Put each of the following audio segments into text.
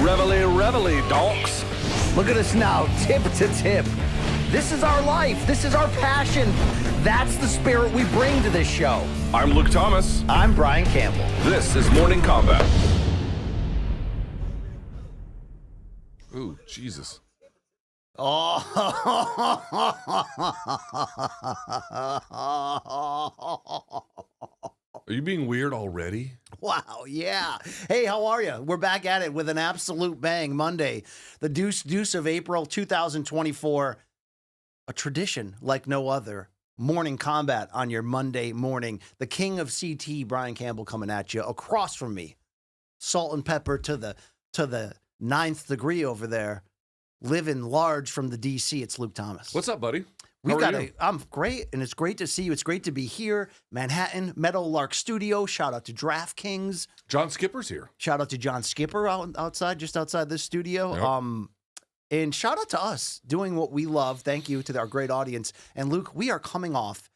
Reveille, donks. Look at us now, tip to tip. This is our life. This is our passion. That's the spirit we bring to this show. I'm Luke Thomas. I'm Brian Campbell. This is Morning Kombat. Ooh, Jesus. Oh. Are you being weird already? Wow, yeah. Hey, how are you? We're back at it with an absolute bang. Monday, the deuce of April 2024. A tradition like no other. Morning Kombat on your Monday morning. The king of CT, Brian Campbell, coming at you. Across from me, salt and pepper to the ninth degree over there. Living large from the DC, it's Luke Thomas. What's up, buddy? I'm great, and it's great to see you. It's great to be here. Manhattan, Meadowlark Studio. Shout out to DraftKings. John Skipper's here. Shout out to John Skipper outside, just outside this studio. Yep. And shout out to us doing what we love. Thank you to our great audience. And Luke, we are coming off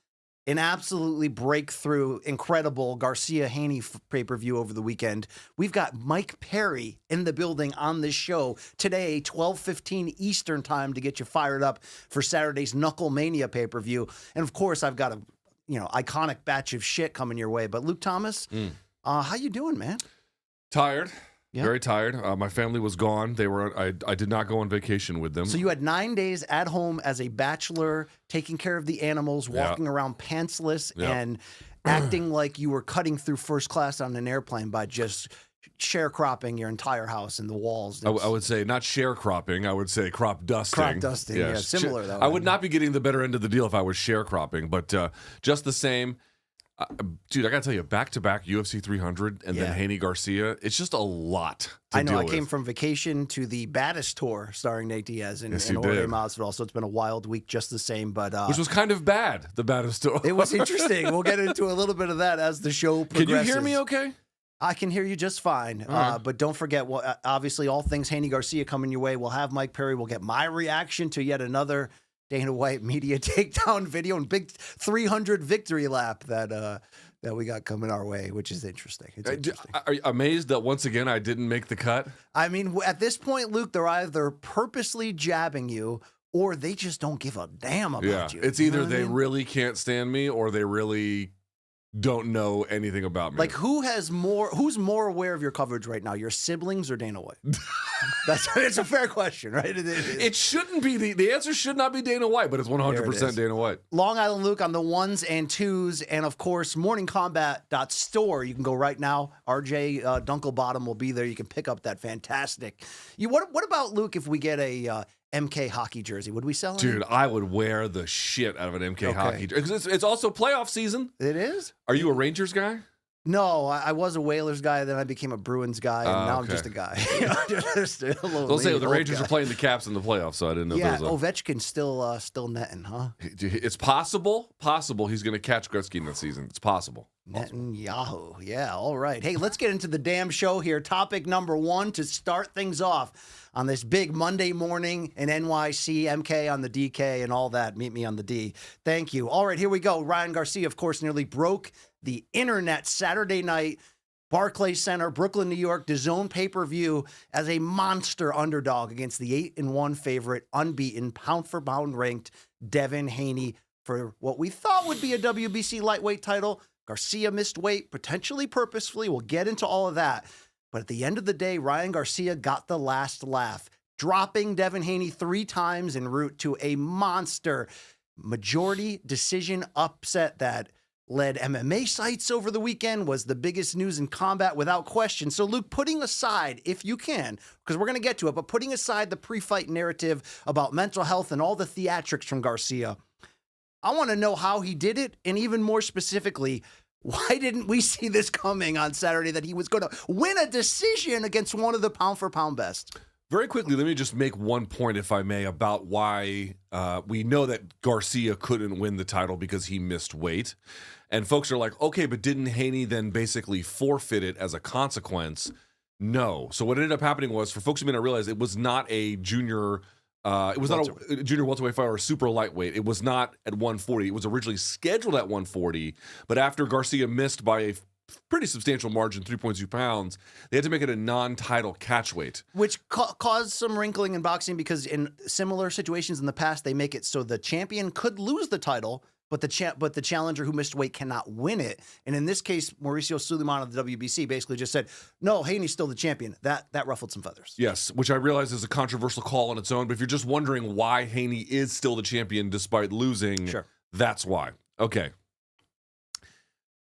an absolutely breakthrough, incredible Garcia Haney pay-per-view over the weekend. We've got Mike Perry in the building on this show today, 12:15 Eastern time, to get you fired up for Saturday's Knuckle Mania pay-per-view. And of course, I've got a iconic batch of shit coming your way. But Luke Thomas, how you doing, man? Tired. Yeah. Very tired. My family was gone. I did not go on vacation with them. So you had 9 days at home as a bachelor, taking care of the animals, walking around pantsless, and acting like you were cutting through first class on an airplane by just sharecropping your entire house and the walls. I would say not sharecropping. I would say crop dusting. Crop dusting, yeah, similar though. I would not be getting the better end of the deal if I was sharecropping, but just the same. Dude, I gotta tell you, back-to-back UFC 300 and then Haney Garcia, it's just a lot to I know. deal I with. came from vacation to the Baddest tour starring Nate Diaz and you Jorge did. Masvidal, so it's been a wild week just the same. But which was kind of bad, the Baddest tour. It was interesting. We'll get into a little bit of that as the show progresses. Can you hear me okay? I can hear you just fine. Right. But don't forget, obviously, all things Haney Garcia coming your way. We'll have Mike Perry. We'll get my reaction to yet another Dana White media takedown video and big 300 victory lap that we got coming our way, which is interesting. It's interesting. Are you amazed that once again I didn't make the cut? I mean, at this point, Luke, they're either purposely jabbing you or they just don't give a damn about you. It's You either know what I they mean? really can't stand me or they really don't know anything about me. Like, who's more aware of your coverage right now, your siblings or Dana White? It's a fair question, right? It shouldn't be the answer should not be Dana White, but it's 100% Dana White. Long Island Luke on the ones and twos, and of course, morningkombat.store. You can go right now. RJ Dunklebottom will be there. You can pick up that fantastic. What about, Luke, if we get a MK hockey jersey? Would we sell it? Dude, I would wear the shit out of an MK hockey jersey. Because it's also playoff season. It is? Are you a Rangers guy? No, I was a Whalers guy, then I became a Bruins guy, and now I'm just a guy. Say the Rangers are playing the Caps in the playoffs, so I didn't know. Yeah, Ovechkin's still netting, huh? It's possible he's going to catch Gretzky next season. It's possible. Netanyahu. Yeah, all right. Hey, let's get into the damn show here. Topic number one to start things off on this big Monday morning in NYC, MK on the DK and all that. Meet me on the D. Thank you. All right, here we go. Ryan Garcia, of course, nearly broke the internet Saturday night, Barclays Center, Brooklyn, New York, DAZN pay-per-view as a monster underdog against the 8-1 favorite, unbeaten, pound-for-pound ranked Devin Haney for what we thought would be a WBC lightweight title. Garcia missed weight, potentially purposefully. We'll get into all of that. But at the end of the day, Ryan Garcia got the last laugh, dropping Devin Haney 3 times en route to a monster majority decision upset that led MMA sites over the weekend, was the biggest news in combat without question. So, Luke, putting aside, if you can, because we're going to get to it, but putting aside the pre-fight narrative about mental health and all the theatrics from Garcia, I want to know how he did it, and even more specifically, why didn't we see this coming on Saturday that he was going to win a decision against one of the pound-for-pound best? Very quickly, let me just make one point, if I may, about why we know that Garcia couldn't win the title because he missed weight. And folks are like, okay, but didn't Haney then basically forfeit it as a consequence? No. So what ended up happening was, for folks who may not realize, it was not a junior It was not a junior welterweight fight or a super lightweight. It was not at 140. It was originally scheduled at 140, but after Garcia missed by pretty substantial margin, 3.2 pounds. They had to make it a non-title catch weight. Which caused some wrinkling in boxing because in similar situations in the past, they make it so the champion could lose the title, but the challenger who missed weight cannot win it. And in this case, Mauricio Suleiman of the WBC basically just said, no, Haney's still the champion. That ruffled some feathers. Yes, which I realize is a controversial call on its own, but if you're just wondering why Haney is still the champion despite losing, Sure. That's why. Okay.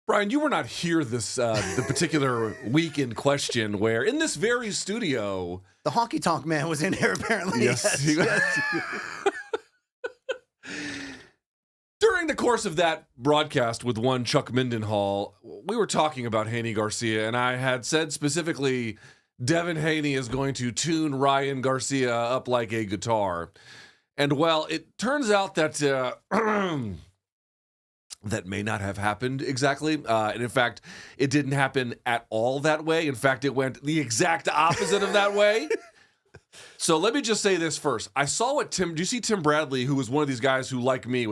Brian, you were not here this the particular week in question where in this very studio... The honky tonk man was in here apparently. Yes. Yes. During the course of that broadcast with one Chuck Mindenhall, we were talking about Haney Garcia, and I had said specifically, Devin Haney is going to tune Ryan Garcia up like a guitar. And well, it turns out that that may not have happened exactly. And in fact, it didn't happen at all that way. In fact, it went the exact opposite of that way. So let me just say this first. I saw what do you see Tim Bradley, who was one of these guys who, like me,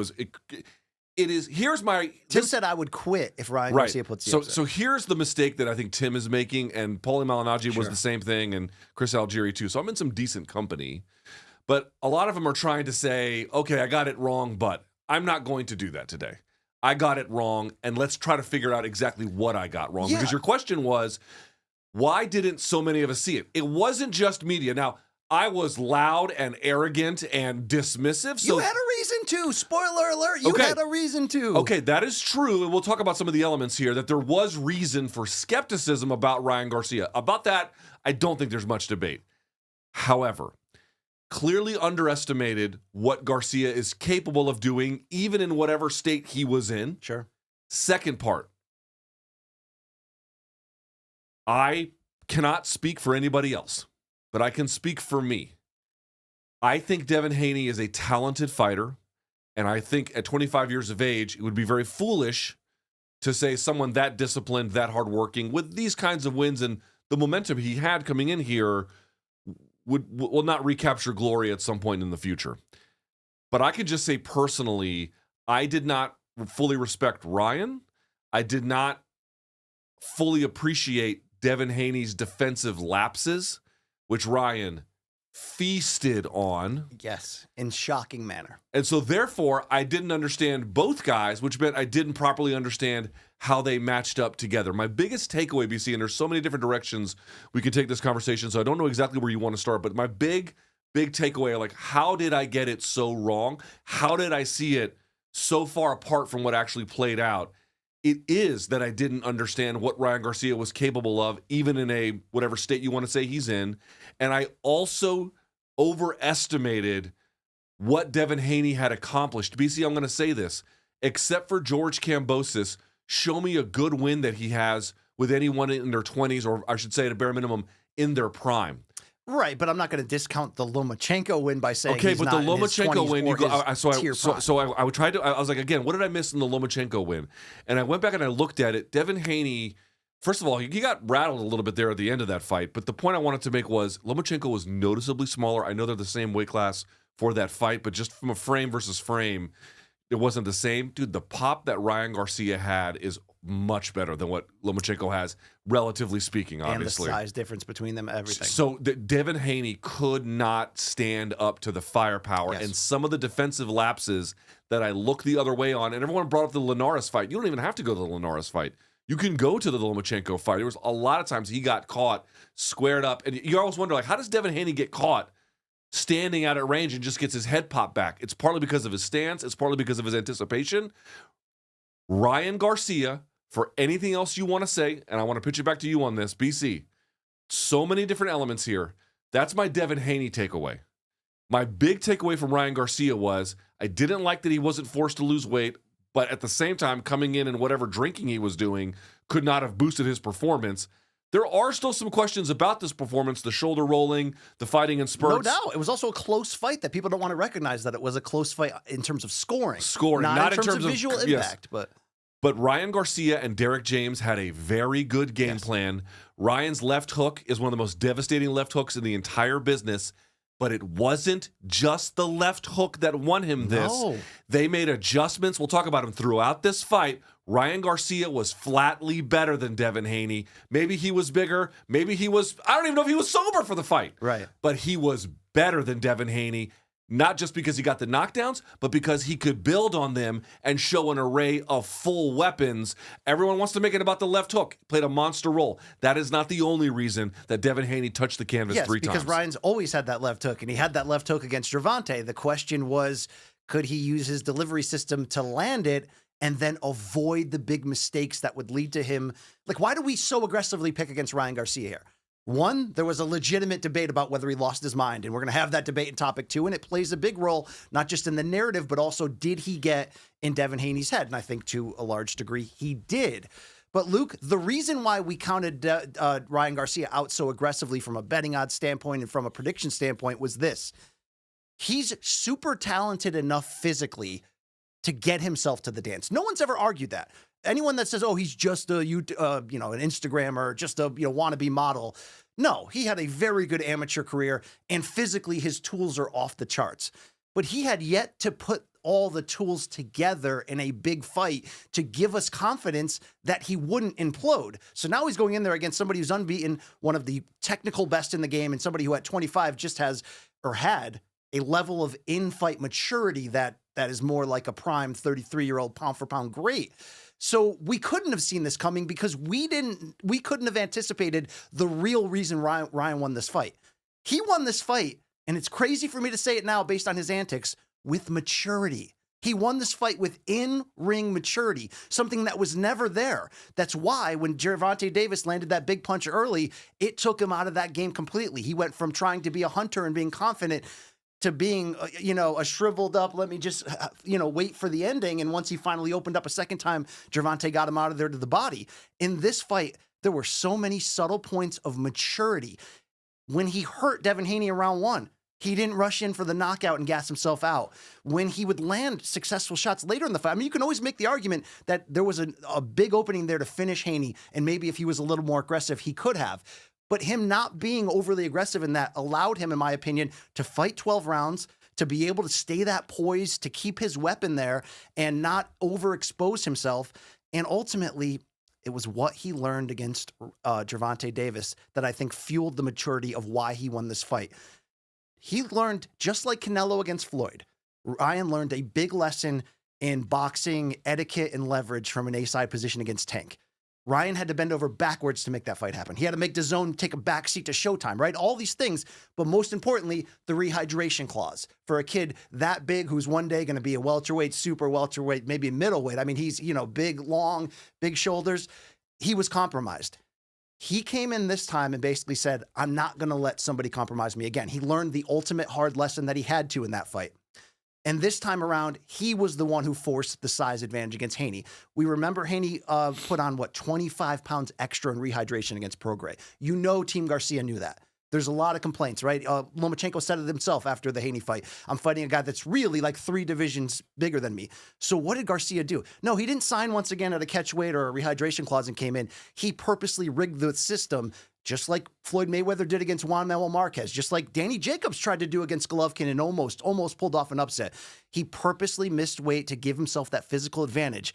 Tim said I would quit if Ryan right. Garcia puts the So here's the mistake that I think Tim is making, and Paulie Malignaggi was the same thing, and Chris Algieri too. So I'm in some decent company. But a lot of them are trying to say, okay, I got it wrong, but I'm not going to do that today. I got it wrong, and let's try to figure out exactly what I got wrong. Yeah. Because your question was, why didn't so many of us see it? It wasn't just media. Now, I was loud and arrogant and dismissive. So you had a reason to. Spoiler alert, you had a reason to. Okay, that is true. And we'll talk about some of the elements here, that there was reason for skepticism about Ryan Garcia. About that, I don't think there's much debate. However, clearly underestimated what Garcia is capable of doing, even in whatever state he was in. Sure. Second part, I cannot speak for anybody else, but I can speak for me. I think Devin Haney is a talented fighter, and I think at 25 years of age, it would be very foolish to say someone that disciplined, that hardworking, with these kinds of wins and the momentum he had coming in here will not recapture glory at some point in the future. But I could just say personally, I did not fully respect Ryan. I did not fully appreciate Devin Haney's defensive lapses, which Ryan feasted on. Yes, in shocking manner. And so therefore, I didn't understand both guys, which meant I didn't properly understand how they matched up together. My biggest takeaway, BC, and there's so many different directions we could take this conversation, so I don't know exactly where you want to start, but my big takeaway, like, how did I get it so wrong? How did I see it so far apart from what actually played out? It is that I didn't understand what Ryan Garcia was capable of, even in a whatever state you want to say he's in. And I also overestimated what Devin Haney had accomplished. BC, I'm going to say this. Except for George Kambosos, show me a good win that he has with anyone in their 20s, or I should say at a bare minimum, in their prime. Right, but I'm not going to discount the Lomachenko win by saying okay, he's but not the Lomachenko win, you go. I would try to. I was like, again, what did I miss in the Lomachenko win? And I went back and I looked at it. Devin Haney, first of all, he got rattled a little bit there at the end of that fight. But the point I wanted to make was Lomachenko was noticeably smaller. I know they're the same weight class for that fight, but just from a frame versus frame, it wasn't the same. Dude, the pop that Ryan Garcia had is much better than what Lomachenko has, relatively speaking, obviously. And the size difference between them, everything. So Devin Haney could not stand up to the firepower. Yes. And some of the defensive lapses that I looked the other way on, and everyone brought up the Linares fight. You don't even have to go to the Linares fight. You can go to the Lomachenko fight. There was a lot of times he got caught squared up. And you always wonder, like, how does Devin Haney get caught standing out at range and just gets his head popped back? It's partly because of his stance. It's partly because of his anticipation. Ryan Garcia, for anything else you want to say, and I want to pitch it back to you on this, BC, so many different elements here. That's my Devin Haney takeaway. My big takeaway from Ryan Garcia was I didn't like that he wasn't forced to lose weight, but at the same time, coming in and whatever drinking he was doing could not have boosted his performance. There are still some questions about this performance, the shoulder rolling, the fighting in spurts. No doubt. It was also a close fight that people don't want to recognize that it was a close fight in terms of scoring. Not in terms of visual impact, but Ryan Garcia and Derek James had a very good game plan. Ryan's left hook is one of the most devastating left hooks in the entire business. But it wasn't just the left hook that won him this. No. They made adjustments. We'll talk about him throughout this fight. Ryan Garcia was flatly better than Devin Haney. Maybe he was bigger. Maybe he was, I don't even know if he was sober for the fight. Right. But he was better than Devin Haney. Not just because he got the knockdowns, but because he could build on them and show an array of full weapons. Everyone wants to make it about the left hook. Played a monster role. That is not the only reason that Devin Haney touched the canvas 3 times. Because Ryan's always had that left hook, and he had that left hook against Gervonta. The question was, could he use his delivery system to land it and then avoid the big mistakes that would lead to him? Like, why do we so aggressively pick against Ryan Garcia here? One, there was a legitimate debate about whether he lost his mind, and we're going to have that debate in topic 2, and it plays a big role, not just in the narrative, but also did he get in Devin Haney's head? And I think to a large degree he did. But Luke, the reason why we counted Ryan Garcia out so aggressively from a betting odds standpoint and from a prediction standpoint was this. He's super talented enough physically to get himself to the dance. No one's ever argued that. Anyone that says, oh, he's just an Instagrammer, just a wannabe model. No, he had a very good amateur career, and physically his tools are off the charts. But he had yet to put all the tools together in a big fight to give us confidence that he wouldn't implode. So now he's going in there against somebody who's unbeaten, one of the technical best in the game, and somebody who at 25 just had a level of in-fight maturity that is more like a prime 33-year-old pound-for-pound great. So we couldn't have seen this coming because we couldn't have anticipated the real reason Ryan won this fight. He won this fight, and it's crazy for me to say it now based on his antics, with maturity. He won this fight with in-ring maturity, something that was never there. That's why when Gervonta Davis landed that big punch early, it took him out of that game completely. He went from trying to be a hunter and being confident to being, a shriveled up, let me just, wait for the ending. And once he finally opened up a second time, Gervonta got him out of there to the body. In this fight, there were so many subtle points of maturity. When he hurt Devin Haney in round 1, he didn't rush in for the knockout and gas himself out. When he would land successful shots later in the fight, I mean, you can always make the argument that there was a big opening there to finish Haney, and maybe if he was a little more aggressive, he could have. But him not being overly aggressive in that allowed him, in my opinion, to fight 12 rounds, to be able to stay that poise, to keep his weapon there and not overexpose himself. And ultimately, it was what he learned against Gervonta Davis that I think fueled the maturity of why he won this fight. He learned, just like Canelo against Floyd, Ryan learned a big lesson in boxing etiquette and leverage from an A-side position against Tank. Ryan had to bend over backwards to make that fight happen. He had to make DAZN take a backseat to Showtime, right? All these things, but most importantly, the rehydration clause. For a kid that big who's one day going to be a welterweight, super welterweight, maybe middleweight. I mean, he's, big, long, big shoulders. He was compromised. He came in this time and basically said, I'm not going to let somebody compromise me again. He learned the ultimate hard lesson that he had to in that fight. And this time around, he was the one who forced the size advantage against Haney. We remember Haney put on, 25 pounds extra in rehydration against Prograis. Team Garcia knew that. There's a lot of complaints, right? Lomachenko said it himself after the Haney fight. I'm fighting a guy that's really like 3 divisions bigger than me. So what did Garcia do? No, he didn't sign once again at a catch weight or a rehydration clause and came in. He purposely rigged the system, just like Floyd Mayweather did against Juan Manuel Marquez, just like Danny Jacobs tried to do against Golovkin and almost pulled off an upset. He purposely missed weight to give himself that physical advantage.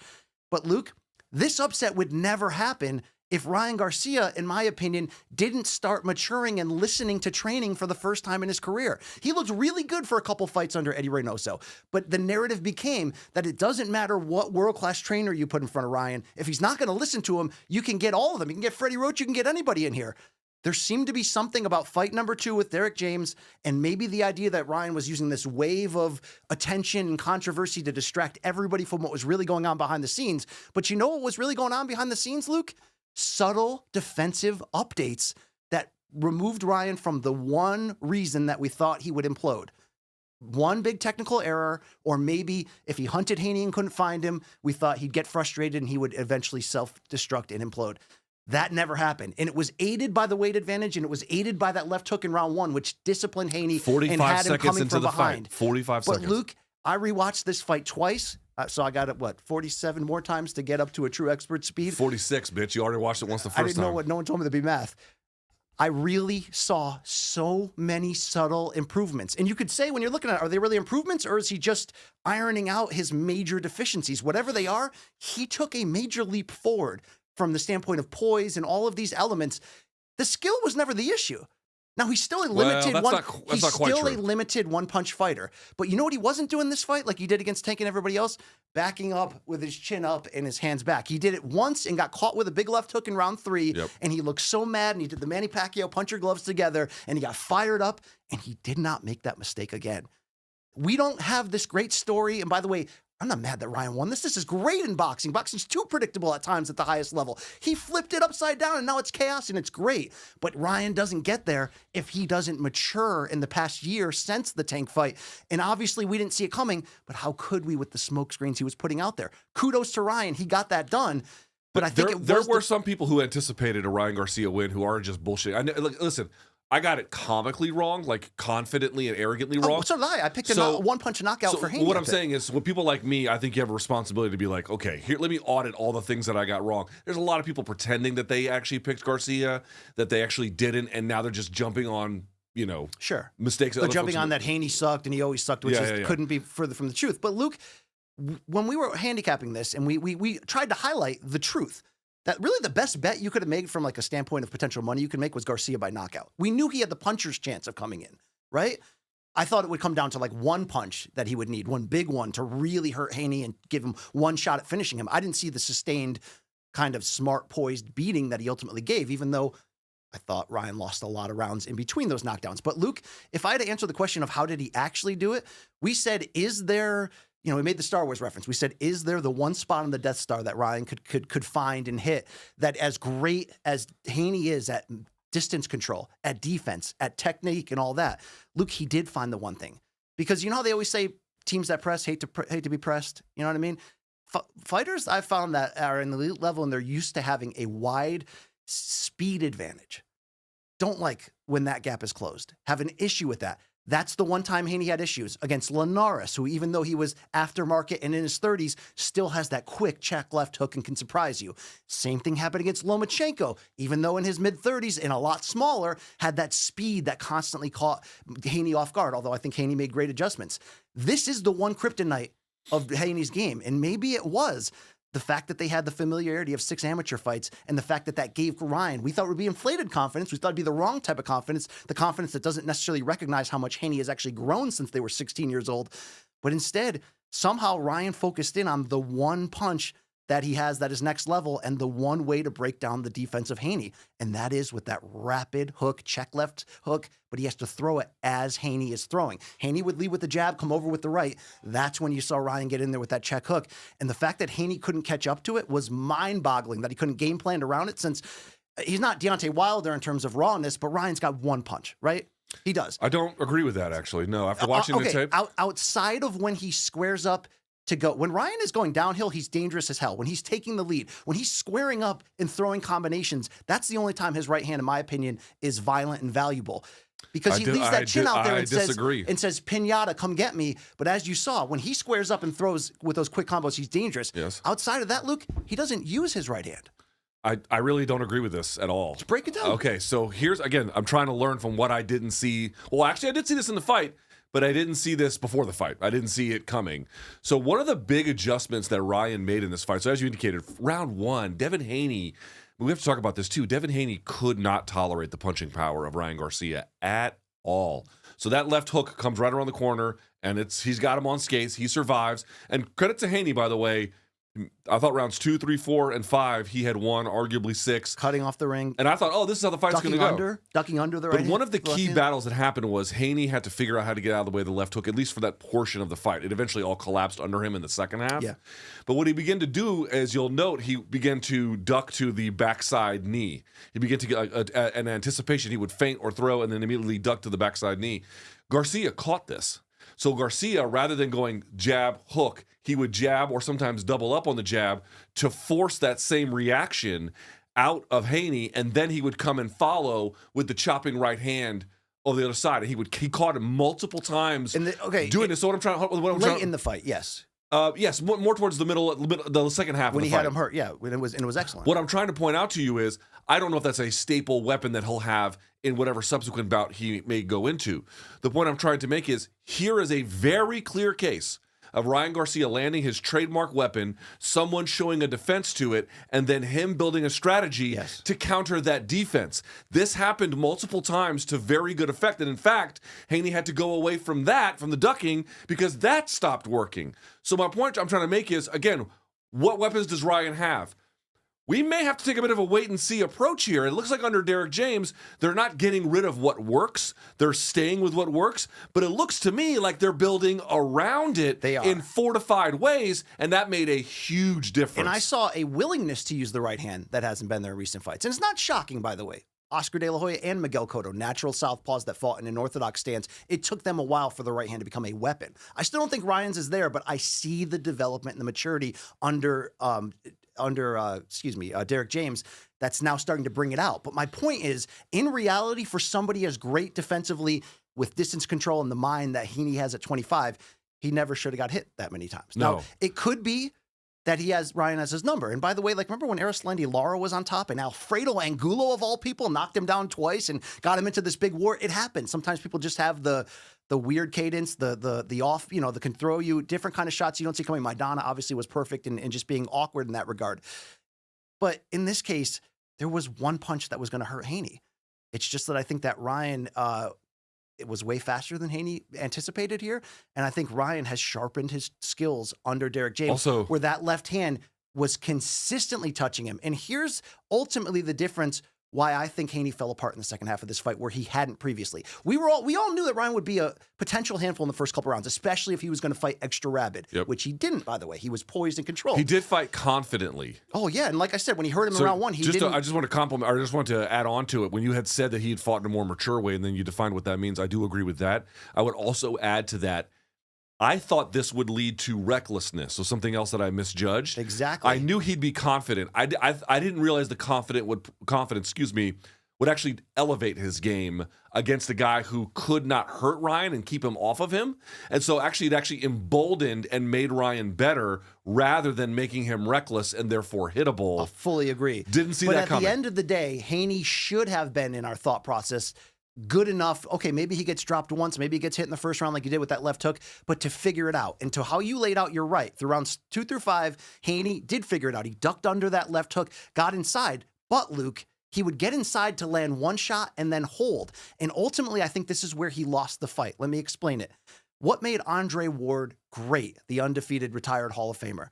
But Luke, this upset would never happen if Ryan Garcia, in my opinion, didn't start maturing and listening to training for the first time in his career. He looked really good for a couple fights under Eddie Reynoso, but the narrative became that it doesn't matter what world-class trainer you put in front of Ryan. If he's not going to listen to him, you can get all of them. You can get Freddie Roach, you can get anybody in here. There seemed to be something about fight number 2 with Derek James and maybe the idea that Ryan was using this wave of attention and controversy to distract everybody from what was really going on behind the scenes. But you know what was really going on behind the scenes, Luke? Subtle defensive updates that removed Ryan from the one reason that we thought he would implode. One big technical error, or maybe if he hunted Haney and couldn't find him, we thought he'd get frustrated and he would eventually self-destruct and implode. That never happened. And it was aided by the weight advantage, and it was aided by that left hook in round 1, which disciplined Haney and had him coming from behind. 45 seconds. But Luke, I rewatched this fight twice. So I got it, 47 more times to get up to a true expert speed? 46, bitch. You already watched it once the first time. I didn't know what, no one told me to be math. I really saw so many subtle improvements. And you could say when you're looking at it, are they really improvements or is he just ironing out his major deficiencies? Whatever they are, he took a major leap forward from the standpoint of poise and all of these elements. The skill was never the issue. Now he's still a limited limited one-punch fighter. But you know what he wasn't doing this fight like he did against Tank and everybody else? Backing up with his chin up and his hands back. He did it once and got caught with a big left hook in round 3. Yep. And he looked so mad, and he did the Manny Pacquiao punch your gloves together, and he got fired up, and he did not make that mistake again. We don't have this great story. And by the way, I'm not mad that Ryan won this. This is great in boxing. Boxing's too predictable at times at the highest level. He flipped it upside down, and now it's chaos, and it's great. But Ryan doesn't get there if he doesn't mature in the past year since the Tank fight. And obviously, we didn't see it coming, but how could we with the smoke screens he was putting out there? Kudos to Ryan. He got that done. But I think there were some people who anticipated a Ryan Garcia win who are just bullshit. Listen, I got it comically wrong, like confidently and arrogantly wrong. Oh, so did I. I picked a one-punch knockout for Haney. What I'm saying is, with people like me, I think you have a responsibility to be like, okay, here, let me audit all the things that I got wrong. There's a lot of people pretending that they actually picked Garcia, that they actually didn't, and now they're just jumping on, sure, mistakes. They're jumping on that Haney sucked and he always sucked, which couldn't be further from the truth. But Luke, when we were handicapping this, and we tried to highlight the truth, that really the best bet you could have made from like a standpoint of potential money you could make was Garcia by knockout. We knew he had the puncher's chance of coming in, right? I thought it would come down to like one punch that he would need, one big one to really hurt Haney and give him one shot at finishing him. I didn't see the sustained kind of smart, poised beating that he ultimately gave, even though I thought Ryan lost a lot of rounds in between those knockdowns. But Luke, if I had to answer the question of how did he actually do it, we said, is there... we made the Star Wars reference. We said, is there the one spot on the Death Star that Ryan could find and hit that as great as Haney is at distance control, at defense, at technique and all that? Luke, he did find the one thing. Because you know how they always say teams that press hate to be pressed? You know what I mean? Fighters I found that are in the elite level and they're used to having a wide speed advantage. Don't like when that gap is closed. Have an issue with that. That's the one time Haney had issues against Linares, who even though he was aftermarket and in his 30s, still has that quick check left hook and can surprise you. Same thing happened against Lomachenko, even though in his mid-30s and a lot smaller, had that speed that constantly caught Haney off guard, although I think Haney made great adjustments. This is the one kryptonite of Haney's game, and maybe it was the fact that they had the familiarity of 6 amateur fights and the fact that that gave Ryan, we thought would be inflated confidence. We thought it'd be the wrong type of confidence, the confidence that doesn't necessarily recognize how much Haney has actually grown since they were 16 years old. But instead, somehow Ryan focused in on the one punch that he has that is next level and the one way to break down the defense of Haney. And that is with that rapid hook, check left hook, but he has to throw it as Haney is throwing. Haney would lead with the jab, come over with the right. That's when you saw Ryan get in there with that check hook. And the fact that Haney couldn't catch up to it was mind-boggling, that he couldn't game plan around it, since he's not Deontay Wilder in terms of rawness, but Ryan's got one punch, right? He does. I don't agree with that, actually. No, after watching the tape. Outside of when he squares up to go, when Ryan is going downhill, he's dangerous as hell. When he's taking the lead, when he's squaring up and throwing combinations, that's the only time his right hand, in my opinion, is violent and valuable. Because he leaves that chin out there and says, Pinata, come get me. But as you saw, when he squares up and throws with those quick combos, he's dangerous. Yes. Outside of that, Luke, he doesn't use his right hand. I really don't agree with this at all. Let's break it down. Okay, so here's, again, I'm trying to learn from what I didn't see. Well, actually, I did see this in the fight, but I didn't see this before the fight. I didn't see it coming. So one of the big adjustments that Ryan made in this fight, so as you indicated, round 1, Devin Haney, we have to talk about this too. Devin Haney could not tolerate the punching power of Ryan Garcia at all. So that left hook comes right around the corner, and he's got him on skates. He survives. And credit to Haney, by the way. I thought rounds 2, 3, 4, and 5, he had won, arguably 6. Cutting off the ring. And I thought, oh, this is how the fight's going to go. Ducking under the right But one of the key battles that happened was Haney had to figure out how to get out of the way of the left hook, at least for that portion of the fight. It eventually all collapsed under him in the second half. Yeah. But what he began to do, as you'll note, he began to duck to the backside knee. He began to get an anticipation. He would feint or throw and then immediately duck to the backside knee. Garcia caught this. So Garcia, rather than going jab, hook, he would jab or sometimes double up on the jab to force that same reaction out of Haney, and then he would come and follow with the chopping right hand on the other side. And he caught him multiple times doing this. So what I'm trying in the fight, yes. Yes, more towards the second half when of the he fight. had him hurt. Yeah, when it was excellent. What I'm trying to point out to you is, I don't know if that's a staple weapon that he'll have in whatever subsequent bout he may go into. The point I'm trying to make is, here is a very clear case of Ryan Garcia landing his trademark weapon, someone showing a defense to it, and then him building a strategy to counter that defense. This happened multiple times to very good effect. And in fact, Haney had to go away from the ducking, because that stopped working. So my point I'm trying to make is, again, what weapons does Ryan have? We may have to take a bit of a wait-and-see approach here. It looks like under Derek James, they're not getting rid of what works. They're staying with what works. But it looks to me like they're building around it in fortified ways, and that made a huge difference. And I saw a willingness to use the right hand that hasn't been there in recent fights. And it's not shocking, by the way. Oscar De La Hoya and Miguel Cotto, natural southpaws that fought in an orthodox stance. It took them a while for the right hand to become a weapon. I still don't think Ryan's is there, but I see the development and the maturity under Derek James that's now starting to bring it out. But my point is, in reality, for somebody as great defensively with distance control and the mind that Haney has at 25, he never should have got hit that many times. No. Now, it could be that Ryan has his number. And by the way, like, remember when Erislandy Lara was on top and Alfredo Angulo, of all people, knocked him down twice and got him into this big war? It happens. Sometimes people just have the weird cadence, the off, that can throw you different kind of shots you don't see coming. Maidana obviously was perfect in just being awkward in that regard. But in this case, there was one punch that was going to hurt Haney. It's just that I think that Ryan it was way faster than Haney anticipated here. And I think Ryan has sharpened his skills under Derek James, Also, where that left hand was consistently touching him. And here's ultimately the difference why I think Haney fell apart in the second half of this fight, where he hadn't previously. We all knew that Ryan would be a potential handful in the first couple rounds, especially if he was going to fight extra rabid, which he didn't, by the way. He was poised and controlled. He did fight confidently. Oh, yeah. And like I said, when he hurt him in round one, he didn't. I just want to compliment, or I just want to add on to it. When you had said that he had fought in a more mature way, and then you defined what that means, I do agree with that. I would also add to that, I thought this would lead to recklessness, so something else that I misjudged. Exactly. I knew he'd be confident. I didn't realize the confidence would actually elevate his game against a guy who could not hurt Ryan and keep him off of him. And so actually it actually emboldened and made Ryan better rather than making him reckless and therefore hittable. I fully agree. Didn't see that coming. But at the end of the day, Haney should have been in our thought process good enough. Okay, maybe he gets dropped once, maybe he gets hit in the first round like he did with that left hook, but to figure it out. And to how you laid out, you're right. Through rounds 2 through 5, Haney did figure it out. He ducked under that left hook, got inside. But Luke, he would get inside to land one shot and then hold. And ultimately, I think this is where he lost the fight. Let me explain it. What made Andre Ward great, the undefeated retired Hall of Famer,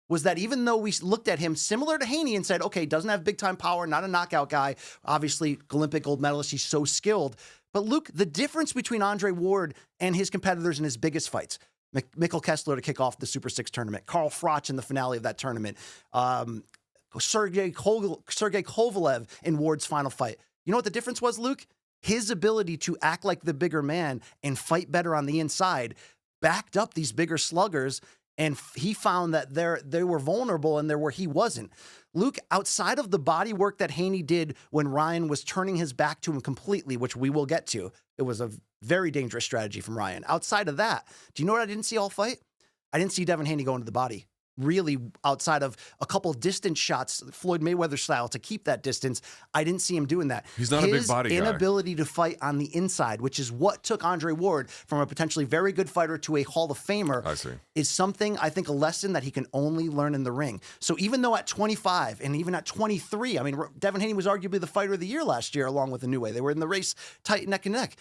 was that even though we looked at him similar to Haney and said, okay, doesn't have big-time power, not a knockout guy, obviously Olympic gold medalist, he's so skilled. But Luke, the difference between Andre Ward and his competitors in his biggest fights, Mikkel Kessler to kick off the Super 6 tournament, Carl Froch in the finale of that tournament, Sergey Kovalev in Ward's final fight. You know what the difference was, Luke? His ability to act like the bigger man and fight better on the inside backed up these bigger sluggers, and he found that they were vulnerable and there where he wasn't. Luke, outside of the body work that Haney did when Ryan was turning his back to him completely, which we will get to, it was a very dangerous strategy from Ryan. Outside of that, do you know what I didn't see all fight? I didn't see Devin Haney go into the body. Really, outside of a couple of distance shots, Floyd Mayweather style, to keep that distance, I didn't see him doing that. He's not a big body guy. His inability to fight on the inside, which is what took Andre Ward from a potentially very good fighter to a Hall of Famer, I see, is something, I think, a lesson that he can only learn in the ring. So even though at 25 and even at 23, I mean, Devin Haney was arguably the fighter of the year last year along with Inoue. They were in the race tight neck and neck.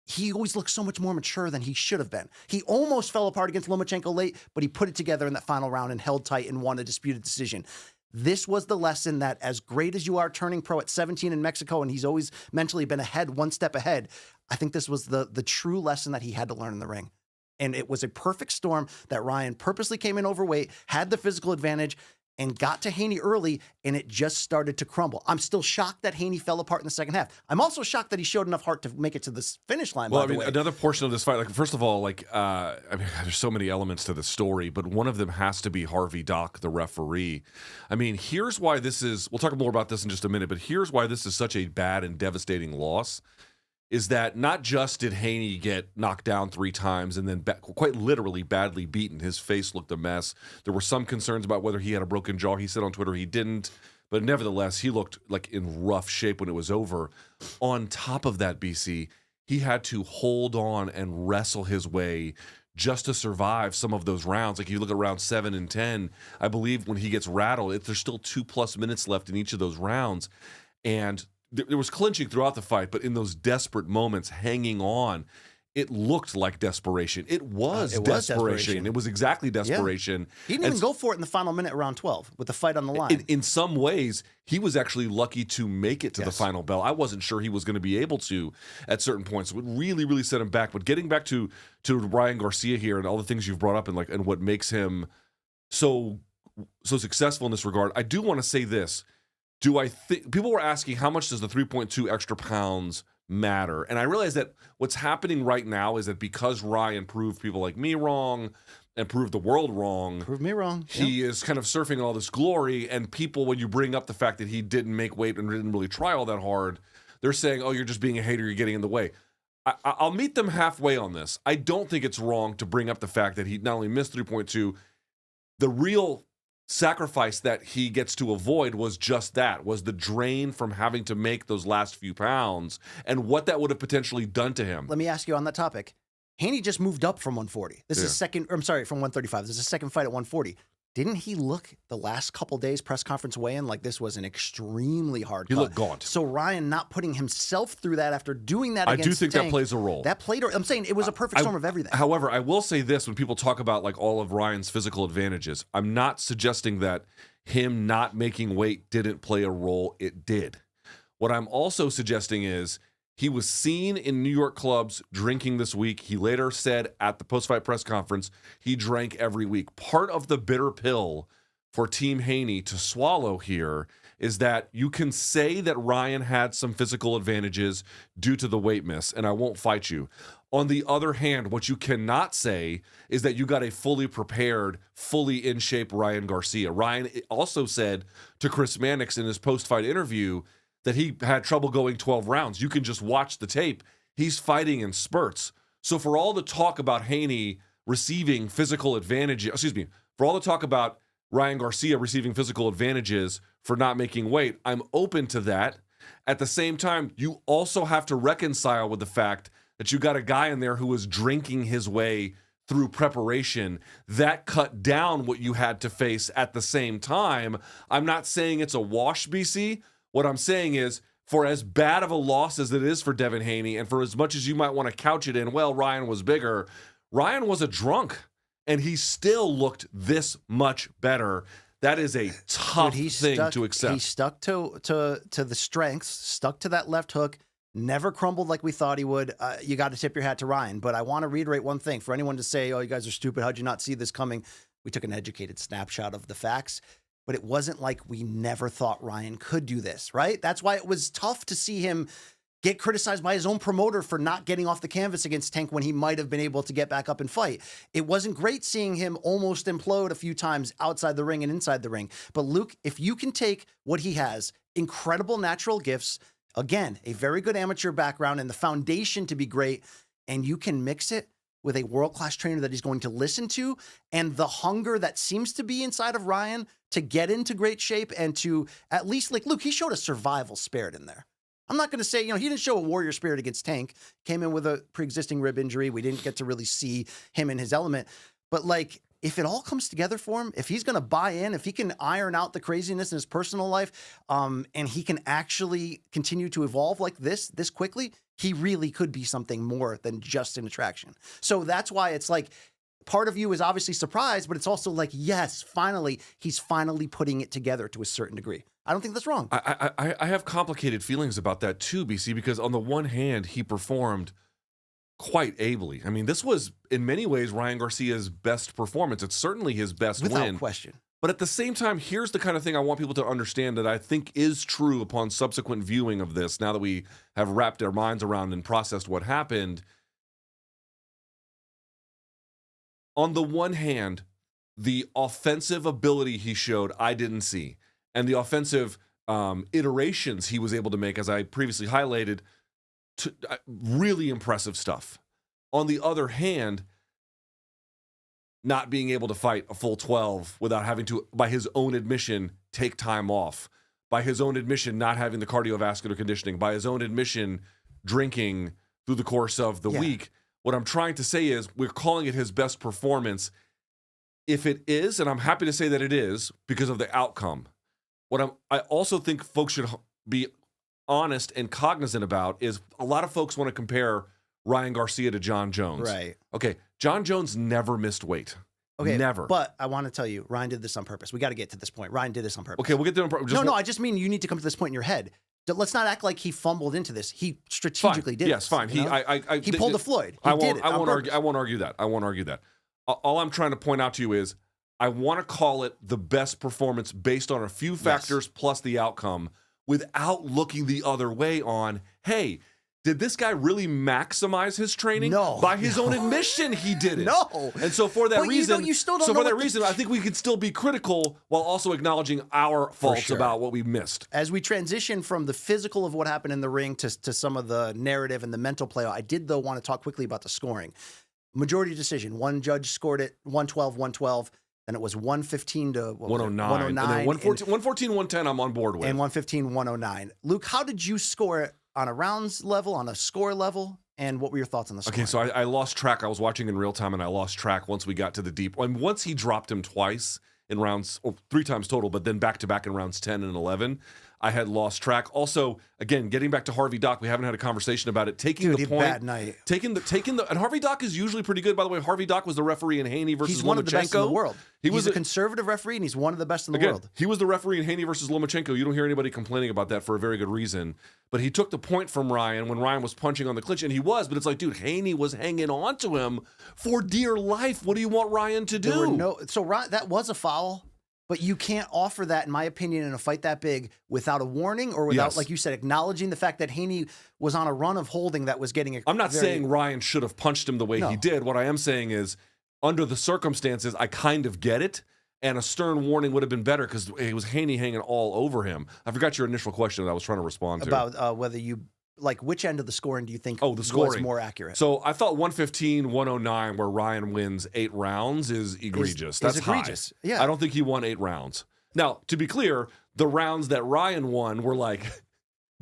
He always looked so much more mature than he should have been. He almost fell apart against Lomachenko late, but he put it together in that final round and held tight and won a disputed decision. This was the lesson that, as great as you are turning pro at 17 in Mexico, and he's always mentally been ahead, one step ahead, I think this was the true lesson that he had to learn in the ring. And it was a perfect storm that Ryan purposely came in overweight, had the physical advantage, and got to Haney early, and it just started to crumble. I'm still shocked that Haney fell apart in the second half. I'm also shocked that he showed enough heart to make it to the finish line, well, by the way. Another portion of this fight, like, first of all, like, there's so many elements to the story, but one of them has to be Harvey Dock, the referee. I mean, here's why this is, we'll talk more about this in just a minute, but here's why this is such a bad and devastating loss, is that not just did Haney get knocked down 3 times and then quite literally badly beaten. His face looked a mess. There were some concerns about whether he had a broken jaw. He said on Twitter he didn't, but nevertheless, he looked like in rough shape when it was over. On top of that, BC, he had to hold on and wrestle his way just to survive some of those rounds. Like you look at round 7 and 10, I believe when he gets rattled, there's still 2+ minutes left in each of those rounds. And there was clinching throughout the fight, but in those desperate moments, hanging on, it looked like desperation. It was desperation. It was exactly desperation. Yeah. He didn't even go for it in the final minute, round 12, with the fight on the line. In some ways, he was actually lucky to make it to the final bell. I wasn't sure he was going to be able to at certain points. It would really, really set him back. But getting back to Ryan Garcia here and all the things you've brought up and what makes him so successful in this regard, I do want to say this. Do I think people were asking how much does the 3.2 extra pounds matter? And I realize that what's happening right now is that because Ryan proved people like me wrong and proved the world wrong, proved me wrong, he is kind of surfing all this glory. And people, when you bring up the fact that he didn't make weight and didn't really try all that hard, they're saying, "Oh, you're just being a hater. You're getting in the way." I'll meet them halfway on this. I don't think it's wrong to bring up the fact that he not only missed 3.2, the real sacrifice that he gets to avoid was just that, was the drain from having to make those last few pounds and what that would have potentially done to him. Let me ask you on that topic. Haney just moved up from 140. This is from 135. This is a second fight at 140. Didn't he look the last couple days press conference weigh-in like this was an extremely hard cut? He looked gaunt. So Ryan not putting himself through that after doing that against I do think Tank, that plays a role. That played. I'm saying it was a perfect storm of everything. However, I will say this: when people talk about like all of Ryan's physical advantages, I'm not suggesting that him not making weight didn't play a role. It did. What I'm also suggesting is he was seen in New York clubs drinking this week. He later said at the post-fight press conference he drank every week. Part of the bitter pill for Team Haney to swallow here is that you can say that Ryan had some physical advantages due to the weight miss, and I won't fight you. On the other hand, what you cannot say is that you got a fully prepared, fully in shape Ryan Garcia. Ryan also said to Chris Mannix in his post-fight interview that he had trouble going 12 rounds. You can just watch the tape. He's fighting in spurts. So for all the talk about Haney receiving physical advantages, for all the talk about Ryan Garcia receiving physical advantages for not making weight, I'm open to that. At the same time, you also have to reconcile with the fact that you got a guy in there who was drinking his way through preparation. That cut down what you had to face at the same time. I'm not saying it's a wash, BC. What I'm saying is, for as bad of a loss as it is for Devin Haney, and for as much as you might want to couch it in, well, Ryan was bigger, Ryan was a drunk, and he still looked this much better. That is a tough thing to accept. He stuck to the strengths, stuck to that left hook, never crumbled like we thought he would. You got to tip your hat to Ryan. But I want to reiterate one thing. For anyone to say, "Oh, you guys are stupid. How'd you not see this coming?" We took an educated snapshot of the facts. But it wasn't like we never thought Ryan could do this, right? That's why it was tough to see him get criticized by his own promoter for not getting off the canvas against Tank when he might have been able to get back up and fight. It wasn't great seeing him almost implode a few times outside the ring and inside the ring. But Luke, if you can take what he has, incredible natural gifts, again, a very good amateur background and the foundation to be great, and you can mix it with a world-class trainer that he's going to listen to, and the hunger that seems to be inside of Ryan to get into great shape and to at least, like, Luke, he showed a survival spirit in there. I'm not going to say, he didn't show a warrior spirit against Tank. Came in with a pre-existing rib injury. We didn't get to really see him in his element. But, like, if it all comes together for him, if he's going to buy in, if he can iron out the craziness in his personal life, and he can actually continue to evolve like this quickly, he really could be something more than just an attraction. So that's why it's like, part of you is obviously surprised, but it's also like, yes, finally, he's finally putting it together to a certain degree. I don't think that's wrong. I have complicated feelings about that too, BC, because on the one hand, he performed quite ably. I mean, this was, in many ways, Ryan Garcia's best performance. It's certainly his best win. Without question. But at the same time, here's the kind of thing I want people to understand that I think is true upon subsequent viewing of this, now that we have wrapped our minds around and processed what happened. On the one hand, the offensive ability he showed, I didn't see. And the offensive iterations he was able to make, as I previously highlighted, really impressive stuff. On the other hand, not being able to fight a full 12 without having to, by his own admission, take time off. By his own admission, not having the cardiovascular conditioning. By his own admission, drinking through the course of the week. What I'm trying to say is we're calling it his best performance. If it is, and I'm happy to say that it is because of the outcome, I also think folks should be honest and cognizant about is a lot of folks want to compare Ryan Garcia to John Jones. Right. Okay, John Jones never missed weight. Okay, never. But I want to tell you, Ryan did this on purpose. We got to get to this point. Ryan did this on purpose. Okay, we'll get there on purpose. No, I just mean you need to come to this point in your head. Let's not act like he fumbled into this. He strategically did. Yes, fine. He pulled a Floyd. I won't argue that. I won't argue that. All I'm trying to point out to you is I want to call it the best performance based on a few factors plus the outcome without looking the other way on, hey, did this guy really maximize his training? No. By his own admission, he didn't. No. And so for that reason, you still don't know I think we could still be critical while also acknowledging our faults about what we missed. As we transition from the physical of what happened in the ring to some of the narrative and the mental play, I did, though, want to talk quickly about the scoring. Majority decision. One judge scored it 112. Then it was 115 to 109. 109. And then 114, 110, I'm on board with. And 115, 109. Luke, how did you score it on a rounds level, on a score level? And what were your thoughts on the score? Okay, so I lost track. I was watching in real time, and I lost track once we got to the deep. And once he dropped him twice in rounds, or 3 times total, but then back-to-back in rounds 10 and 11, I had lost track. Also, again, getting back to Harvey Dock, we haven't had a conversation about it. Taking the point, bad night. Taking the, and Harvey Dock is usually pretty good. By the way, Harvey Dock was the referee in Haney versus Lomachenko. He's one of the best in the world. He's a conservative referee, and he's one of the best in the world. He was the referee in Haney versus Lomachenko. You don't hear anybody complaining about that for a very good reason. But he took the point from Ryan when Ryan was punching on the clinch, and he was. But it's like, dude, Haney was hanging on to him for dear life. What do you want Ryan to do? That was a foul. But you can't offer that, in my opinion, in a fight that big without a warning or without, like you said, acknowledging the fact that Haney was on a run of holding that was getting. I'm not saying Ryan should have punched him the way he did. What I am saying is, under the circumstances, I kind of get it, and a stern warning would have been better because it was Haney hanging all over him. I forgot your initial question that I was trying to respond to. About whether you, like, which end of the scoring do you think was more accurate? So I thought 115, 109, where Ryan wins 8 rounds is egregious. That's egregious. High. Yeah. I don't think he won 8 rounds. Now, to be clear, the rounds that Ryan won were like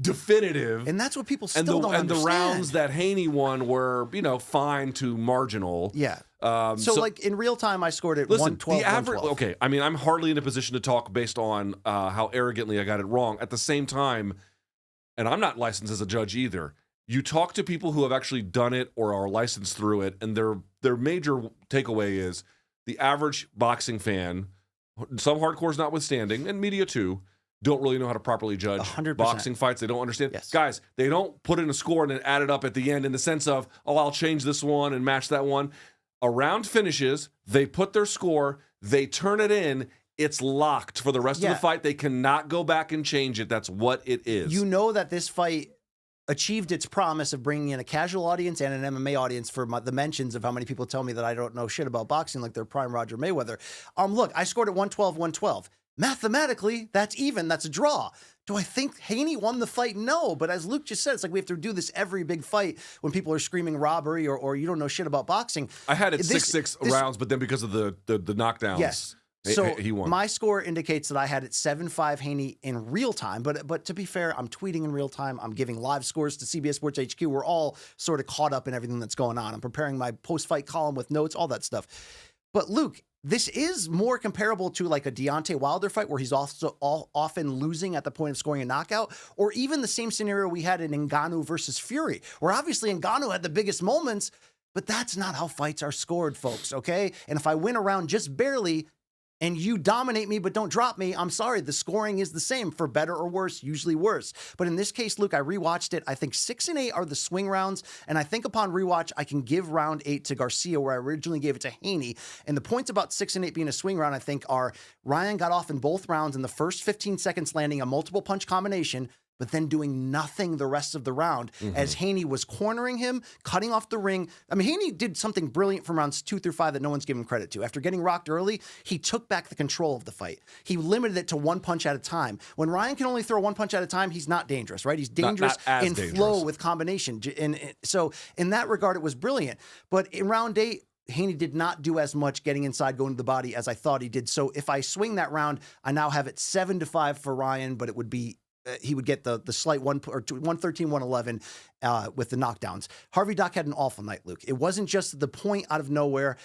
definitive. And that's what people still don't understand. And the rounds that Haney won were, fine to marginal. Yeah. So like in real time, I scored it 112, the average, 112. Okay, I mean, I'm hardly in a position to talk based on how arrogantly I got it wrong. At the same time, and I'm not licensed as a judge either, you talk to people who have actually done it or are licensed through it, and their major takeaway is the average boxing fan, some hardcores notwithstanding, and media too, don't really know how to properly judge 100%. boxing fights. They don't understand. Yes. Guys, they don't put in a score and then add it up at the end in the sense of, I'll change this one and match that one. A round finishes, they put their score, they turn it in, it's locked for the rest of the fight. They cannot go back and change it. That's what it is. You know that this fight achieved its promise of bringing in a casual audience and an MMA audience for the mentions of how many people tell me that I don't know shit about boxing like they're prime Roger Mayweather. Look, I scored at 112, 112. Mathematically, that's even. That's a draw. Do I think Haney won the fight? No. But as Luke just said, it's like we have to do this every big fight when people are screaming robbery or you don't know shit about boxing. I had it 6-6 rounds, but then because of the knockdowns. Yes. So he won. My score indicates that I had it 7-5 Haney in real time. But to be fair, I'm tweeting in real time. I'm giving live scores to CBS Sports HQ. We're all sort of caught up in everything that's going on. I'm preparing my post-fight column with notes, all that stuff. But Luke, this is more comparable to like a Deontay Wilder fight where he's also often losing at the point of scoring a knockout, or even the same scenario we had in Ngannou versus Fury, where obviously Ngannou had the biggest moments, but that's not how fights are scored, folks, okay? And if I win a round just barely, and you dominate me but don't drop me, I'm sorry, the scoring is the same, for better or worse, usually worse. But in this case, Luke, I rewatched it. I think 6 and 8 are the swing rounds, and I think upon rewatch, I can give round 8 to Garcia, where I originally gave it to Haney. And the points about 6 and 8 being a swing round, I think, are Ryan got off in both rounds in the first 15 seconds landing a multiple punch combination, but then doing nothing the rest of the round as Haney was cornering him, cutting off the ring. I mean, Haney did something brilliant from rounds 2 through 5 that no one's given credit to. After getting rocked early, he took back the control of the fight. He limited it to one punch at a time. When Ryan can only throw one punch at a time, he's not dangerous, right? He's dangerous not in dangerous. flow with combination. And so in that regard, it was brilliant. But in round 8, Haney did not do as much getting inside, going to the body as I thought he did. So if I swing that round, I now have it 7-5 for Ryan, but it would be he would get the slight 113, 111 with the knockdowns. Harvey Dock had an awful night, Luke. It wasn't just the point out of nowhere.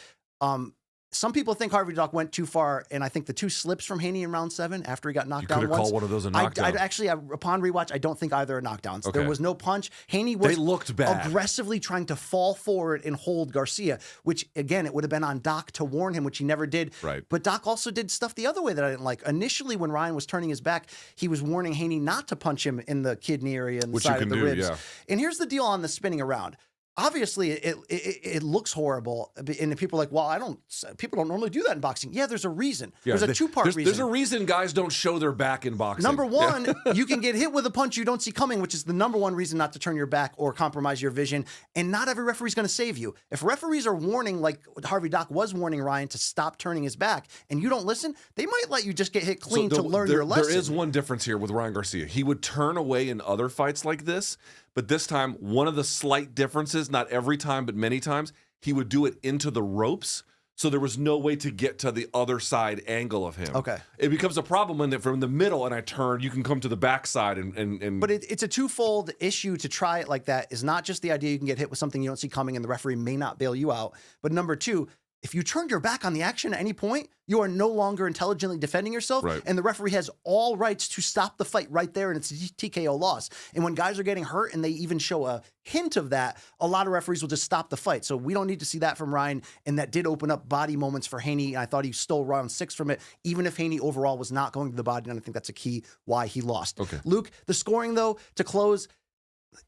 Some people think Harvey Dock went too far, and I think the 2 slips from Haney in round 7 after he got knocked down once. You could have called one of those a knockdown. Actually, upon rewatch, I don't think either are knockdowns. Okay. There was no punch. Haney was They looked bad. aggressively trying to fall forward and hold Garcia, which, again, it would have been on Dock to warn him, which he never did. Right. But Dock also did stuff the other way that I didn't like. Initially, when Ryan was turning his back, he was warning Haney not to punch him in the kidney area and the side of the ribs. Yeah. And here's the deal on the spinning around. Obviously, it looks horrible, and people are like, well, people don't normally do that in boxing. Yeah, there's a reason. Yeah, there's a two-part reason. There's a reason guys don't show their back in boxing. Number one, you can get hit with a punch you don't see coming, which is the number one reason not to turn your back or compromise your vision. And not every referee's going to save you. If referees are warning, like Harvey Dock was warning Ryan to stop turning his back, and you don't listen, they might let you just get hit clean to learn your lesson. There is one difference here with Ryan Garcia. He would turn away in other fights like this, but this time, one of the slight differences, not every time, but many times, he would do it into the ropes. So there was no way to get to the other side angle of him. Okay. It becomes a problem when from the middle and I turn, you can come to the backside and But it's a twofold issue to try it like that. Is not just the idea you can get hit with something you don't see coming and the referee may not bail you out. But number two, if you turn your back on the action at any point, you are no longer intelligently defending yourself, Right. and the referee has all rights to stop the fight right there, and it's a TKO loss. And when guys are getting hurt and they even show a hint of that, a lot of referees will just stop the fight. So we don't need to see that from Ryan, and that did open up body moments for Haney, and I thought he stole round 6 from it, even if Haney overall was not going to the body, and I think that's a key why he lost. Okay. Luke, the scoring, though, to close,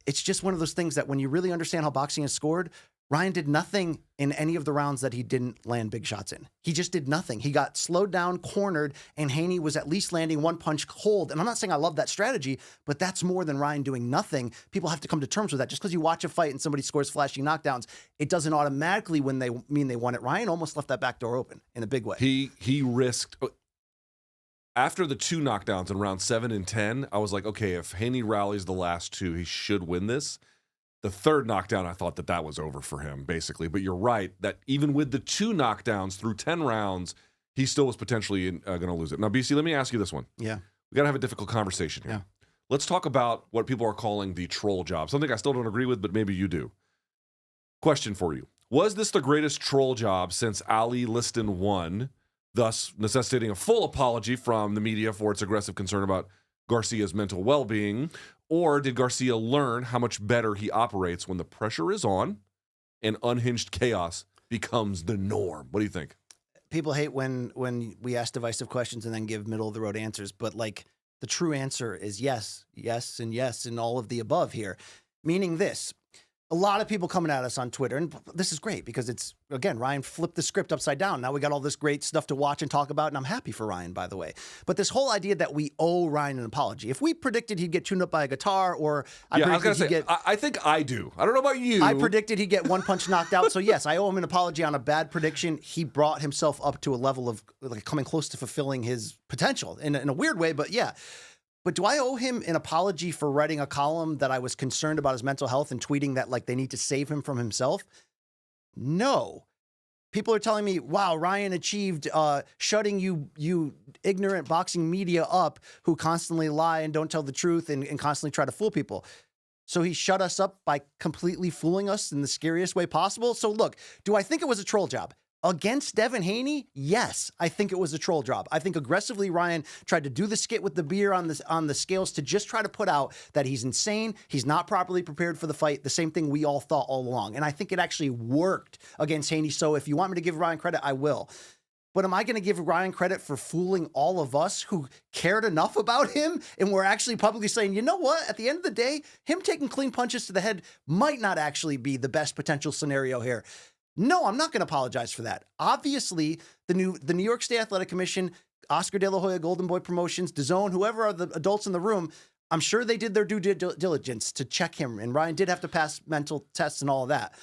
it's just one of those things that when you really understand how boxing is scored, Ryan did nothing in any of the rounds that he didn't land big shots in. He just did nothing. He got slowed down, cornered, and Haney was at least landing one punch cold. And I'm not saying I love that strategy, but that's more than Ryan doing nothing. People have to come to terms with that. Just because you watch a fight and somebody scores flashy knockdowns, it doesn't automatically mean they won it. Ryan almost left that back door open in a big way. He risked. After the 2 knockdowns in round 7 and 10, I was like, okay, if Haney rallies the last 2, he should win this. The 3rd knockdown, I thought that was over for him, basically. But you're right, that even with the 2 knockdowns through 10 rounds, he still was potentially going to lose it. Now, BC, let me ask you this one. Yeah. We got to have a difficult conversation here. Yeah. Let's talk about what people are calling the troll job. Something I still don't agree with, but maybe you do. Question for you. Was this the greatest troll job since Ali-Liston I, thus necessitating a full apology from the media for its aggressive concern about Garcia's mental well-being? Or did Garcia learn how much better he operates when the pressure is on and unhinged chaos becomes the norm? What do you think? People hate when we ask divisive questions and then give middle-of-the-road answers, but like the true answer is yes, yes, and all of the above here. Meaning this. A lot of people coming at us on Twitter, and this is great because it's, again, Ryan flipped the script upside down. Now we got all this great stuff to watch and talk about, and I'm happy for Ryan, by the way. But this whole idea that we owe Ryan an apology. If we predicted he'd get tuned up by a guitar, or I think I do. I don't know about you. I predicted he'd get one punch knocked out. So yes, I owe him an apology on a bad prediction. He brought himself up to a level of like coming close to fulfilling his potential in a weird way, but yeah. But do I owe him an apology for writing a column that I was concerned about his mental health and tweeting that like they need to save him from himself? No. People are telling me, wow, Ryan achieved shutting you ignorant boxing media up who constantly lie and don't tell the truth and constantly try to fool people. So he shut us up by completely fooling us in the scariest way possible. So look, do I think it was a troll job? Against Devin Haney, yes, I think it was a troll job. I think aggressively Ryan tried to do the skit with the beer on the scales to just try to put out that he's insane, he's not properly prepared for the fight, the same thing we all thought all along. And I think it actually worked against Haney. So if you want me to give Ryan credit, I will. But am I going to give Ryan credit for fooling all of us who cared enough about him and were actually publicly saying, you know what, at the end of the day, him taking clean punches to the head might not actually be the best potential scenario here? No, I'm not going to apologize for that. Obviously, the New York State Athletic Commission, Oscar De La Hoya Golden Boy Promotions, DAZN, whoever are the adults in the room, I'm sure they did their due diligence to check him, and Ryan did have to pass mental tests and all of that.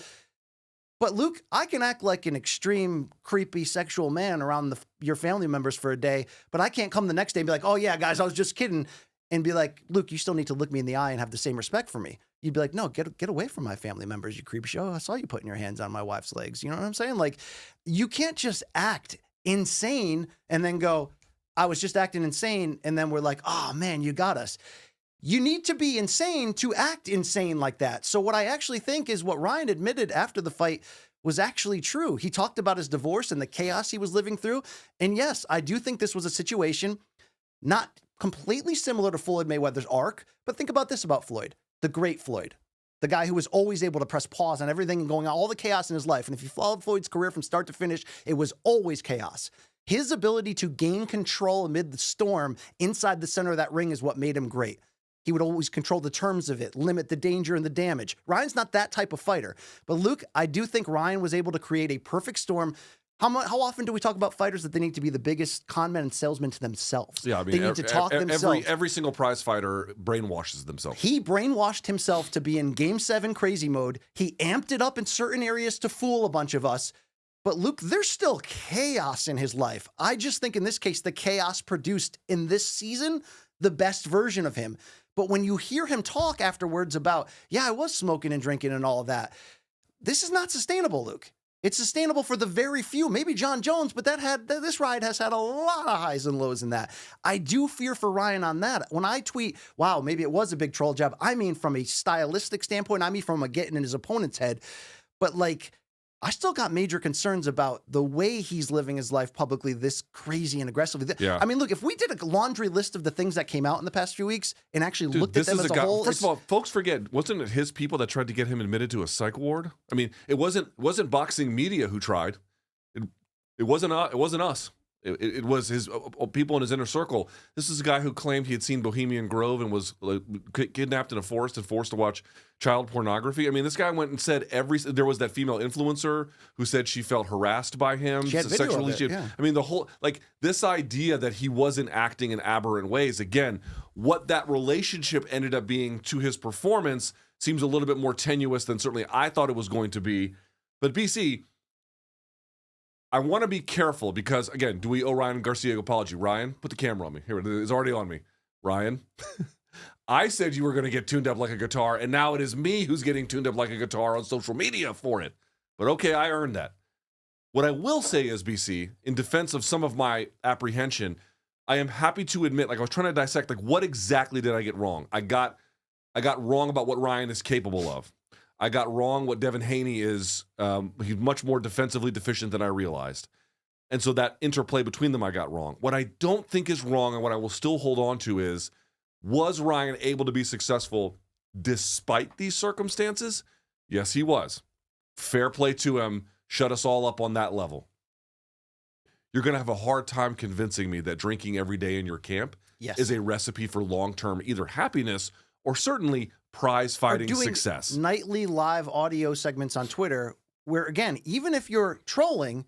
But Luke, I can act like an extreme, creepy, sexual man around your family members for a day, but I can't come the next day and be like, oh yeah, guys, I was just kidding, and be like, Luke, you still need to look me in the eye and have the same respect for me. You'd be like, no, get away from my family members, you creepy show. I saw you putting your hands on my wife's legs. You know what I'm saying? Like, you can't just act insane and then go, I was just acting insane, and then we're like, oh man, you got us. You need to be insane to act insane like that. So what I actually think is what Ryan admitted after the fight was actually true. He talked about his divorce and the chaos he was living through. And yes, I do think this was a situation not completely similar to Floyd Mayweather's arc, but think about this about Floyd, the great Floyd, the guy who was always able to press pause on everything going on, all the chaos in his life. And if you followed Floyd's career from start to finish, it was always chaos. His ability to gain control amid the storm inside the center of that ring is what made him great. He would always control the terms of it, limit the danger and the damage. Ryan's not that type of fighter. But Luke, I do think Ryan was able to create a perfect storm. How often do we talk about fighters that they need to be the biggest con men and salesmen to themselves? Yeah, I mean, they need to talk themselves. Every single prize fighter brainwashes themselves. He brainwashed himself to be in Game 7 crazy mode. He amped it up in certain areas to fool a bunch of us. But Luke, there's still chaos in his life. I just think in this case, the chaos produced in this season the best version of him. But when you hear him talk afterwards about, yeah, I was smoking and drinking and all of that, this is not sustainable, Luke. It's sustainable for the very few, maybe John Jones, but this ride has had a lot of highs and lows in that. I do fear for Ryan on that. When I tweet, wow, maybe it was a big troll job, I mean from a stylistic standpoint, I mean from a getting in his opponent's head. But like, I still got major concerns about the way he's living his life publicly this crazy and aggressively. Yeah. I mean, look, if we did a laundry list of the things that came out in the past few weeks and actually looked at them as a whole. First of all, folks forget, wasn't it his people that tried to get him admitted to a psych ward? I mean, it wasn't boxing media who tried. It wasn't us. It was his people in his inner circle. This is a guy who claimed he had seen Bohemian Grove and was kidnapped in a forest and forced to watch child pornography. I mean, this guy went and said there was that female influencer who said she felt harassed by him. She had video of it, yeah. I mean, the whole, like, this idea that he wasn't acting in aberrant ways, again, what that relationship ended up being to his performance seems a little bit more tenuous than certainly I thought it was going to be. But BC, I want to be careful because, again, do we owe Ryan Garcia an apology? Ryan, put the camera on me. Here, it's already on me. Ryan, I said you were going to get tuned up like a guitar, and now it is me who's getting tuned up like a guitar on social media for it. But okay, I earned that. What I will say is, BC, in defense of some of my apprehension, I am happy to admit, like, I was trying to dissect, like, what exactly did I get wrong? I got wrong about what Ryan is capable of. I got wrong what Devin Haney is. He's much more defensively deficient than I realized. And so that interplay between them I got wrong. What I don't think is wrong and what I will still hold on to is, was Ryan able to be successful despite these circumstances? Yes, he was. Fair play to him. Shut us all up on that level. You're going to have a hard time convincing me that drinking every day in your camp is a recipe for long-term either happiness or certainly prize-fighting success. Nightly live audio segments on Twitter where, again, even if you're trolling,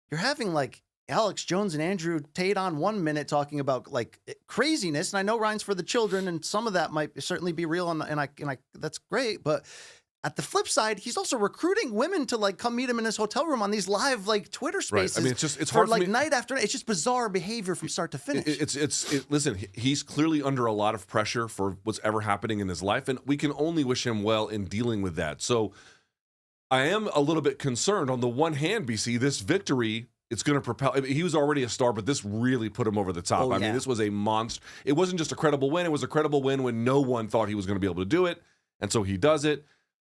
you're having like Alex Jones and Andrew Tate on 1 minute talking about like craziness. And I know Ryan's for the children, and some of that might certainly be real, and I that's great. But at the flip side, he's also recruiting women to like come meet him in his hotel room on these live like Twitter spaces. Right. I mean, it's for hard like for me. Night after night. It's just bizarre behavior from start to finish. Listen, he's clearly under a lot of pressure for what's ever happening in his life, and we can only wish him well in dealing with that. So I am a little bit concerned. On the one hand, BC, this victory, it's going to propel. I mean, he was already a star, but this really put him over the top. I mean, this was a monster. It wasn't just a credible win. It was a credible win when no one thought he was going to be able to do it, and so he does it.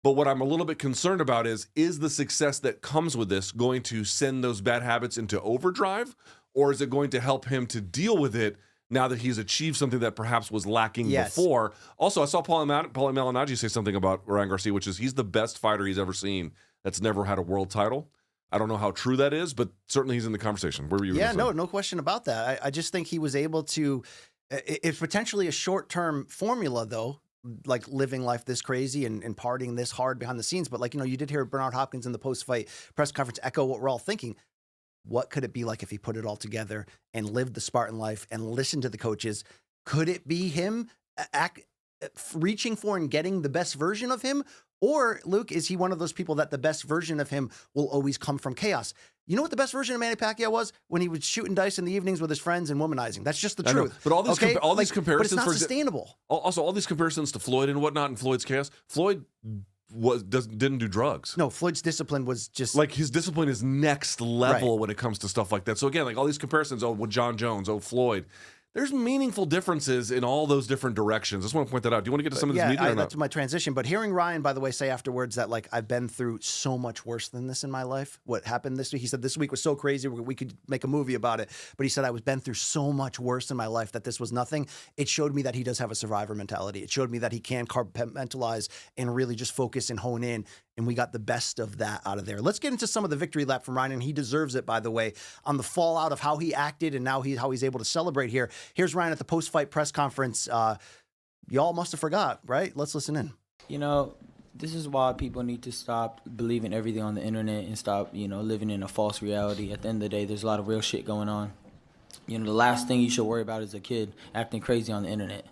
But what I'm a little bit concerned about is the success that comes with this going to send those bad habits into overdrive, or is it going to help him to deal with it now that he's achieved something that perhaps was lacking before? Also, I saw Paulie Malignaggi say something about Ryan Garcia, which is he's the best fighter he's ever seen that's never had a world title. I don't know how true that is, but certainly he's in the conversation. Where were you? Yeah, no question about that. I just think he was able to, it's potentially a short-term formula, though, like living life this crazy and partying this hard behind the scenes. But like, you did hear Bernard Hopkins in the post-fight press conference echo what we're all thinking. What could it be like if he put it all together and lived the Spartan life and listened to the coaches? Could it be him reaching for and getting the best version of him? Or, Luke, is he one of those people that the best version of him will always come from chaos? You know what the best version of Manny Pacquiao was? When he was shooting dice in the evenings with his friends and womanizing. That's just the truth. But all these, these comparisons, but it's not sustainable. Also, all these comparisons to Floyd and whatnot and Floyd's chaos. Floyd didn't do drugs. No, Floyd's discipline was just like his discipline is next level when it comes to stuff like that. So again, like all these comparisons, with John Jones, Floyd. There's meaningful differences in all those different directions. I just want to point that out. Do you want to get to some of this media or not? That's my transition. But hearing Ryan, by the way, say afterwards that, like, I've been through so much worse than this in my life. What happened this week? He said this week was so crazy we could make a movie about it. But he said I was been through so much worse in my life that this was nothing. It showed me that he does have a survivor mentality. It showed me that he can compartmentalize and really just focus and hone in. And we got the best of that out of there. Let's get into some of the victory lap from Ryan, and he deserves it, by the way, on the fallout of how he acted and now how he's able to celebrate here. Here's Ryan at the post-fight press conference. Y'all must have forgot, right? Let's listen in. You know, this is why people need to stop believing everything on the internet and stop, living in a false reality. At the end of the day, there's a lot of real shit going on. The last thing you should worry about is a kid acting crazy on the internet.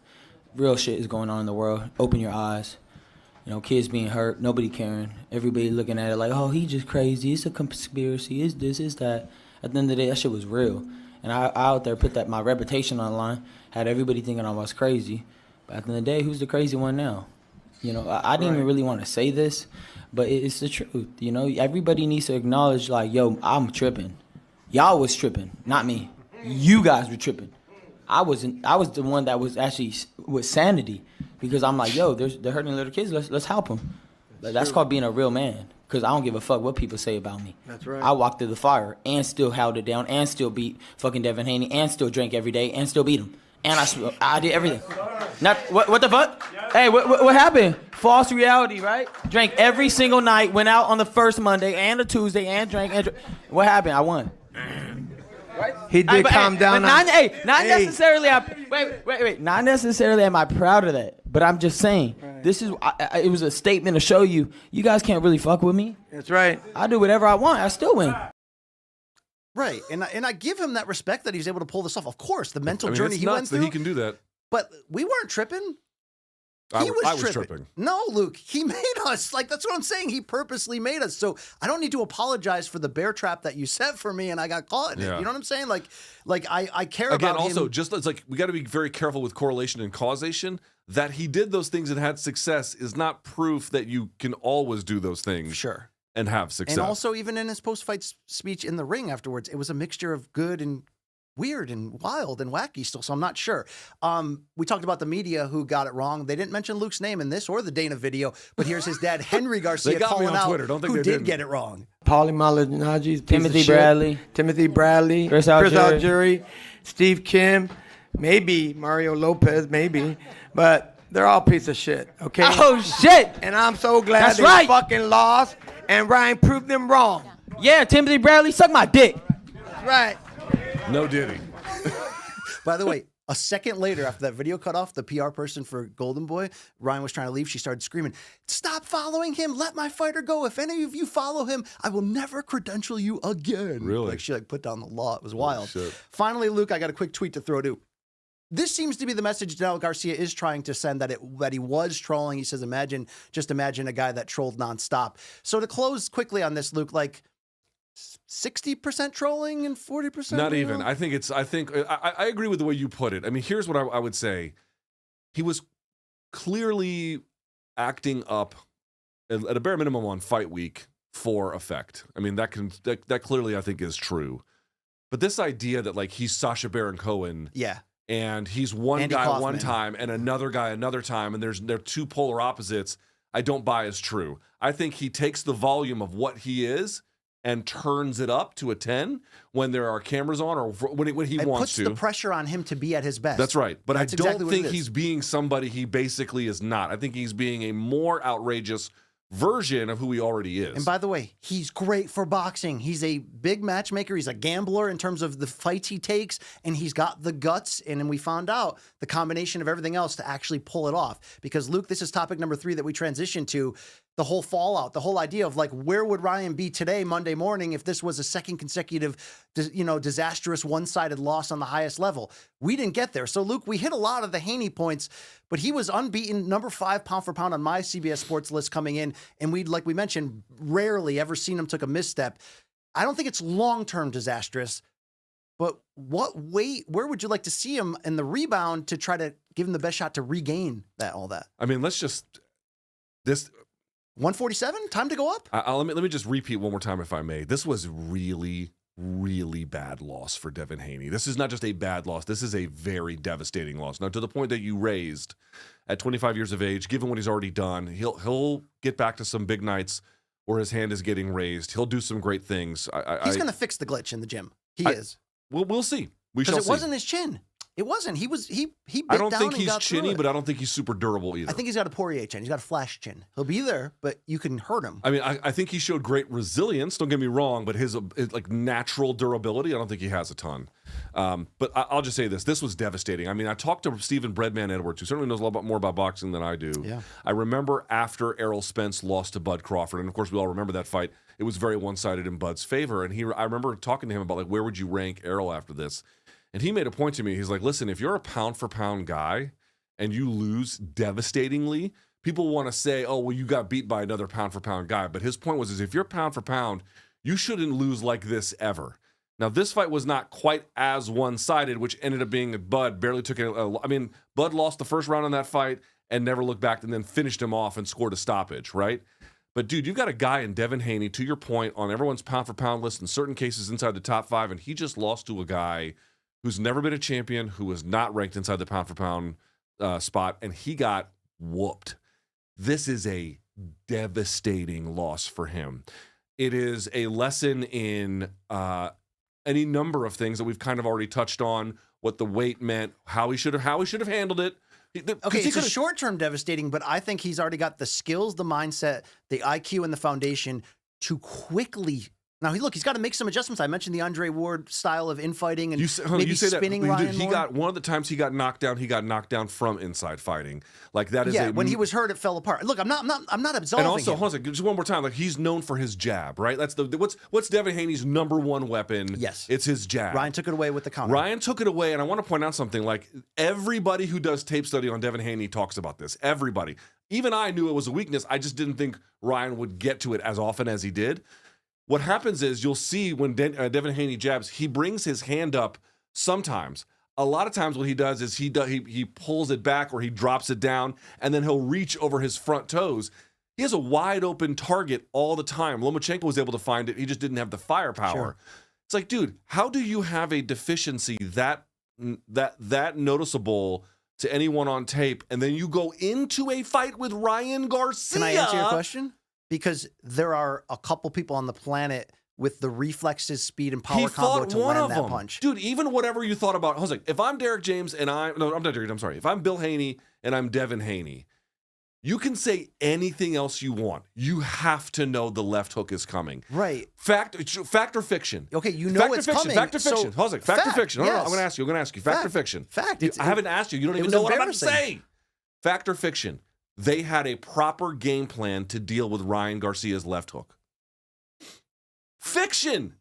Real shit is going on in the world. Open your eyes. Kids being hurt, nobody caring. Everybody looking at it like, oh, he just crazy. It's a conspiracy. It's this, it's that. At the end of the day, that shit was real. And I out there put my reputation online, had everybody thinking I was crazy. But at the end of the day, who's the crazy one now? I didn't even really want to say this, but it's the truth. Everybody needs to acknowledge, like, yo, I'm tripping. Y'all was tripping, not me. You guys were tripping. I was the one that was actually with sanity. Because I'm like, yo, they're hurting little kids. Let's help them. That's called being a real man. Because I don't give a fuck what people say about me. That's right. I walked through the fire and still held it down and still beat fucking Devin Haney and still drank every day and still beat him. And I did everything. Not what the fuck? Hey, what happened? False reality, right? Drank every single night. Went out on the first Monday and a Tuesday and drank. What happened? I won. He did calm down. Not necessarily. Wait. Not necessarily am I proud of that, but I'm just saying this is. It was a statement to show you guys can't really fuck with me. That's right. I do whatever I want. I still win. Right, and I give him that respect that he's able to pull this off. Of course, the mental journey it's he nuts went through. that he can do that. But we weren't tripping. I was tripping. No, Luke, he made us. Like, that's what I'm saying. He purposely made us. So I don't need to apologize for the bear trap that you set for me and I got caught in it. You know what I'm saying? Like I care about him. Again, also, just it's like we got to be very careful with correlation and causation. That he did those things and had success is not proof that you can always do those things. Sure. And have success. And also, even in his post-fight speech in the ring afterwards, it was a mixture of good and weird and wild and wacky still, so I'm not sure. We talked about the media who got it wrong. They didn't mention Luke's name in this or the Dana video, but here's his dad, Henry Garcia, calling out Twitter. Don't think who they did get it wrong. Paulie Malignaggi, Timothy Bradley, Chris Algieri, Steve Kim, maybe Mario Lopez, maybe, but they're all piece of shit, okay? Oh, shit! And I'm so glad they fucking lost, and Ryan proved them wrong. Yeah, Timothy Bradley, suck my dick. That's right. No diddy. By the way, a second later, after that video cut off, the PR person for Golden Boy, Ryan was trying to leave. She started screaming, "Stop following him. Let my fighter go. If any of you follow him, I will never credential you again." Really? She put down the law. It was wild. Shit. Finally, Luke, I got a quick tweet to throw to. This seems to be the message now Garcia is trying to send, that he was trolling. He says, just imagine a guy that trolled nonstop. So to close quickly on this, Luke, like 60% trolling and 40% not even. I think I agree with the way you put it. I mean, here's what I would say. He was clearly acting up at a bare minimum on fight week for effect. I mean, that clearly I think is true. But this idea that like he's Sacha Baron Cohen, and he's one Andy guy Kaufman. one time and another guy another time, and they're two polar opposites, I don't buy as true. I think he takes the volume of what he is and turns it up to a 10 when there are cameras on or when he wants to. It puts the pressure on him to be at his best. That's right. But That's I don't exactly think he's being somebody he basically is not. I think he's being a more outrageous version of who he already is. And by the way, he's great for boxing. He's a big matchmaker. He's a gambler in terms of the fights he takes, and he's got the guts. And then we found out the combination of everything else to actually pull it off. Because, Luke, this is topic number 3 that we transitioned to. the whole fallout, the whole idea of like, where would Ryan be today, Monday morning, if this was a second consecutive, disastrous one-sided loss on the highest level? We didn't get there. So, Luke, we hit a lot of the Haney points, but he was unbeaten, number 5 pound for pound on my CBS Sports list coming in. And like we mentioned, rarely ever seen him took a misstep. I don't think it's long-term disastrous, but where would you like to see him in the rebound to try to give him the best shot to regain all that? I mean, this 147, time to go up. Let me just repeat one more time, if I may. This was really, really bad loss for Devin Haney. This is not just a bad loss. This is a very devastating loss. Now, to the point that you raised, at 25 years of age, given what he's already done, he'll get back to some big nights where his hand is getting raised. He'll do some great things. He's going to fix the glitch in the gym. He is. We'll see. We shall see. Because it wasn't his chin. It wasn't. He bit I don't down think and he's got through chinny, it. but I don't think he's super durable either. I think he's got a Poirier chin. He's got a flash chin. He'll be there, but you can hurt him. I mean, I think he showed great resilience. Don't get me wrong, but his like natural durability, I don't think he has a ton. But I'll just say this: this was devastating. I mean, I talked to Stephen Breadman Edwards, who certainly knows a lot more about boxing than I do. Yeah. I remember after Errol Spence lost to Bud Crawford, and of course we all remember that fight. It was very one-sided in Bud's favor, and I remember talking to him about like where would you rank Errol after this. And he made a point to me. He's like, listen, if you're a pound-for-pound guy and you lose devastatingly, people want to say, oh, well, you got beat by another pound-for-pound guy. But his point was, if you're pound-for-pound, you shouldn't lose like this ever. Now, this fight was not quite as one-sided, which ended up being Bud barely took it. I mean, Bud lost the first round in that fight and never looked back and then finished him off and scored a stoppage, right? But, dude, you've got a guy in Devin Haney, to your point, on everyone's pound-for-pound list, in certain cases inside the top 5, and he just lost to a guy who's never been a champion, who was not ranked inside the pound-for-pound spot, and he got whooped. This is a devastating loss for him. It is a lesson in any number of things that we've kind of already touched on, what the weight meant, how he should have handled it. Okay, it's a short-term devastating, but I think he's already got the skills, the mindset, the IQ, and the foundation to quickly. Now, he's got to make some adjustments. I mentioned the Andre Ward style of infighting and maybe spinning Ryan more. One of the times he got knocked down from inside fighting. Like that is when he was hurt, it fell apart. Look, I'm not absolving and also, him. hold on, just one more time. Like he's known for his jab, right? That's what's Devin Haney's number one weapon. Yes, it's his jab. Ryan took it away with the counter. Ryan took it away, and I want to point out something. Like everybody who does tape study on Devin Haney talks about this. Everybody, even I knew it was a weakness. I just didn't think Ryan would get to it as often as he did. What happens is you'll see when Devin Haney jabs, he brings his hand up sometimes. A lot of times what he does is he pulls it back or he drops it down, and then he'll reach over his front toes. He has a wide open target all the time. Lomachenko was able to find it. He just didn't have the firepower. Sure. It's like, dude, how do you have a deficiency that noticeable to anyone on tape, and then you go into a fight with Ryan Garcia? Can I answer your question? Because there are a couple people on the planet with the reflexes, speed, and power combo to land that punch. Dude, even whatever you thought about, I was like, if I'm Derek James and I'm not Derek, I'm sorry. If I'm Bill Haney and I'm Devin Haney, you can say anything else you want. You have to know the left hook is coming. Right. Fact or fiction? Okay, you know it's coming. Fact or fiction? So, fact or fiction? No, yes. I'm going to ask you. Fact or fiction? Fact. I haven't asked you. You don't even know what I'm about to say. Fact or fiction? They had a proper game plan to deal with Ryan Garcia's left hook. Fiction.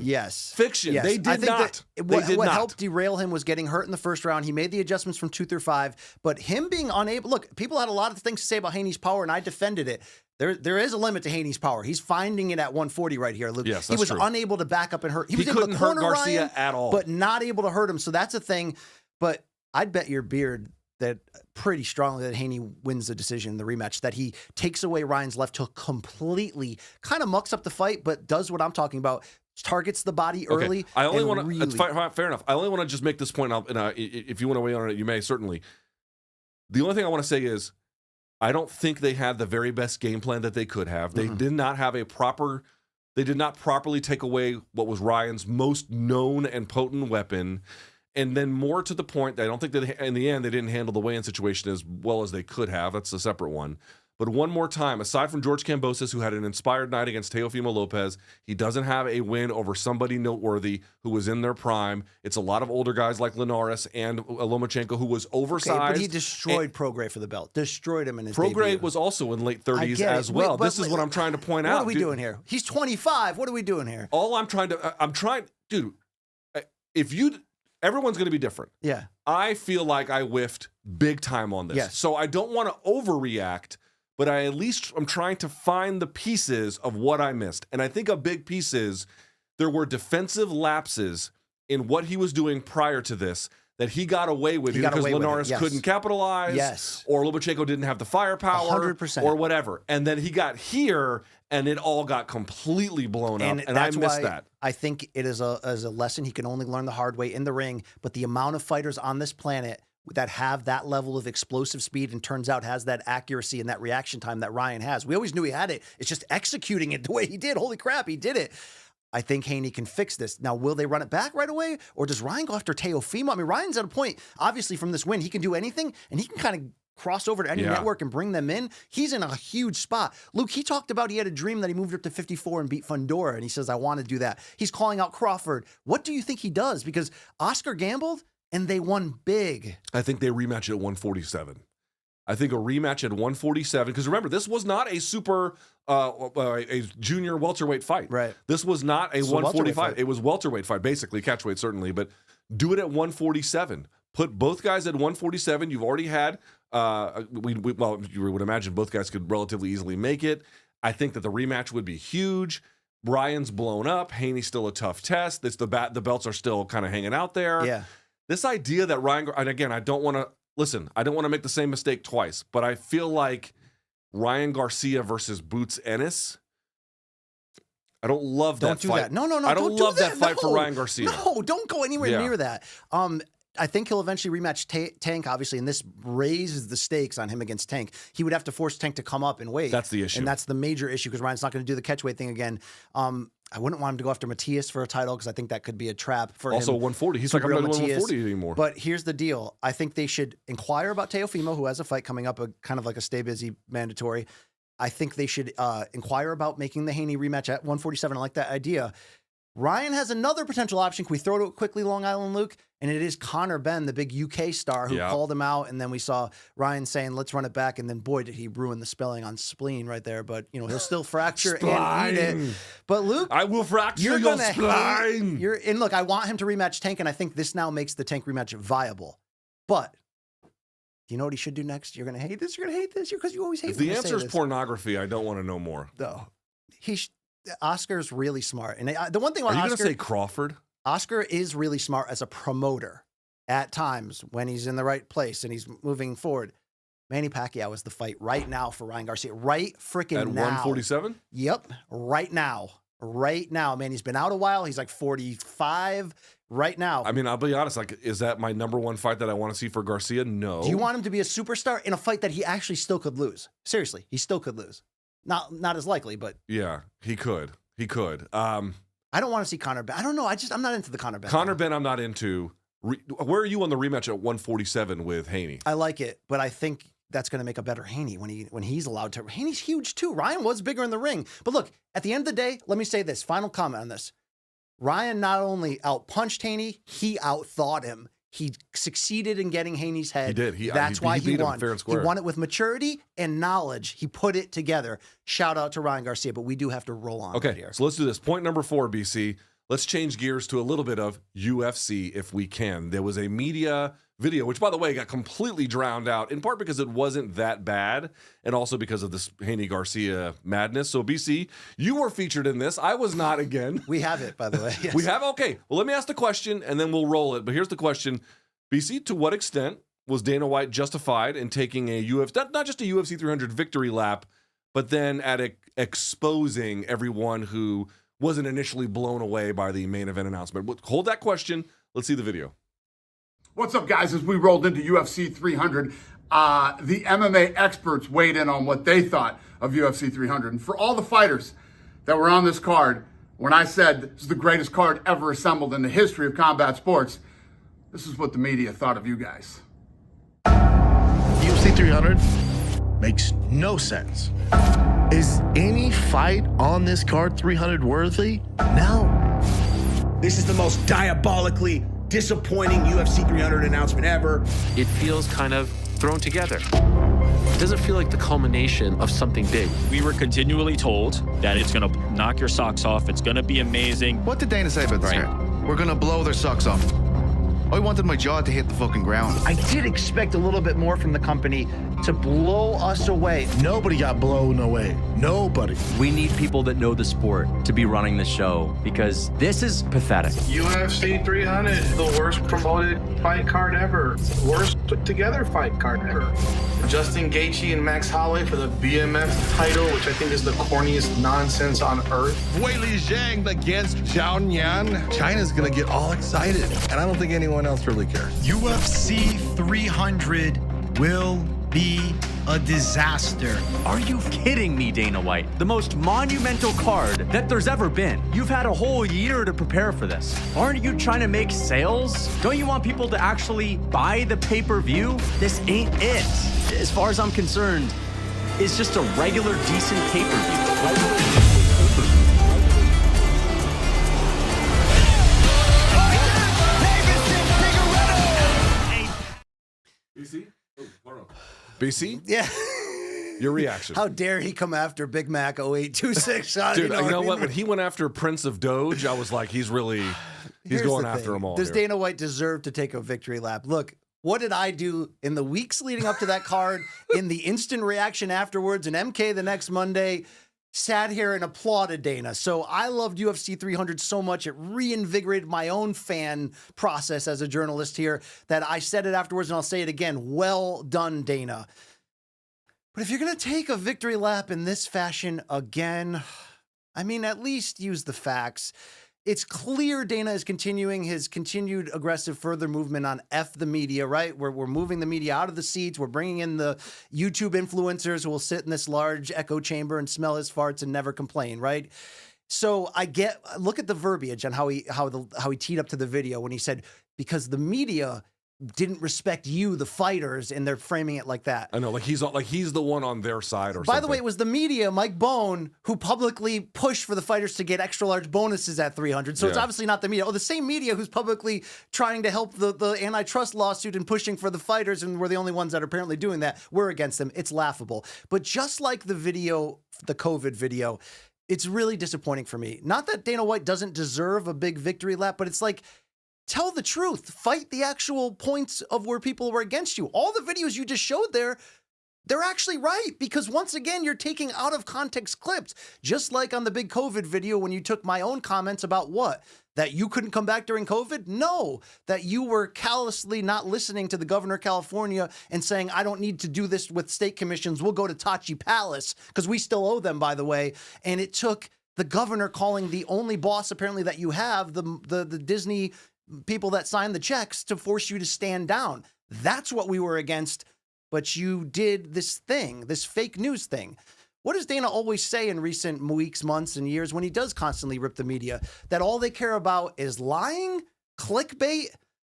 Yes. Fiction. Yes. They did not. What helped derail him was getting hurt in the first round. He made the adjustments from 2 through 5, but him being unable. Look, people had a lot of things to say about Haney's power, and I defended it. There is a limit to Haney's power. He's finding it at 140 right here, Luke. Yes, he was true. unable to back up and hurt. He was couldn't able to corner hurt Garcia Ryan, at all, but not able to hurt him. So that's a thing. But I'd bet your beard that pretty strongly that Haney wins the decision in the rematch, that he takes away Ryan's left hook completely, kind of mucks up the fight, but does what I'm talking about, targets the body early. Okay. I only want to, really... fair enough. I only want to just make this point out, and if you want to weigh on it, you may, certainly. The only thing I want to say is, I don't think they had the very best game plan that they could have. They did not have they did not properly take away what was Ryan's most known and potent weapon. And then more to the point, I don't think that in the end they didn't handle the weigh-in situation as well as they could have. That's a separate one. But one more time, aside from George Kambosos, who had an inspired night against Teofimo Lopez, he doesn't have a win over somebody noteworthy who was in their prime. It's a lot of older guys like Linares and Lomachenko, who was oversized. Okay, but he destroyed Prograis for the belt. Destroyed him in his Prograis debut. was also in late 30s as well. This is what I'm trying to point out. What are we doing here? He's 25. What are we doing here? All I'm trying, dude, everyone's going to be different. Yeah. I feel like I whiffed big time on this. Yes. So I don't want to overreact, but I'm trying to find the pieces of what I missed. And I think a big piece is there were defensive lapses in what he was doing prior to this that he got away with because Linares couldn't capitalize, or Lomachenko didn't have the firepower, 100%. or whatever. And then he got here, and it all got completely blown up, and I missed that. I think it is a lesson he can only learn the hard way in the ring, but the amount of fighters on this planet that have that level of explosive speed and turns out has that accuracy and that reaction time that Ryan has. We always knew he had it. It's just executing it the way he did. Holy crap, he did it. I think Haney can fix this. Now, will they run it back right away? Or does Ryan go after Teofimo? I mean, Ryan's at a point, obviously, from this win, he can do anything, and he can kind of cross over to any network and bring them in. He's in a huge spot. Luke, he talked about he had a dream that he moved up to 54 and beat Fundora, and he says, I want to do that. He's calling out Crawford. What do you think he does? Because Oscar gambled, and they won big. I think they rematch at 147. I think a rematch at 147, because remember, this was not a a junior welterweight fight. Right. This was not a 145. It was welterweight fight, basically, catchweight certainly, but do it at 147. Put both guys at 147. You've already had, you would imagine both guys could relatively easily make it. I think that the rematch would be huge. Ryan's blown up. Haney's still a tough test. The belts are still kind of hanging out there. Yeah. This idea that Ryan, and again, I don't want to make the same mistake twice, but I feel like Ryan Garcia versus Boots Ennis, I don't love that fight. Don't do that. No. I don't love that fight for Ryan Garcia. No, don't go anywhere near that. I think he'll eventually rematch Tank, obviously, and this raises the stakes on him against Tank. He would have to force Tank to come up and weight. That's the issue. And that's the major issue because Ryan's not going to do the catchweight thing again. I wouldn't want him to go after Matias for a title because I think that could be a trap for him. Also 140. He's like, I'm not doing 140 anymore. But here's the deal. I think they should inquire about Teofimo, who has a fight coming up, kind of like a stay busy mandatory. I think they should inquire about making the Haney rematch at 147. I like that idea. Ryan has another potential option. Can we throw to it quickly, Long Island Luke? And it is Conor Benn, the big UK star who called him out. And then we saw Ryan saying, let's run it back. And then, boy, did he ruin the spelling on spleen right there. But, he'll still fracture and eat it. But, Luke, I will fracture your spine. And look, I want him to rematch Tank. And I think this now makes the Tank rematch viable. But do you know what he should do next? You're going to hate this. You're going to hate this because you always hate If the answer is pornography, I don't want to know more. No. Oscar's really smart. And the one thing about Are you Oscar... going to say Crawford? Oscar is really smart as a promoter at times when he's in the right place and he's moving forward. Manny Pacquiao is the fight right now for Ryan Garcia. Right freaking now. At 147? Yep. Right now. Right now. Man, he's been out a while. He's like 45 right now. I mean, I'll be honest. Like, is that my number one fight that I want to see for Garcia? No. Do you want him to be a superstar in a fight that he actually still could lose? Seriously, he still could lose. Not as likely, but... Yeah, he could. He could. I don't want to see Conor Benn. I don't know. I'm not into the Conor Benn. Conor Benn, I'm not into. Where are you on the rematch at 147 with Haney? I like it, but I think that's going to make a better Haney when he's allowed to. Haney's huge too. Ryan was bigger in the ring. But look, at the end of the day, let me say this. Final comment on this. Ryan not only outpunched Haney, he outthought him. He succeeded in getting Haney's head. He did. That's why he beat won. Him fair and square. He won it with maturity and knowledge. He put it together. Shout out to Ryan Garcia, but we do have to roll on. Okay, here. so let's do this. Point number 4, BC. Let's change gears to a little bit of UFC if we can. There was a media video, which, by the way, got completely drowned out, in part because it wasn't that bad, and also because of this Haney-Garcia madness. So, BC, you were featured in this. I was not again. We have it, by the way. Yes. We have? Okay. Well, let me ask the question, and then we'll roll it. But here's the question. BC, to what extent was Dana White justified in taking a UFC, not just a UFC 300 victory lap, but then at exposing everyone who wasn't initially blown away by the main event announcement? Hold that question. Let's see the video. What's up, guys? As we rolled into UFC 300, the MMA experts weighed in on what they thought of UFC 300. And for all the fighters that were on this card, when I said this is the greatest card ever assembled in the history of combat sports, this is what the media thought of you guys. UFC 300 makes no sense. Is any fight on this card 300 worthy? No. This is the most diabolically disappointing UFC 300 announcement ever. It feels kind of thrown together. It doesn't feel like the culmination of something big. We were continually told that it's going to knock your socks off. It's going to be amazing. What did Dana say about this card? We're going to blow their socks off. I wanted my jaw to hit the fucking ground. I did expect a little bit more from the company to blow us away. Nobody got blown away. Nobody. We need people that know the sport to be running the show because this is pathetic. UFC 300, the worst promoted fight card ever. Worst put together fight card ever. Justin Gaethje and Max Holloway for the BMF title, which I think is the corniest nonsense on earth. Weili Zhang against Zhao Yan. China's gonna get all excited, and I don't think anyone else really cares. UFC 300 will be a disaster. Are you kidding me, Dana White? The most monumental card that there's ever been. You've had a whole year to prepare for this. Aren't you trying to make sales? Don't you want people to actually buy the pay-per-view? This ain't it. As far as I'm concerned, it's just a regular, decent pay-per-view. BC? BC? Yeah. Your reaction. How dare he come after Big Mac 0826? Dude, you know what? When he went after Prince of Doge, I was like, he's going after them all. Does here. Dana White deserve to take a victory lap? Look, what did I do in the weeks leading up to that card, in the instant reaction afterwards, and MK the next Monday? Sat here and applauded Dana. So I loved UFC 300 so much, it reinvigorated my own fan process as a journalist here that I said it afterwards and I'll say it again. Well done, Dana. But if you're going to take a victory lap in this fashion again, I mean, at least use the facts. It's clear Dana is continuing his continued aggressive further movement on F the media, right? We're moving the media out of the seats. We're bringing in the YouTube influencers who will sit in this large echo chamber and smell his farts and never complain, right? So look at the verbiage on how he teed up to the video when he said, because the media didn't respect you, the fighters, and they're framing it like that. I know, like he's the one on their side or something. By the way, it was the media, Mike Bone, who publicly pushed for the fighters to get extra large bonuses at 300. So it's obviously not the media. Oh, the same media who's publicly trying to help the antitrust lawsuit and pushing for the fighters, and we're the only ones that are apparently doing that. We're against them. It's laughable. But just like the video, the COVID video, it's really disappointing for me. Not that Dana White doesn't deserve a big victory lap, but it's like, tell the truth. Fight the actual points of where people were against you. All the videos you just showed there, they're actually right, because once again, you're taking out of context clips. Just like on the big COVID video when you took my own comments about what? That you couldn't come back during COVID? No. That you were callously not listening to the governor of California and saying, I don't need to do this with state commissions. We'll go to Tachi Palace, because we still owe them, by the way. And it took the governor calling the only boss apparently that you have, the Disney people that signed the checks, to force you to stand down. That's what we were against. But you did this thing, this fake news thing. What does Dana always say in recent weeks, months, and years when he does constantly rip the media? That all they care about is lying, clickbait,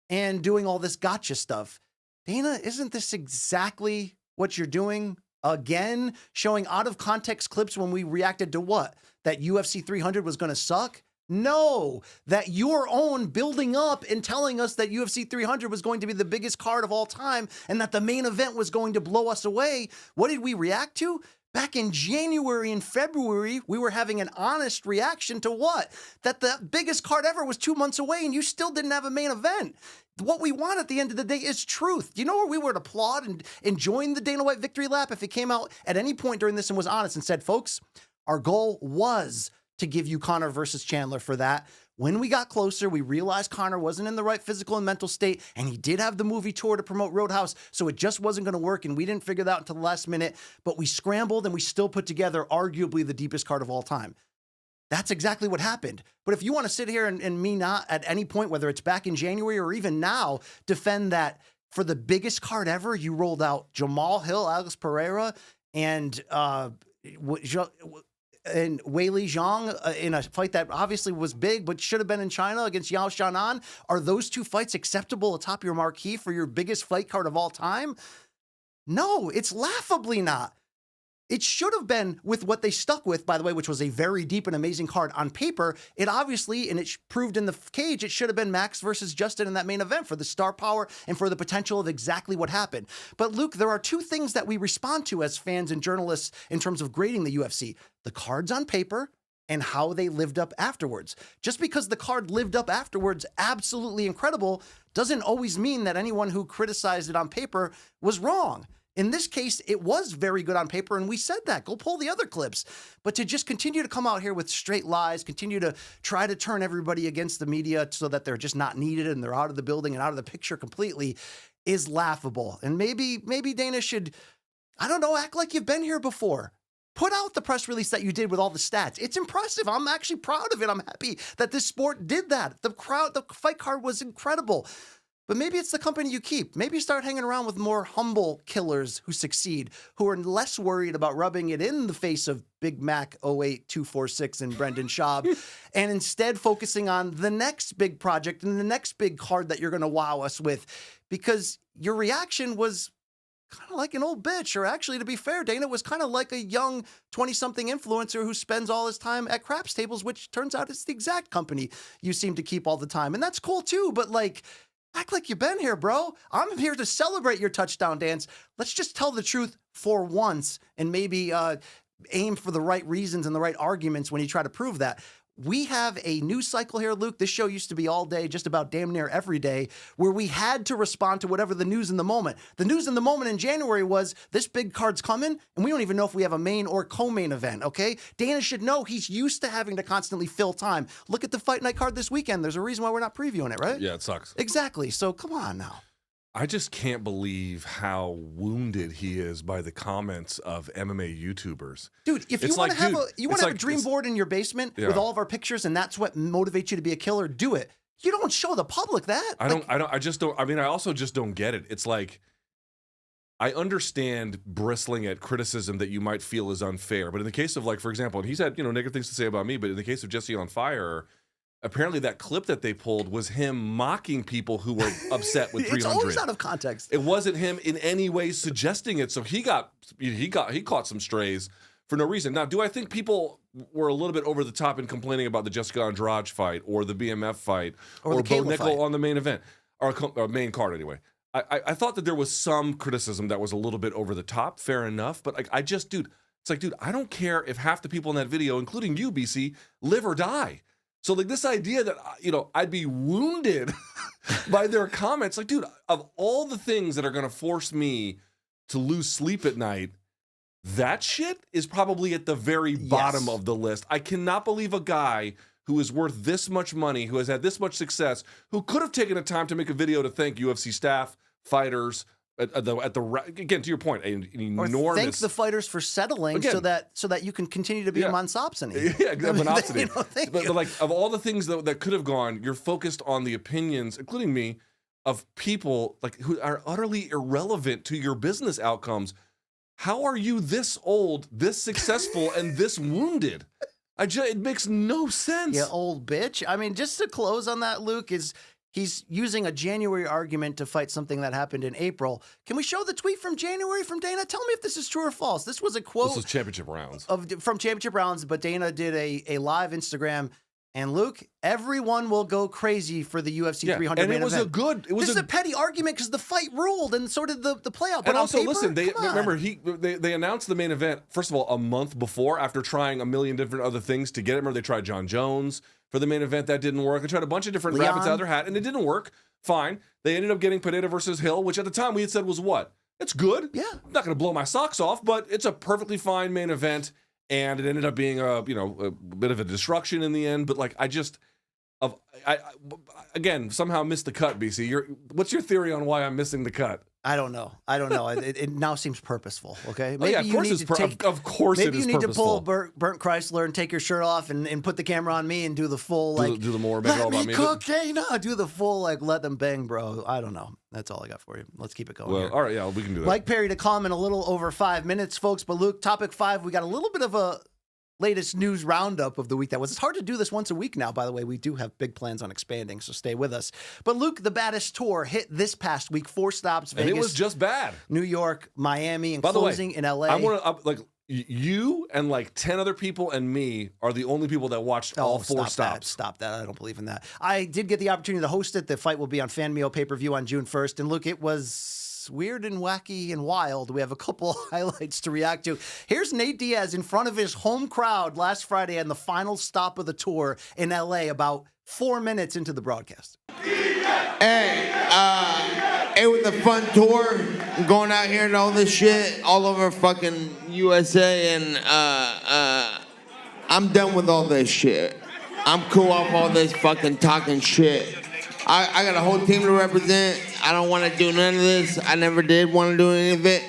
and doing all this gotcha stuff. Dana, isn't this exactly what you're doing? Again, showing out of context clips when we reacted to what? That UFC 300 was going to suck? No, that your own building up and telling us that UFC 300 was going to be the biggest card of all time and that the main event was going to blow us away. What did we react to? Back in January and February, we were having an honest reaction to what? That the biggest card ever was 2 months away and you still didn't have a main event. What we want at the end of the day is truth. Do you know where we would applaud and join the Dana White victory lap if he came out at any point during this and was honest and said, folks, our goal was to give you Conor versus Chandler for that. When we got closer, we realized Conor wasn't in the right physical and mental state, and he did have the movie tour to promote Roadhouse, so it just wasn't going to work, and we didn't figure that out until the last minute, but we scrambled, and we still put together arguably the deepest card of all time. That's exactly what happened. But if you want to sit here and me not at any point, whether it's back in January or even now, defend that for the biggest card ever, you rolled out Jamal Hill, Alex Pereira, and Weili Zhang in a fight that obviously was big but should have been in China against Yao Xiaonan. Are those two fights acceptable atop your marquee for your biggest fight card of all time? No, it's laughably not. It should have been with what they stuck with, by the way, which was a very deep and amazing card on paper. It obviously, and it proved in the cage, it should have been Max versus Justin in that main event for the star power and for the potential of exactly what happened. But Luke, there are two things that we respond to as fans and journalists in terms of grading the UFC: the cards on paper and how they lived up afterwards. Just because the card lived up afterwards, absolutely incredible, doesn't always mean that anyone who criticized it on paper was wrong. In this case, it was very good on paper, and we said that. Go pull the other clips. But to just continue to come out here with straight lies, continue to try to turn everybody against the media so that they're just not needed and they're out of the building and out of the picture completely is laughable. And maybe Dana should, I don't know, act like you've been here before. Put out the press release that you did with all the stats. It's impressive. I'm actually proud of it. I'm happy that this sport did that. The fight card was incredible. But maybe it's the company you keep. Maybe start hanging around with more humble killers who succeed, who are less worried about rubbing it in the face of Big Mac 08246 and Brendan Schaub, and instead focusing on the next big project and the next big card that you're going to wow us with. Because your reaction was kind of like an old bitch, or actually, to be fair, Dana was kind of like a young 20-something influencer who spends all his time at craps tables, which turns out is the exact company you seem to keep all the time. And that's cool too, but like, act like you've been here, bro. I'm here to celebrate your touchdown dance. Let's just tell the truth for once and maybe aim for the right reasons and the right arguments when you try to prove that. We have a news cycle here, Luke. This show used to be all day, just about damn near every day, where we had to respond to whatever the news in the moment. The news in the moment in January was this big card's coming, and we don't even know if we have a main or co-main event, okay? Dana should know he's used to having to constantly fill time. Look at the Fight Night card this weekend. There's a reason why we're not previewing it, right? Yeah, it sucks. Exactly. So come on now. I just can't believe how wounded he is by the comments of MMA YouTubers. Dude, if you want to have a dream board in your basement with all of our pictures and that's what motivates you to be a killer, do it. You don't show the public that. I also just don't get it. It's like, I understand bristling at criticism that you might feel is unfair, but in the case of, like, for example, and he's had, negative things to say about me, but in the case of Jesse on Fire, apparently that clip that they pulled was him mocking people who were upset with 300. It's always out of context. It wasn't him in any way suggesting it. So he caught some strays for no reason. Now, do I think people were a little bit over the top in complaining about the Jessica Andrade fight or the BMF fight or the Bo Kayla Nickel fight on the main event or main card anyway? I thought that there was some criticism that was a little bit over the top. Fair enough. But it's like, dude, I don't care if half the people in that video, including you, BC, live or die. So, like, this idea that, I'd be wounded by their comments, like, dude, of all the things that are going to force me to lose sleep at night, that shit is probably at the very bottom of the list. I cannot believe a guy who is worth this much money, who has had this much success, who could have taken the time to make a video to thank UFC staff, fighters, again, to your point, an enormous. Or thank the fighters for settling so that you can continue to be a monopsony. Yeah, monopsony. But like, of all the things that could have gone, you're focused on the opinions, including me, of people like who are utterly irrelevant to your business outcomes. How are you this old, this successful, and this wounded? It makes no sense. You old bitch. I mean, just to close on that, Luke, he's using a January argument to fight something that happened in April. Can we show the tweet from January from Dana? Tell me if this is true or false. This was a quote. This was Championship Rounds. From Championship Rounds, but Dana did a live Instagram. And Luke, everyone will go crazy for the UFC 300 and main event. This is a petty argument because the fight ruled, and so did the playout. But and also, on paper, listen, they announced the main event, first of all, a month before, after trying a million different other things to get it. Remember, they tried John Jones for the main event. That didn't work. They tried a bunch of different rabbits out of their hat, and it didn't work. Fine. They ended up getting Pineda versus Hill, which at the time we had said was what? It's good. Yeah. I'm not going to blow my socks off, but it's a perfectly fine main event, and it ended up being a bit of a destruction in the end. But like, I again somehow missed the cut, BC. What's your theory on why I'm missing the cut? I don't know. It now seems purposeful. Okay, maybe of course maybe you need to pull Burnt Chrysler and take your shirt off and put the camera on me and do the full do the more make it all about me. Cook Dana. Do the full let them bang, bro. I don't know. That's all I got for you. Let's keep it going. Well, here. all right, yeah, we can do that. Mike Perry to come in a little over 5 minutes, folks. But Luke, topic 5, we got a little bit of a latest news roundup of the week that was. It's hard to do this once a week now, by the way. We do have big plans on expanding, so stay with us. But Luke, the Baddest tour hit this past week, 4 stops, Vegas. And it was just bad. New York, Miami, and closing in LA. You and like 10 other people and me are the only people that watched all 4 stops. Stop that. I don't believe in that. I did get the opportunity to host it. The fight will be on FanMeo pay-per-view on June 1st. And look, it was weird and wacky and wild. We have a couple highlights to react to. Here's Nate Diaz in front of his home crowd last Friday on the final stop of the tour in LA, about 4 minutes into the broadcast. Hey, it was a fun tour, going out here and all this shit all over fucking USA, and I'm done with all this shit. I'm cool off all this fucking talking shit. I got a whole team to represent. I don't want to do none of this. I never did want to do any of it.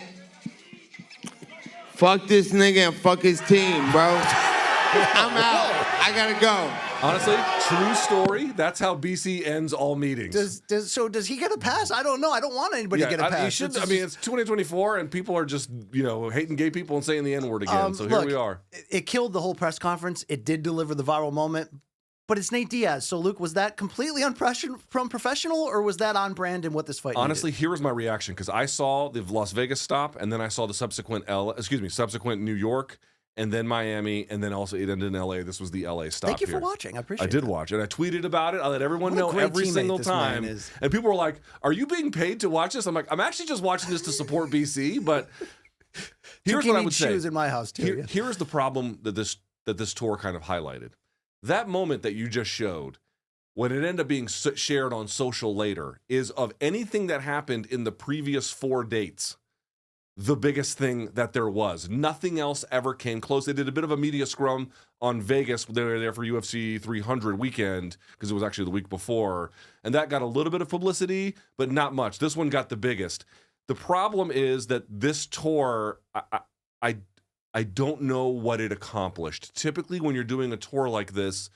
Fuck this nigga and fuck his team, bro. I'm out. I gotta go. Honestly, true story. That's how BC ends all meetings. Does he get a pass? I don't know. I don't want anybody to get a pass. He should. I mean, it's 2024, and people are just hating gay people and saying the N-word again. So here we are. It killed the whole press conference. It did deliver the viral moment, but it's Nate Diaz. So Luke, was that completely unprofessional, or was that on brand in what this fight? Honestly, here was my reaction, because I saw the Las Vegas stop, and then I saw the subsequent New York. And then Miami, and then also it ended in LA. This was the LA stop. Thank you here. for watching. I appreciate it. I did watch, and I tweeted about it. I let everyone know every single time. And people were like, "Are you being paid to watch this?" I'm like, "I'm actually just watching this to support BC." But here's what I would say. Shoes in my house too. Here is the problem that this tour kind of highlighted. That moment that you just showed, when it ended up being shared on social later, is of anything that happened in the previous 4 dates, the biggest thing that there was. Nothing else ever came close. They did a bit of a media scrum on Vegas. They were there for UFC 300 weekend, because it was actually the week before. And that got a little bit of publicity, but not much. This one got the biggest. The problem is that this tour, I don't know what it accomplished. Typically, when you're doing a tour like this,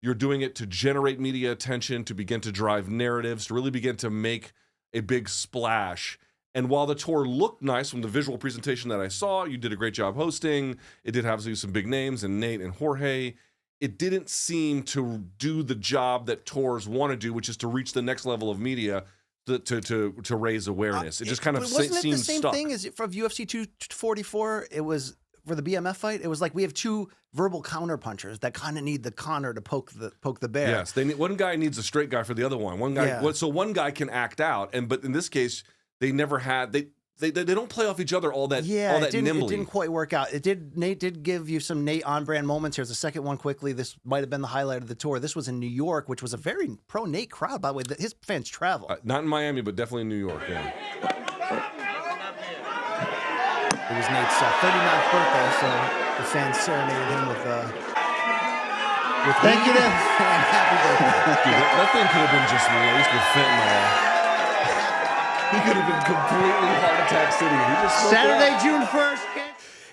you're doing it to generate media attention, to begin to drive narratives, to really begin to make a big splash. And while the tour looked nice from the visual presentation that I saw, you did a great job hosting. It did have some big names, and Nate and Jorge. It didn't seem to do the job that tours want to do, which is to reach the next level of media to raise awareness. It just kind of seemed stuck. Wasn't it the same thing as from UFC 244? It was for the BMF fight. It was like we have 2 verbal counterpunchers that kind of need the Connor to poke the bear. Yes, one guy needs a straight guy for the other one. One guy, so one guy can act out, but in this case, they never had they don't play off each other all that nimbly. It didn't quite work out. Nate did give you some Nate on brand moments. Here's the second one quickly. This might have been the highlight of the tour. This was in New York, which was a very pro Nate crowd, by the way. His fans travel. Not in Miami, but definitely in New York. Yeah. It was Nate's 39th birthday, so the fans serenaded him with thank you, and happy birthday. Dude, that thing could have been just laced with fentanyl. He could have been completely heart attack city. He just Saturday, June 1st.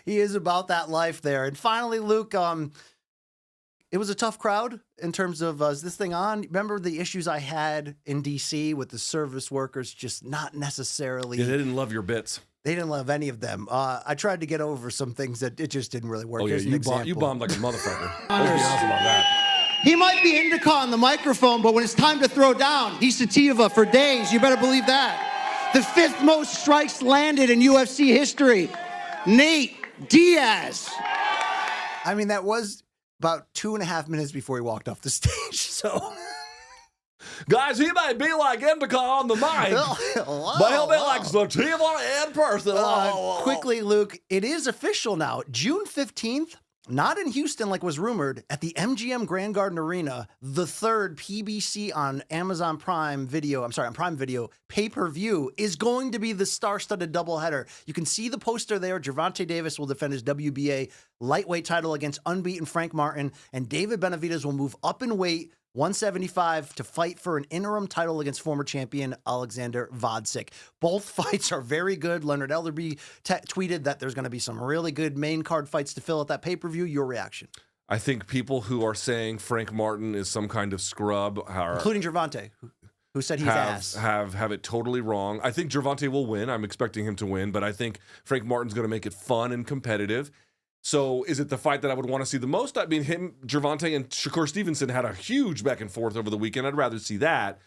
He is about that life there. And finally, Luke, it was a tough crowd in terms of, is this thing on? Remember the issues I had in D.C. with the service workers just not necessarily. Yeah, they didn't love your bits. They didn't love any of them. I tried to get over some things that it just didn't really work. Oh, yeah, you bombed like a motherfucker. Let's be honest about that. He might be indica on the microphone, but when it's time to throw down, he's sativa for days. You better believe that. The 5th most strikes landed in UFC history. Nate Diaz. I mean, that was about 2.5 minutes before he walked off the stage, so... Guys, he may be like indica on the mic, but he'll be like sativa in person. Quickly, Luke, it is official now. June 15th, not in Houston like was rumored, at the MGM Grand Garden Arena, the 3rd PBC on Amazon Prime Video, on Prime Video, pay-per-view is going to be the star-studded doubleheader. You can see the poster there. Gervonta Davis will defend his WBA lightweight title against unbeaten Frank Martin, and David Benavidez will move up in weight 175 to fight for an interim title against former champion Alexander Vodzik. Both fights are very good. Leonard Elderby tweeted that there's going to be some really good main card fights to fill out that pay-per-view. Your reaction? I think people who are saying Frank Martin is some kind of scrub, including Gervonta, who said he's ass, have it totally wrong. I think Gervonta will win. I'm expecting him to win, but I think Frank Martin's going to make it fun and competitive. So is it the fight that I would want to see the most? I mean, Gervonta and Shakur Stevenson had a huge back and forth over the weekend. I'd rather see that.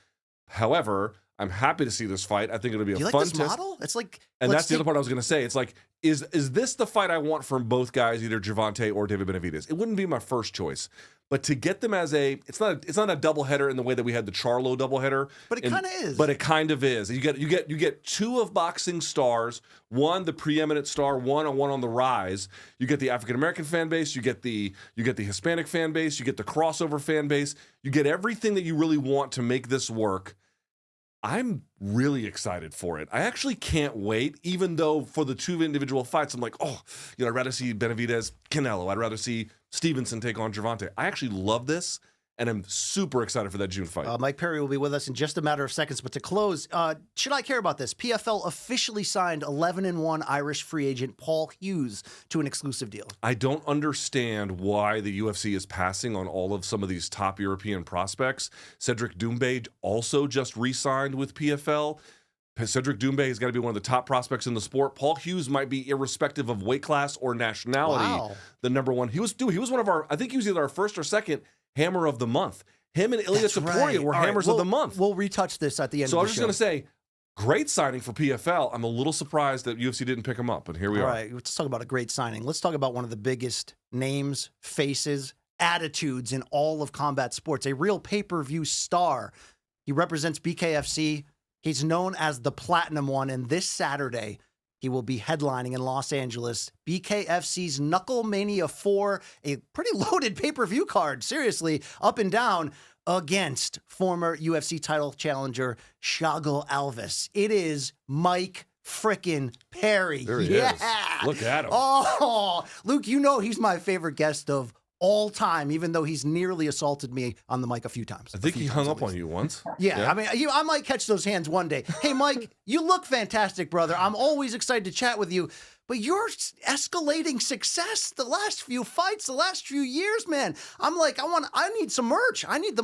However, I'm happy to see this fight. I think it'll be a Do you fun like this test. model? It's like, And that's the other part I was going to say. It's like, is this the fight I want from both guys, either Gervonta or David Benavidez? It wouldn't be my first choice, but to get them as it's not a doubleheader in the way that we had the Charlo doubleheader. But it kind of is. But it kind of is. You get two of boxing stars, one the preeminent star, one on the rise. You get the African American fan base. You get the Hispanic fan base. You get the crossover fan base. You get everything that you really want to make this work. I'm really excited for it. I actually can't wait, even though for the two individual fights, I'm like, I'd rather see Benavidez, Canelo. I'd rather see Stevenson take on Gervonta. I actually love this, and I'm super excited for that June fight. Mike Perry will be with us in just a matter of seconds. But to close, should I care about this? PFL officially signed 11-1 Irish free agent Paul Hughes to an exclusive deal. I don't understand why the UFC is passing on all of some of these top European prospects. Cedric Doumbé also just re-signed with PFL. Cedric Doumbé is going to be one of the top prospects in the sport. Paul Hughes might be, irrespective of weight class or nationality, the number one. He was one of our, I think he was either our first or second Hammer of the month. Him and Ilya Topuria were hammers of the month. We'll retouch this at the end of the show. So I was just going to say, great signing for PFL. I'm a little surprised that UFC didn't pick him up, but here we are. All right, let's talk about a great signing. Let's talk about one of the biggest names, faces, attitudes in all of combat sports. A real pay-per-view star. He represents BKFC. He's known as the Platinum One, and this Saturday, he will be headlining in Los Angeles, BKFC's Knuckle Mania 4, a pretty loaded pay-per-view card, seriously, up and down, against former UFC title challenger Thiago Alves. It is Mike frickin' Perry. There he is. Look at him. Oh, Luke, you know he's my favorite guest of all time, even though he's nearly assaulted me on the mic a few times. I think he hung up on you once. Yeah, I mean, I might catch those hands one day. Hey, Mike, you look fantastic, brother. I'm always excited to chat with you, but your escalating success the last few fights, the last few years, man. I'm like, I need some merch. I need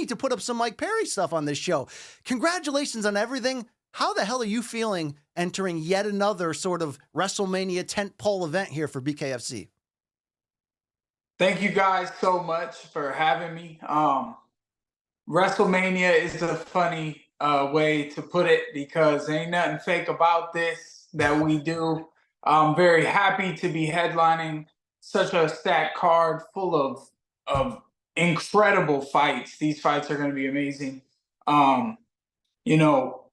to put up some Mike Perry stuff on this show. Congratulations on everything. How the hell are you feeling entering yet another sort of WrestleMania tentpole event here for BKFC? Thank you guys so much for having me. WrestleMania is a funny way to put it because ain't nothing fake about this that we do. I'm very happy to be headlining such a stacked card full of incredible fights. These fights are going to be amazing. You know,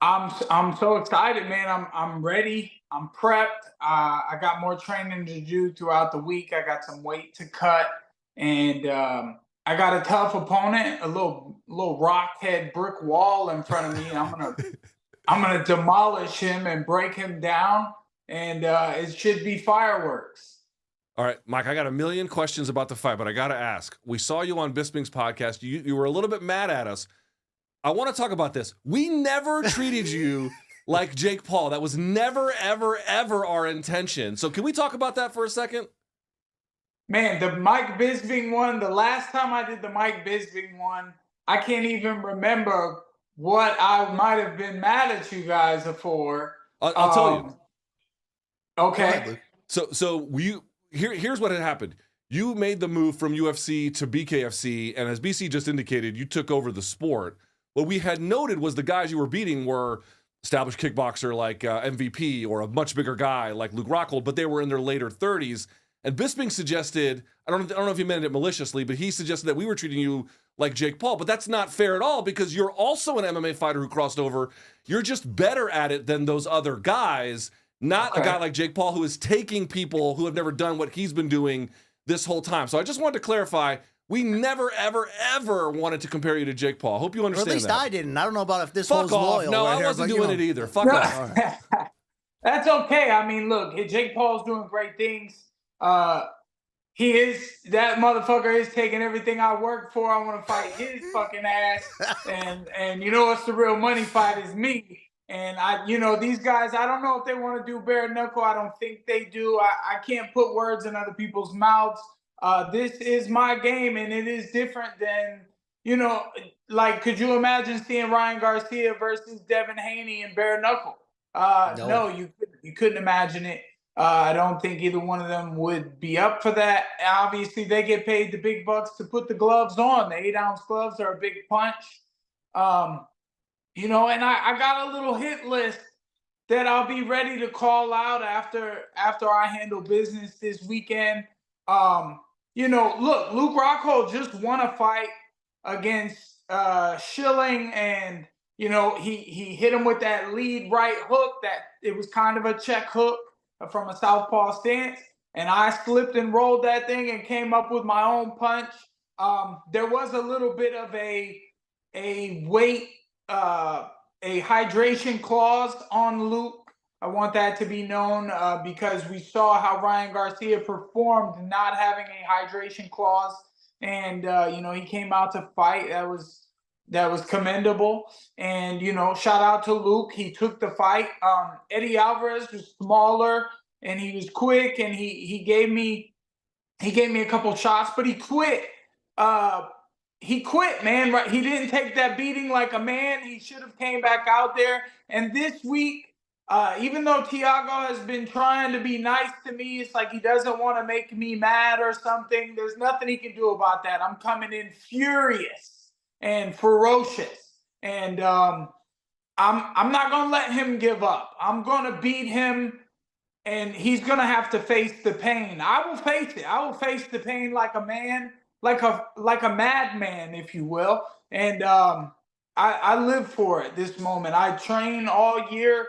I'm so excited, man. I'm ready. I'm prepped. I got more training to do throughout the week. I got some weight to cut, and I got a tough opponent, a little rockhead brick wall in front of me. I'm gonna demolish him and break him down, and it should be fireworks. All right, Mike, I got a million questions about the fight, but I got to ask. We saw you on Bisping's podcast. You were a little bit mad at us. I want to talk about this. We never treated you like Jake Paul. That was never, ever, ever our intention. So can we talk about that for a second? Man, the Mike Bisping one, the last time I did the Mike Bisping one, I can't even remember what I might have been mad at you guys for. I'll tell you. Okay. Here's what had happened. You made the move from UFC to BKFC, and as BC just indicated, you took over the sport. What we had noted was the guys you were beating were established kickboxer like MVP or a much bigger guy like Luke Rockhold, but they were in their later 30s. And Bisping suggested, I don't know if he meant it maliciously, but he suggested that we were treating you like Jake Paul. But that's not fair at all because you're also an MMA fighter who crossed over. You're just better at it than those other guys, not a guy like Jake Paul who is taking people who have never done what he's been doing this whole time. So I just wanted to clarify, we never, ever, ever wanted to compare you to Jake Paul. I hope you understand that. Or at least I didn't. I don't know about if this Fuck holds off. loyal. No, right I here, wasn't but, doing it either. Fuck off. That's okay. I mean, look, Jake Paul's doing great things. That motherfucker is taking everything I work for. I want to fight his fucking ass. And you know what's the real money fight is me. And these guys, I don't know if they want to do bare knuckle. I don't think they do. I can't put words in other people's mouths. This is my game, and it is different than, could you imagine seeing Ryan Garcia versus Devin Haney in bare knuckle? No, you couldn't imagine it. I don't think either one of them would be up for that. Obviously, they get paid the big bucks to put the gloves on. The 8-ounce gloves are a big punch. you know, and I got a little hit list that I'll be ready to call out after I handle business this weekend. You know, look, Luke Rockhold just won a fight against Schilling, and you know, he hit him with that lead right hook that it was kind of a check hook from a southpaw stance, and I slipped and rolled that thing and came up with my own punch. There was a little bit of a weight, a hydration clause on Luke. I want that to be known because we saw how Ryan Garcia performed not having a hydration clause, and you know, he came out to fight. That was commendable, and you know, shout out to Luke. He took the fight. Eddie Alvarez was smaller and he was quick, and he gave me a couple shots, but he quit. He quit, man. Right? He didn't take that beating like a man. He should have came back out there. And this week, even though Thiago has been trying to be nice to me, it's like he doesn't want to make me mad or something. There's nothing he can do about that. I'm coming in furious and ferocious, and I'm not gonna let him give up. I'm gonna beat him, and he's gonna have to face the pain. I will face it. I will face the pain like a man, like a madman, if you will. And I live for it. This moment. I train all year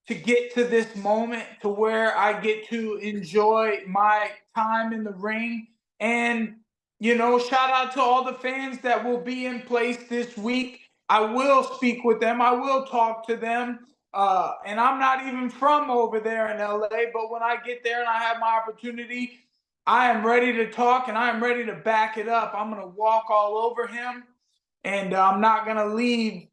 to get to this moment, to where I get to enjoy my time in the ring. And you know, shout out to all the fans that will be in place this week. I will speak with them. I will talk to them. And I'm not even from over there in LA, but when I get there and I have my opportunity, I am ready to talk, and I am ready to back it up. I'm going to walk all over him, and I'm not going to leave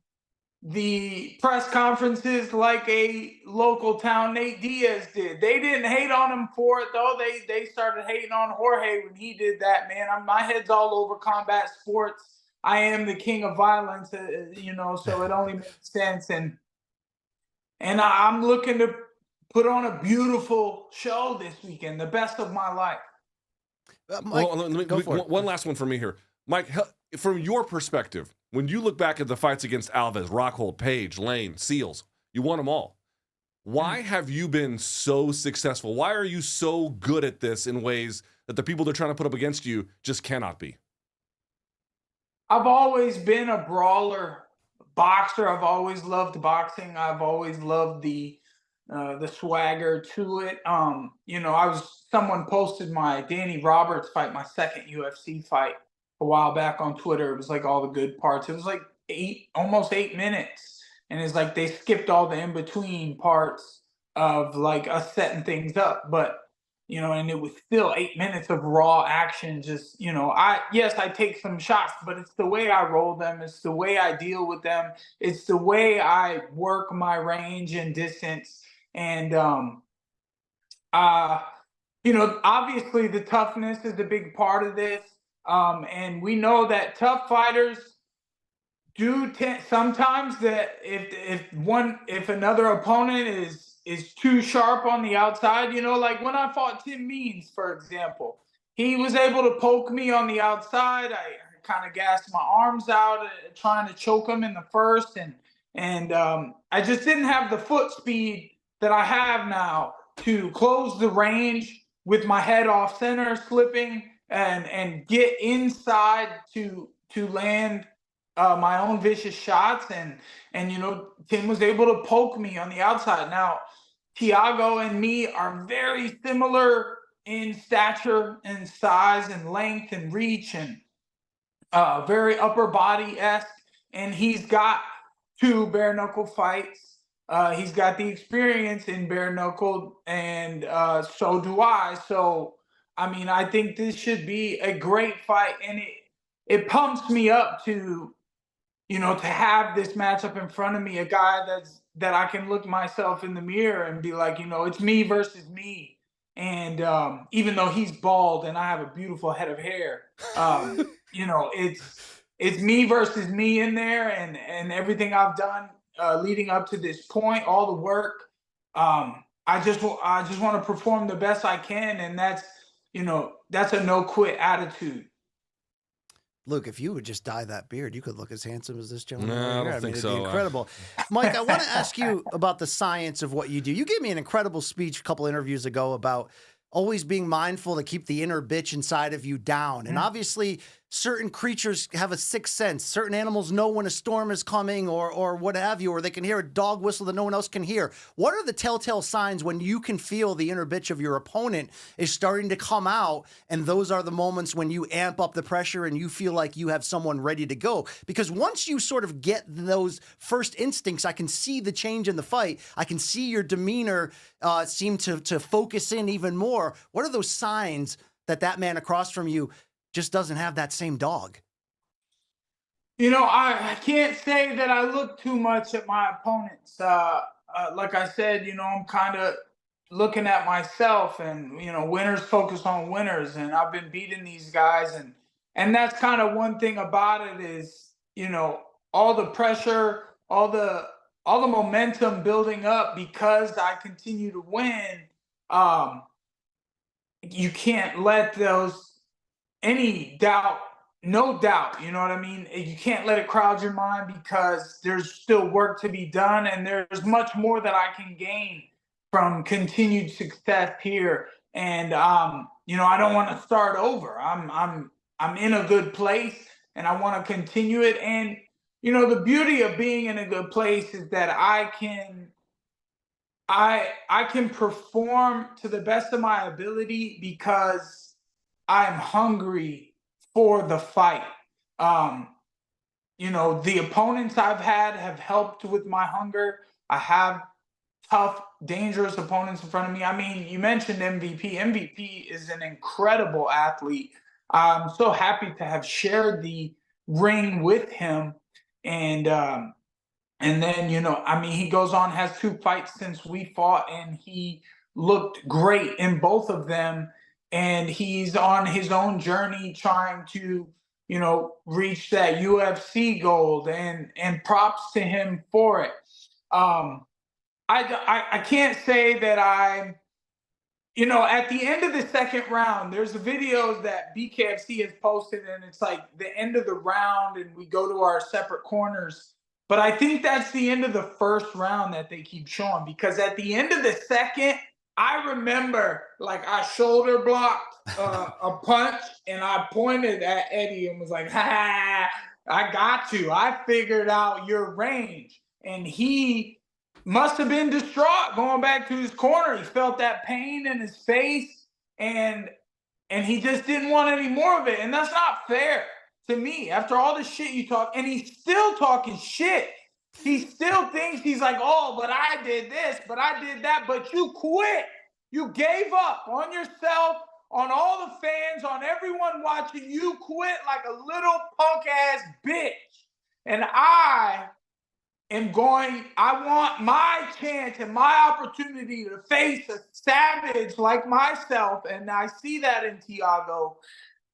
the press conferences like a local town Nate Diaz did. They didn't hate on him for it, though. They started hating on Jorge when he did that, man. My head's all over combat sports. I am the king of violence, you know, so it only makes sense. And I'm looking to put on a beautiful show this weekend, the best of my life. Mike, one last one for me here. Mike, from your perspective, when you look back at the fights against Alves, Rockhold, Page, Lane, Seals, you won them all. Why have you been so successful? Why are you so good at this in ways that the people they're trying to put up against you just cannot be? I've always been a brawler, boxer. I've always loved boxing. I've always loved the swagger to it. You know, someone posted my Danny Roberts fight, my second UFC fight, a while back on Twitter. It was like all the good parts. It was like almost 8 minutes. And it's like they skipped all the in-between parts of like us setting things up. But, you know, and it was still 8 minutes of raw action. Just, you know, I take some shots, but it's the way I roll them. It's the way I deal with them. It's the way I work my range and distance. And, you know, obviously the toughness is a big part of this. And we know that tough fighters do sometimes that if another opponent is too sharp on the outside, you know, like when I fought Tim Means, for example, he was able to poke me on the outside. I kind of gassed my arms out trying to choke him in the first, and I just didn't have the foot speed that I have now to close the range with my head off center, slipping and get inside to land my own vicious shots. And you know, Tim was able to poke me on the outside. Now, Thiago and me are very similar in stature and size and length and reach, and very upper body-esque. And he's got 2 bare knuckle fights. He's got the experience in bare knuckle, and so do I. So, I mean, I think this should be a great fight, and it pumps me up to, you know, to have this matchup in front of me, a guy that I can look myself in the mirror and be like, you know, it's me versus me. And even though he's bald and I have a beautiful head of hair, you know, it's me versus me in there, and everything I've done leading up to this point, all the work. I just want to perform the best I can, and that's, you know, that's a no quit attitude. Luke, if you would just dye that beard, you could look as handsome as this gentleman. No, right I here. don't mean, think it'd so. be incredible. Mike, I want to ask you about the science of what you do. You gave me an incredible speech a couple interviews ago about always being mindful to keep the inner bitch inside of you down. And obviously, certain creatures have a sixth sense. Certain animals know when a storm is coming or what have you, or they can hear a dog whistle that no one else can hear. What are the telltale signs when you can feel the inner bitch of your opponent is starting to come out, and those are the moments when you amp up the pressure and you feel like you have someone ready to go? Because once you sort of get those first instincts, I can see the change in the fight. I can see your demeanor seem to focus in even more. What are those signs that man across from you just doesn't have that same dog? I can't say that I look too much at my opponents. Like I said, I'm kind of looking at myself, and winners focus on winners, and I've been beating these guys, and that's kind of one thing about it is, all the pressure, all the momentum building up because I continue to win. You can't let any doubt, no doubt, you know what I mean? You can't let it crowd your mind because there's still work to be done, and there's much more that I can gain from continued success here. And I don't want to start over. I'm in a good place, and I want to continue it. And the beauty of being in a good place is that I can perform to the best of my ability because I'm hungry for the fight. The opponents I've had have helped with my hunger. I have tough, dangerous opponents in front of me. I mean, you mentioned MVP. MVP is an incredible athlete. I'm so happy to have shared the ring with him. And then, he goes on, has 2 fights since we fought, and he looked great in both of them. And he's on his own journey trying to, reach that UFC gold, and props to him for it. I can't say that I'm, at the end of the second round, there's a video that BKFC has posted, and it's like the end of the round, and we go to our separate corners. But I think that's the end of the first round that they keep showing, because at the end of the second, I remember like I shoulder blocked a punch, and I pointed at Eddie and was like, ha, I got you. I figured out your range. And he must have been distraught going back to his corner. He felt that pain in his face, and he just didn't want any more of it. And that's not fair to me. After all the shit you talk, and he's still talking shit. He still thinks he's like, oh, but I did this, but I did that, but you quit. You gave up on yourself, on all the fans, on everyone watching. You quit like a little punk ass bitch. And I want my chance and my opportunity to face a savage like myself. And I see that in Thiago,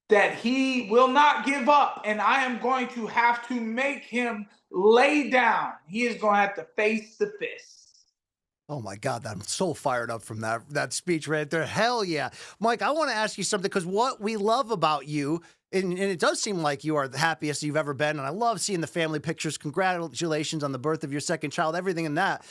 that he will not give up. And I am going to have to make him lay down. He is going to have to face the fist. Oh my God, I'm so fired up from that speech right there. Hell yeah. Mike, I want to ask you something, because what we love about you, and it does seem like you are the happiest you've ever been, and I love seeing the family pictures. Congratulations on the birth of your second child, everything in that.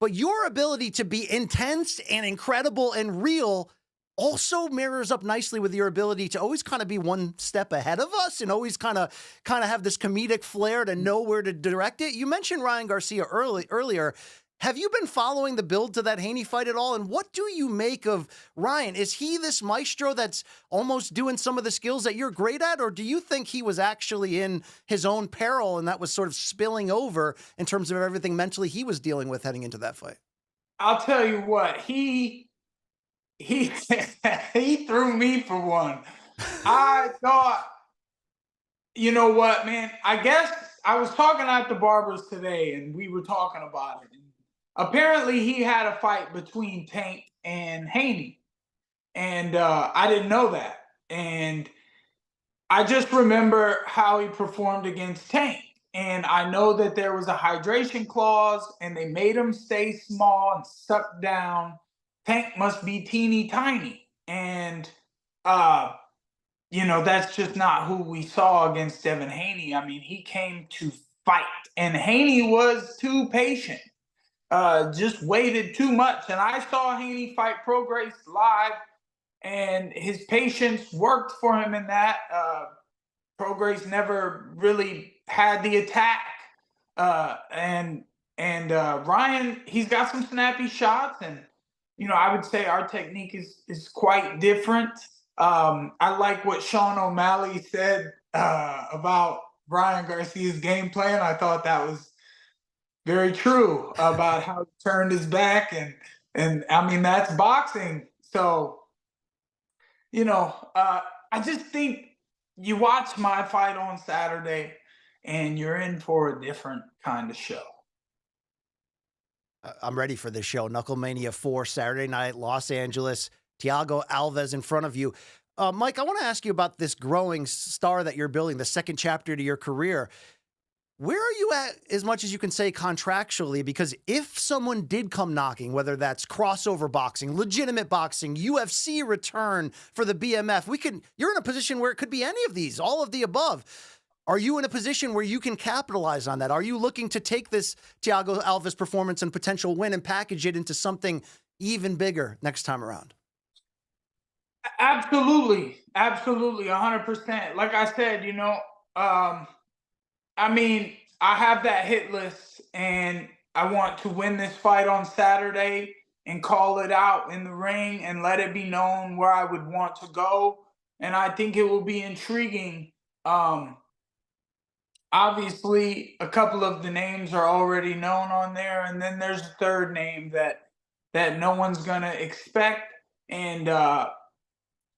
But your ability to be intense and incredible and real also mirrors up nicely with your ability to always kind of be one step ahead of us and always kind of have this comedic flair to know where to direct it. You mentioned Ryan Garcia earlier. Have you been following the build to that Haney fight at all? And what do you make of Ryan? Is he this maestro that's almost doing some of the skills that you're great at? Or do you think he was actually in his own peril and that was sort of spilling over in terms of everything mentally he was dealing with heading into that fight? I'll tell you what, he threw me for one. I thought, you know what, man, I guess I was talking at the barbers today, and we were talking about it. Apparently, he had a fight between Tank and Haney, and I didn't know that. And I just remember how he performed against Tank. And I know that there was a hydration clause, and they made him stay small and suck down. Tank must be teeny tiny. And that's just not who we saw against Devin Haney. I mean, he came to fight, and Haney was too patient. Just waited too much. And I saw Haney fight Prograis live, and his patience worked for him in that. Prograis never really had the attack. And Ryan, he's got some snappy shots, and I would say our technique is quite different. I like what Sean O'Malley said about Ryan Garcia's game plan. I thought that was very true about how he turned his back, and I mean, that's boxing. So, I just think you watch my fight on Saturday and you're in for a different kind of show. I'm ready for this show. Knucklemania 4, Saturday night, Los Angeles. Thiago Alves in front of you. Mike, I want to ask you about this growing star that you're building, the second chapter to your career. Where are you at, as much as you can say contractually? Because if someone did come knocking, whether that's crossover boxing, legitimate boxing, UFC return for the BMF, you're in a position where it could be any of these, all of the above. Are you in a position where you can capitalize on that? Are you looking to take this Thiago Alves performance and potential win and package it into something even bigger next time around? Absolutely. Absolutely. 100%. Like I said, I mean, I have that hit list, and I want to win this fight on Saturday and call it out in the ring and let it be known where I would want to go. And I think it will be intriguing. Obviously, a couple of the names are already known on there, and then there's a third name that no one's going to expect. And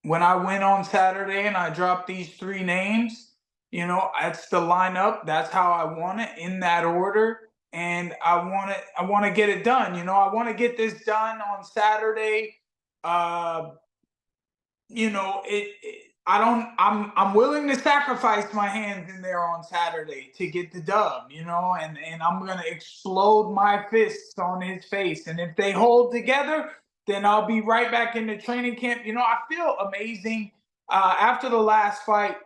when I win on Saturday and I drop these three names, that's the lineup. That's how I want it, in that order. And I want to get it done. I want to get this done on Saturday. I'm willing to sacrifice my hands in there on Saturday to get the dub, and I'm going to explode my fists on his face. And if they hold together, then I'll be right back in the training camp. I feel amazing. After the last fight,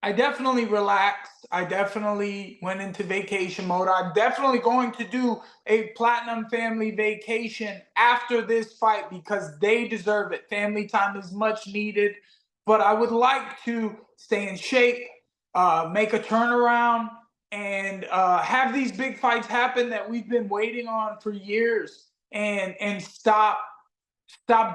I definitely relaxed. I definitely went into vacation mode. I'm definitely going to do a Platinum family vacation after this fight because they deserve it. Family time is much needed. But I would like to stay in shape, make a turnaround, and have these big fights happen that we've been waiting on for years, and stop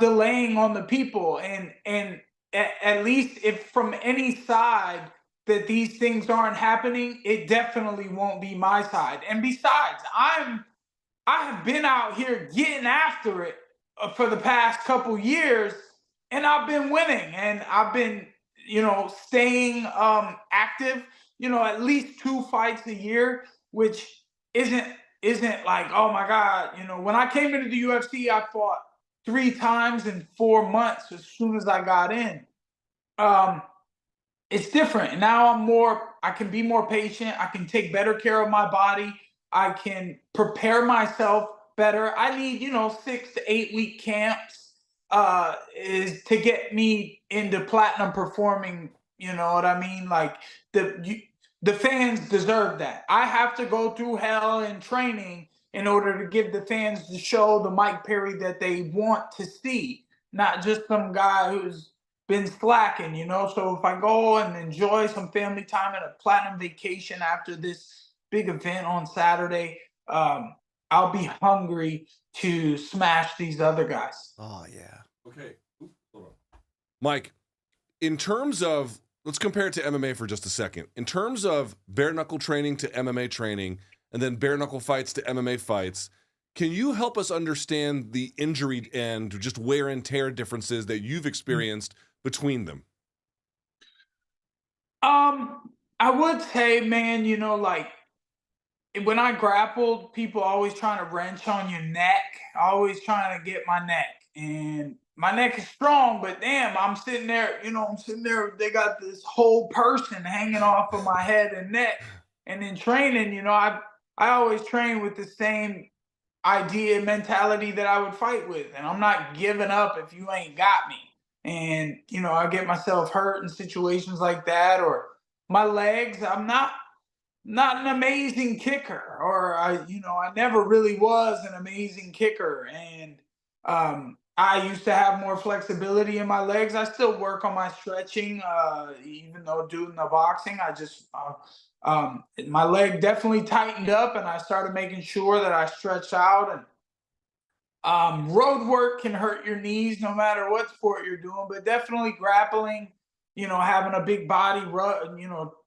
delaying on the people. And at least if from any side that these things aren't happening, it definitely won't be my side. And besides, I have been out here getting after it for the past couple years, and I've been winning, and I've been, staying active, at least 2 fights a year, which isn't like, oh my God, when I came into the UFC, I fought 3 times in 4 months as soon as I got in. It's different. Now I can be more patient. I can take better care of my body. I can prepare myself better. I need, 6 to 8 week camps is to get me into platinum performing. You know what I mean? Like the fans deserve that. I have to go through hell and training in order to give the fans the show, the Mike Perry that they want to see, not just some guy who's been slacking, So if I go and enjoy some family time and a platinum vacation after this big event on Saturday, I'll be hungry to smash these other guys. Oh, yeah. Okay. Hold on. Mike, in terms of, let's compare it to MMA for just a second. In terms of bare knuckle training to MMA training, and then bare knuckle fights to MMA fights, can you help us understand the injury and just wear and tear differences that you've experienced between them? I would say, man, like when I grappled, people always trying to wrench on your neck, always trying to get my neck. And my neck is strong, but damn, I'm sitting there, they got this whole person hanging off of my head and neck. And in training, I always train with the same idea and mentality that I would fight with. And I'm not giving up if you ain't got me. And, I get myself hurt in situations like that, or my legs. I'm not an amazing kicker, or I never really was an amazing kicker. And I used to have more flexibility in my legs. I still work on my stretching, even though doing the boxing, I just my leg definitely tightened up, and I started making sure that I stretch out. And road work can hurt your knees no matter what sport you're doing, but definitely grappling, having a big body,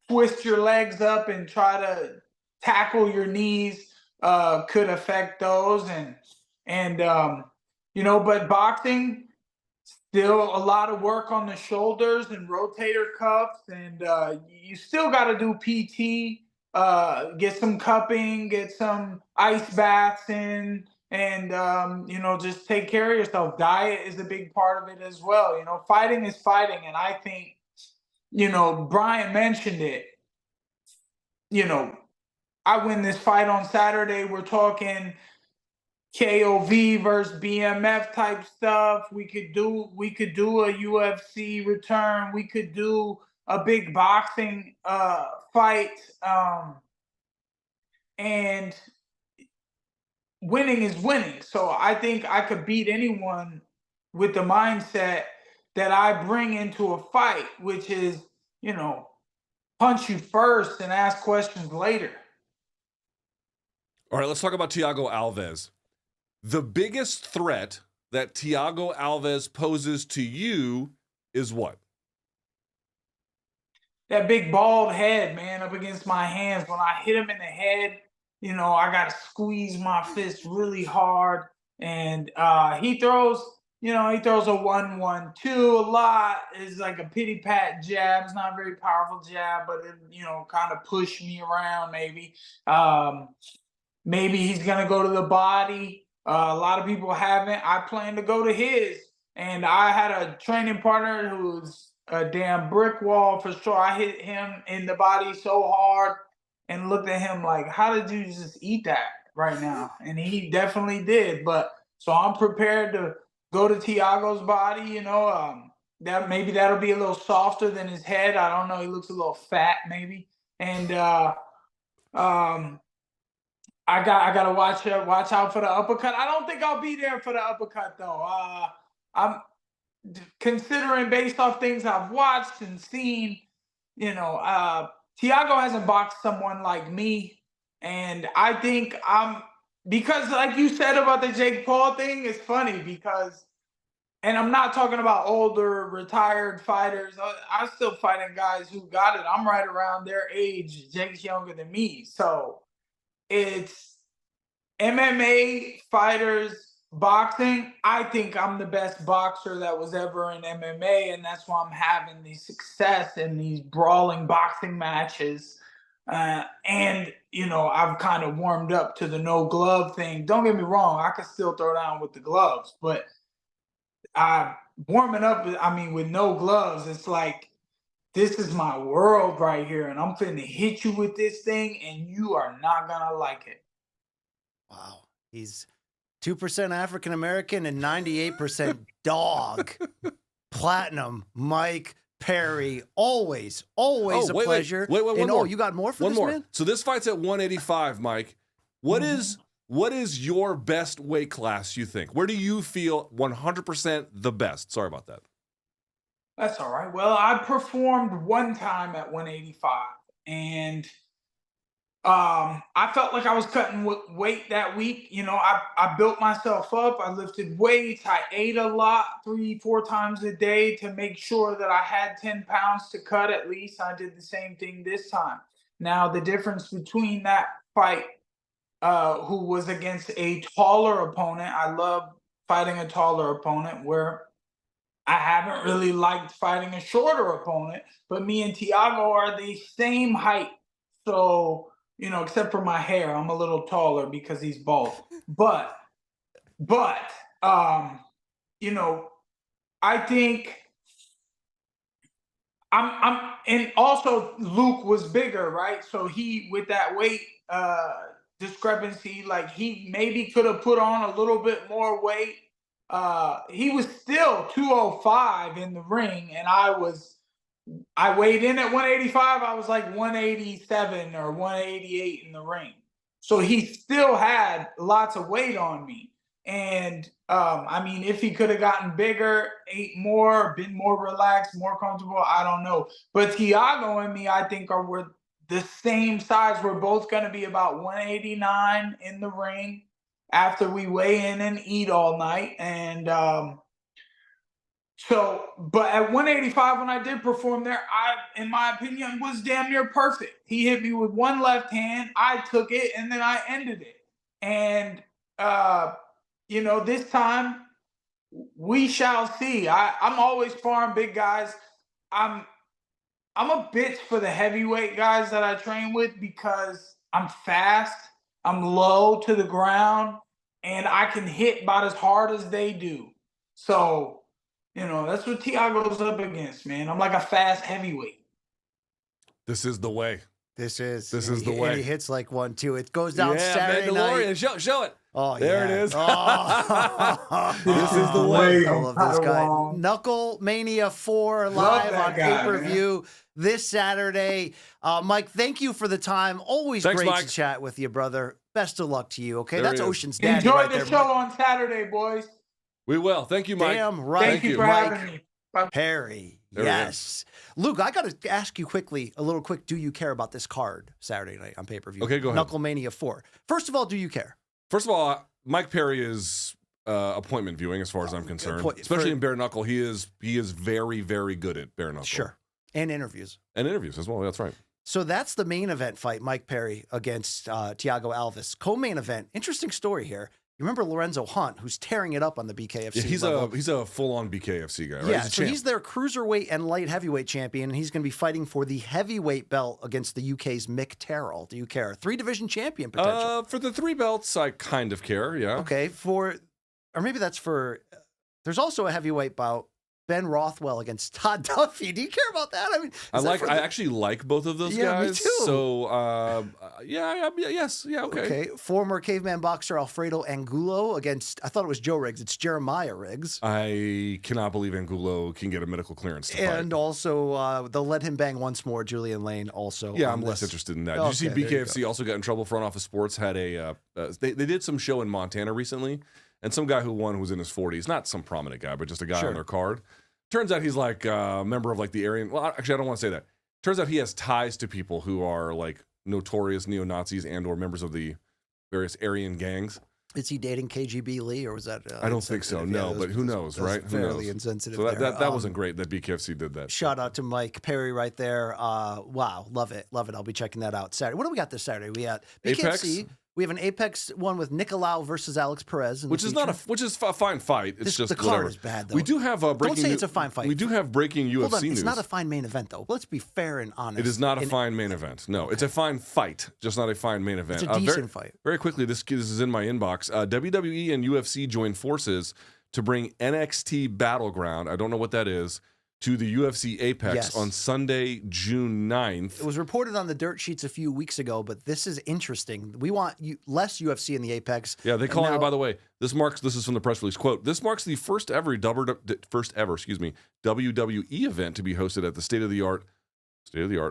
twist your legs up and try to tackle your knees could affect those. But boxing, still a lot of work on the shoulders and rotator cuffs, and you still got to do PT, get some cupping, get some ice baths in, and just take care of yourself. Diet is a big part of it as well. Fighting is fighting, and I think, Brian mentioned it. I win this fight on Saturday. We're talking KOV versus BMF type stuff. We could do a UFC return. We could do a big boxing fight. And winning is winning. So I think I could beat anyone with the mindset that I bring into a fight, which is, punch you first and ask questions later. All right, let's talk about Thiago Alves. The biggest threat that Thiago Alves poses to you is what? That big bald head, man, up against my hands. When I hit him in the head, I got to squeeze my fist really hard. And he throws a 1-1-2 a lot. It's like a pity pat jab. It's not a very powerful jab, but it, kind of push me around maybe. Maybe he's going to go to the body. A lot of people haven't. I plan to go to his. And I had a training partner who's a damn brick wall for sure. I hit him in the body so hard and looked at him like, how did you just eat that right now? And he definitely did. But so I'm prepared to go to Thiago's body, that maybe that'll be a little softer than his head. I don't know. He looks a little fat maybe. And I gotta watch out for the uppercut. I don't think I'll be there for the uppercut though. I'm considering, based off things I've watched and seen, Thiago hasn't boxed someone like me, and I think because like you said about the Jake Paul thing, it's funny because, and I'm not talking about older retired fighters. I'm still fighting guys who got it. I'm right around their age. Jake's younger than me, so. It's MMA fighters, boxing. I think I'm the best boxer that was ever in MMA, and that's why I'm having the success in these brawling boxing matches. And, I've kind of warmed up to the no glove thing. Don't get me wrong, I can still throw down with the gloves, but warming up, with no gloves, it's like, this is my world right here, and I'm finna hit you with this thing, and you are not gonna like it. Wow. He's 2% African American and 98% dog. Platinum Mike Perry. Always a pleasure. Wait, one more. You got more for one this more. man? So this fight's at 185, Mike. What is your best weight class, you think? Where do you feel 100% the best? Sorry about that. That's all right. Well, I performed one time at 185, and I felt like I was cutting weight that week. I built myself up. I lifted weights. I ate a lot, 3-4 times a day to make sure that I had 10 pounds to cut at least. I did the same thing this time. Now, the difference between that fight, who was against a taller opponent, I love fighting a taller opponent, where I haven't really liked fighting a shorter opponent, but me and Thiago are the same height. So, except for my hair, I'm a little taller because he's bald. But I think and also Luke was bigger, right? So he, with that weight discrepancy, like he maybe could have put on a little bit more weight. he was still 205 in the ring, and I weighed in at 185. I was like 187 or 188 in the ring. So he still had lots of weight on me. And I mean, if he could have gotten bigger, ate more, been more relaxed, more comfortable, I don't know. But Thiago and me, I think, we're the same size. We're both going to be about 189 in the ring after we weigh in and eat all night. And but at 185, when I did perform there, I, in my opinion, was damn near perfect. He hit me with one left hand, I took it, and then I ended it. And, you know, this time we shall see. I'm always sparring big guys. I'm a bitch for the heavyweight guys that I train with because I'm fast, I'm low to the ground, and I can hit about as hard as they do. So, you know, that's what Thiago's up against, man. I'm like a fast heavyweight. This is the way. This is the way. And he hits like one, too. It goes down Saturday night. Show it. Oh, there it is. Oh. This is the way. I love this guy. Knuckle Mania 4 live on pay-per-view this Saturday. Mike, thank you for the time. Always Thanks, great Mike. to chat with you, brother. Best of luck to you, okay? There That's he is. Ocean's Daddy Enjoy right the there, show Mike. on Saturday, boys. We will. Thank you, Mike. Damn right. Thank you for having me. Bye. Perry. There Yes. Luke, I got to ask you quickly, a little quick, do you care about this card Saturday night on pay-per-view? Okay, go ahead. Knucklemania 4. First of all, do you care? First of all, Mike Perry is appointment viewing as far as I'm concerned. Especially in bare knuckle. He is very, very good at bare knuckle. Sure. And interviews. And interviews as well. That's right. So that's the main event fight, Mike Perry against Thiago Alves. Co-main event. Interesting story here. You remember Lorenzo Hunt, who's tearing it up on the BKFC Yeah, level. he's a full-on BKFC guy, right? Yeah, He's a so champ. he's their cruiserweight and light heavyweight champion, and he's going to be fighting for the heavyweight belt against the UK's Mick Terrell. Do you care? 3-division champion potential. For the 3 belts, I kind of care, yeah. Okay, or maybe that's for, there's also a heavyweight bout, Ben Rothwell against Todd Duffy. Do you care about that? I mean, I actually like both of those Yeah, me guys. too. So, okay. Okay, former caveman boxer Alfredo Angulo against, I thought it was Joe Riggs, it's Jeremiah Riggs. I cannot believe Angulo can get a medical clearance to And fight. also, they'll let him bang once more, Julian Lane also. Yeah, on I'm less this. interested in that. Okay, Did you there see you BKFC also got in trouble? Front Office Sports had they did some show in Montana recently, and some guy who won was in his 40s, not some prominent guy, but just a guy Sure. on their card. Turns out he's like a member of like the Aryan. Well, actually, I don't want to say that. Turns out he has ties to people who are like notorious neo-Nazis and or members of the various Aryan gangs. Is he dating KGB Lee, or was that? I don't think so. insensitive? No, Yeah, but who knows, right? Who Fairly knows? insensitive. So there. that wasn't great that BKFC did that. Shout out to Mike Perry right there. Wow, love it. I'll be checking that out Saturday. What do we got this Saturday? We got BKFC. Apex? We have an Apex one with Nicolau versus Alex Perez, in the Which is feature. which is a fine fight. It's just the card whatever. is bad though. We do have breaking. Don't say it's a fine fight. We do have breaking UFC Hold on, it's news. not a fine main event though. Let's be fair and honest. It is not a fine main event. No, it's a fine fight, just not a fine main event. It's a decent fight. Very quickly, this is in my inbox. WWE and UFC joined forces to bring NXT Battleground. I don't know what that is. To the UFC Apex Yes. on Sunday, June 9th. It was reported on the dirt sheets a few weeks ago, but this is interesting. We want less UFC in the Apex. Yeah, they And call it, now- by the way, this is from the press release, quote, this marks the first ever WWE event to be hosted at the state-of-the-art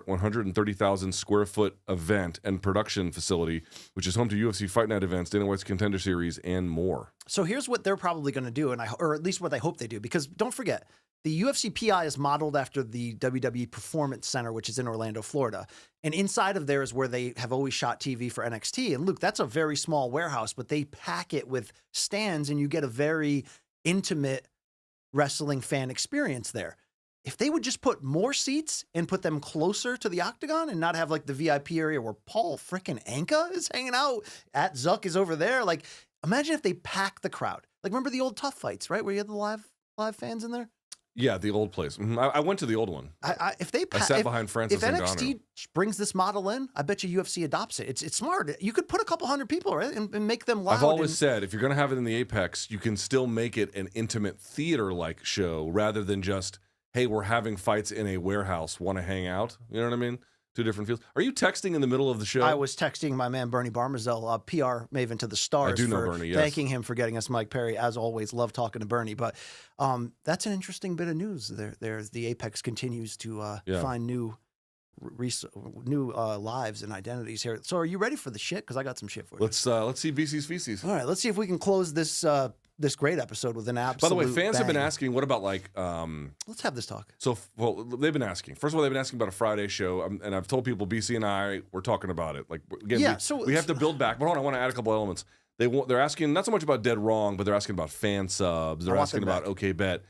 130,000 square foot event and production facility, which is home to UFC Fight Night events, Dana White's Contender Series, and more. So here's what they're probably going to do, or at least what I hope they do, because don't forget, the UFC PI is modeled after the WWE Performance Center, which is in Orlando, Florida. And inside of there is where they have always shot TV for NXT. And Luke, that's a very small warehouse, but they pack it with stands and you get a very intimate wrestling fan experience there. If they would just put more seats and put them closer to the octagon and not have like the VIP area where Paul frickin' Anka is hanging out, at Zuck is over there. Like, imagine if they pack the crowd. Like, remember the old Tough Fights, right? Where you had the live fans in there? Yeah, the old place. I went to the old one. If they I sat behind Francis if Ngannou. NXT brings this model in, I bet you UFC adopts it. It's smart. You could put a couple hundred people, right, and make them loud. I've always said, if you're going to have it in the Apex, you can still make it an intimate theater-like show rather than just, hey, we're having fights in a warehouse. Want to hang out? You know what I mean? Two different fields. Are you texting in the middle of the show? I was texting my man Bernie Barmazel, PR maven to the stars. I do know for Bernie, yes. Thanking him for getting us Mike Perry. As always, love talking to Bernie. But that's an interesting bit of news. There's the Apex continues to find new lives and identities here. So are you ready for the shit? Because I got some shit for you. Let's see VC's feces. All right, let's see if we can close this this great episode with an absolute. By the way, fans have been bang. asking, what about like? Let's have this talk. So, well, they've been asking. First of all, they've been asking about a Friday show, and I've told people, BC and I, we're talking about it. Like, again, we have to build back. But hold on, I want to add a couple elements. They're asking not so much about Dead Wrong, but they're asking about fan subs. They're asking about OK Bet.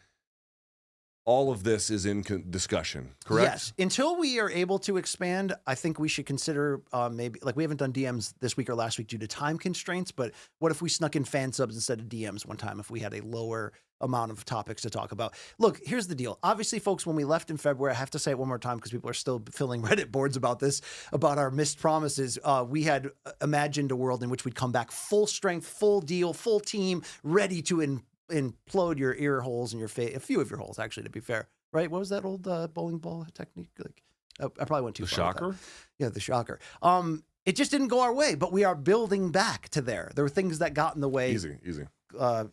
All of this is in discussion, correct? Yes. Until we are able to expand, I think we should consider maybe, like we haven't done DMs this week or last week due to time constraints, but what if we snuck in fan subs instead of DMs one time if we had a lower amount of topics to talk about? Look, here's the deal. Obviously, folks, when we left in February, I have to say it one more time because people are still filling Reddit boards about this, about our missed promises. We had imagined a world in which we'd come back full strength, full deal, full team, ready to implode your ear holes and your face, a few of your holes, actually, to be fair. Right? What was that old bowling ball technique? Like, I probably went too far. The shocker? Yeah, the shocker. It just didn't go our way, but we are building back to there. There were things that got in the way. Easy.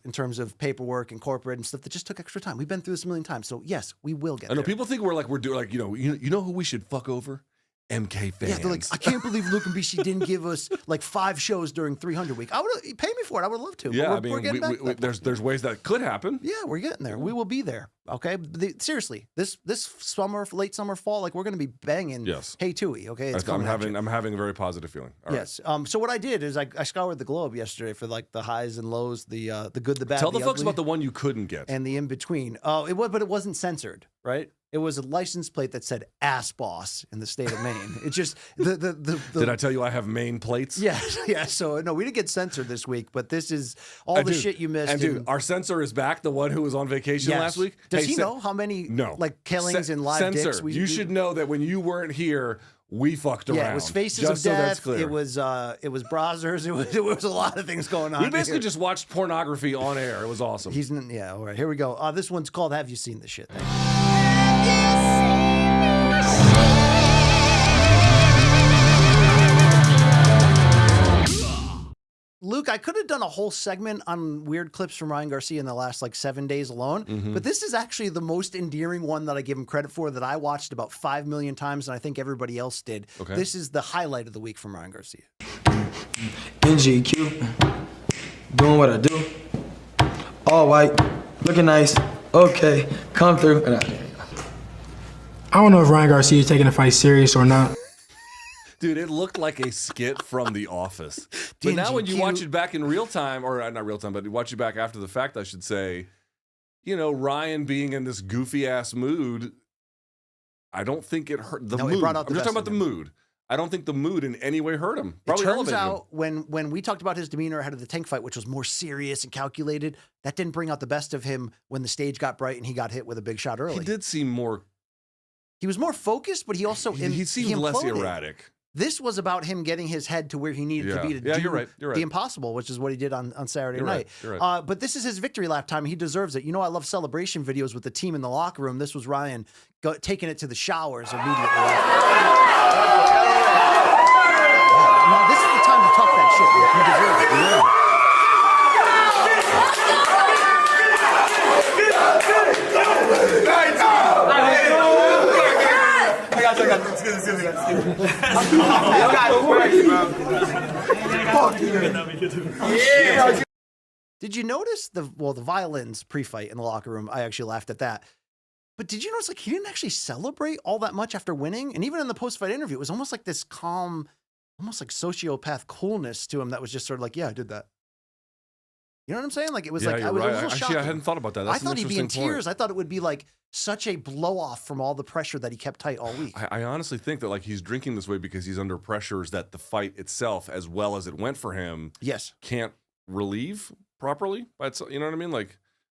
In terms of paperwork and corporate and stuff that just took extra time. We've been through this a million times. So yes, we will get I know there. people think we're doing like, you know who we should fuck over? MK fans. Yeah, they're like, I can't believe Luke and BC didn't give us like 5 shows during 300 week. I would pay me for it. I would love to. Yeah, we're getting back to that point. there's ways that could happen. Yeah, we're getting there. We will be there. Okay, seriously, this summer, late summer, fall, like we're going to be banging. Yes. Hey Tui. Okay, it's coming at you. I'm having a very positive feeling. All yes. So what I did is I scoured the globe yesterday for like the highs and lows, the good, the bad. Tell the folks ugly, about the one you couldn't get and the in between. But it wasn't censored, right? It was a license plate that said "ass boss" in the state of Maine. It's just the Did I tell you I have Maine plates? Yeah. So no, we didn't get censored this week, but this is all the shit you missed. And dude, our censor is back. The one who was on vacation last week. Does he know how many like killings and live censor, dicks you should know that when you weren't here, we fucked around. Yeah, it was Faces just of so Death. That's clear. It was Brazzers. It was a lot of things going on. We basically here. just watched pornography on air. It was awesome. All right, here we go. This one's called "Have You Seen This Shit?" Luke, I could have done a whole segment on weird clips from Ryan Garcia in the last like 7 days alone, but this is actually the most endearing one that I give him credit for that I watched about 5 million times, and I think everybody else did. Okay. This is the highlight of the week from Ryan Garcia. NGQ, doing what I do. All white, looking nice. Okay, come through. I don't know if Ryan Garcia is taking the fight serious or not. Dude, it looked like a skit from The Office. But now when you watch it back in real time, or not real time, but you watch it back after the fact, I should say, Ryan being in this goofy ass mood, I don't think it hurt the mood. It brought out I'm just talking about the mood. I don't think the mood in any way hurt him. Probably it turns elevated out him. when we talked about his demeanor ahead of the tank fight, which was more serious and calculated, that didn't bring out the best of him when the stage got bright and he got hit with a big shot early. He did seem more... He was more focused, but he also... He seemed less imploded. erratic. This was about him getting his head to where he needed to be to do you're right. the impossible, which is what he did on Saturday You're night. right. You're right. But this is his victory lap time. He deserves it. I love celebration videos with the team in the locker room. This was Ryan taking it to the showers immediately. Now, this is the time to talk that shit. He deserves it. He earned it. Did you notice the violins pre-fight in the locker room? I actually laughed at that. But did you notice he didn't actually celebrate all that much after winning? And even in the post-fight interview, it was almost like this calm, almost like sociopath coolness to him that was just sort of like, yeah, I did that. You know what I'm saying? Like it was I was a little shocked. Actually, I hadn't thought about that. That's I thought he'd be in tears. Point. I thought it would be like such a blow off from all the pressure that he kept tight all week. I honestly think that he's drinking this way because he's under pressures that the fight itself, as well as it went for him, yes, can't relieve properly. You know what I mean?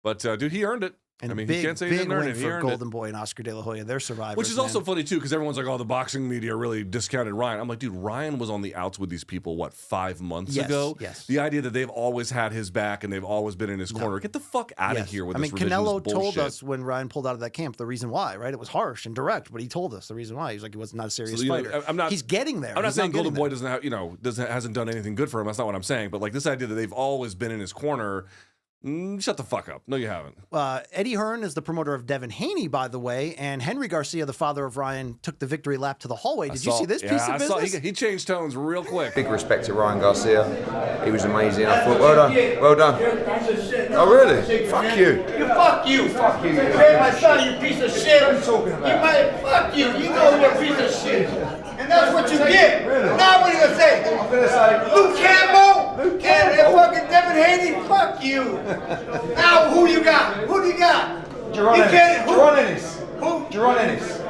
But dude, he earned it. And I mean, big, he can't say he big didn't earn win it. He for earned Golden it. Boy and Oscar De La Hoya. They're survivors. Which is also funny, too, because everyone's like, oh, the boxing media really discounted Ryan. I'm like, dude, Ryan was on the outs with these people, 5 months ago? Yes. The idea that they've always had his back and they've always been in his corner. Get the fuck out of here with this revisionist Canelo bullshit. told us when Ryan pulled out of that camp the reason why, right? It was harsh and direct, but he told us the reason why. He's like, he was not a serious fighter. He's getting there. I'm not He's saying Golden Boy getting hasn't done anything good for him. That's not what I'm saying. But like this idea that they've always been in his corner, shut the fuck up. No, you haven't. Eddie Hearn is the promoter of Devin Haney, by the way, and Henry Garcia, the father of Ryan, took the victory lap to the hallway. Did you see this piece of business? He changed tones real quick. Big respect to Ryan Garcia. He was amazing. I thought, well done. Oh, really? Fuck you. Fuck you. Fuck you. Hey, my son, you piece of shit. What are you talking about? Fuck you. You know you're a piece of shit. And that's what you get. Really? Now what are you going to say? I'm going to say Luke Campbell and fucking Devin Haney. Fuck you. Now who you got? Who do you got? Jerron Ennis. Who? Jerron Ennis.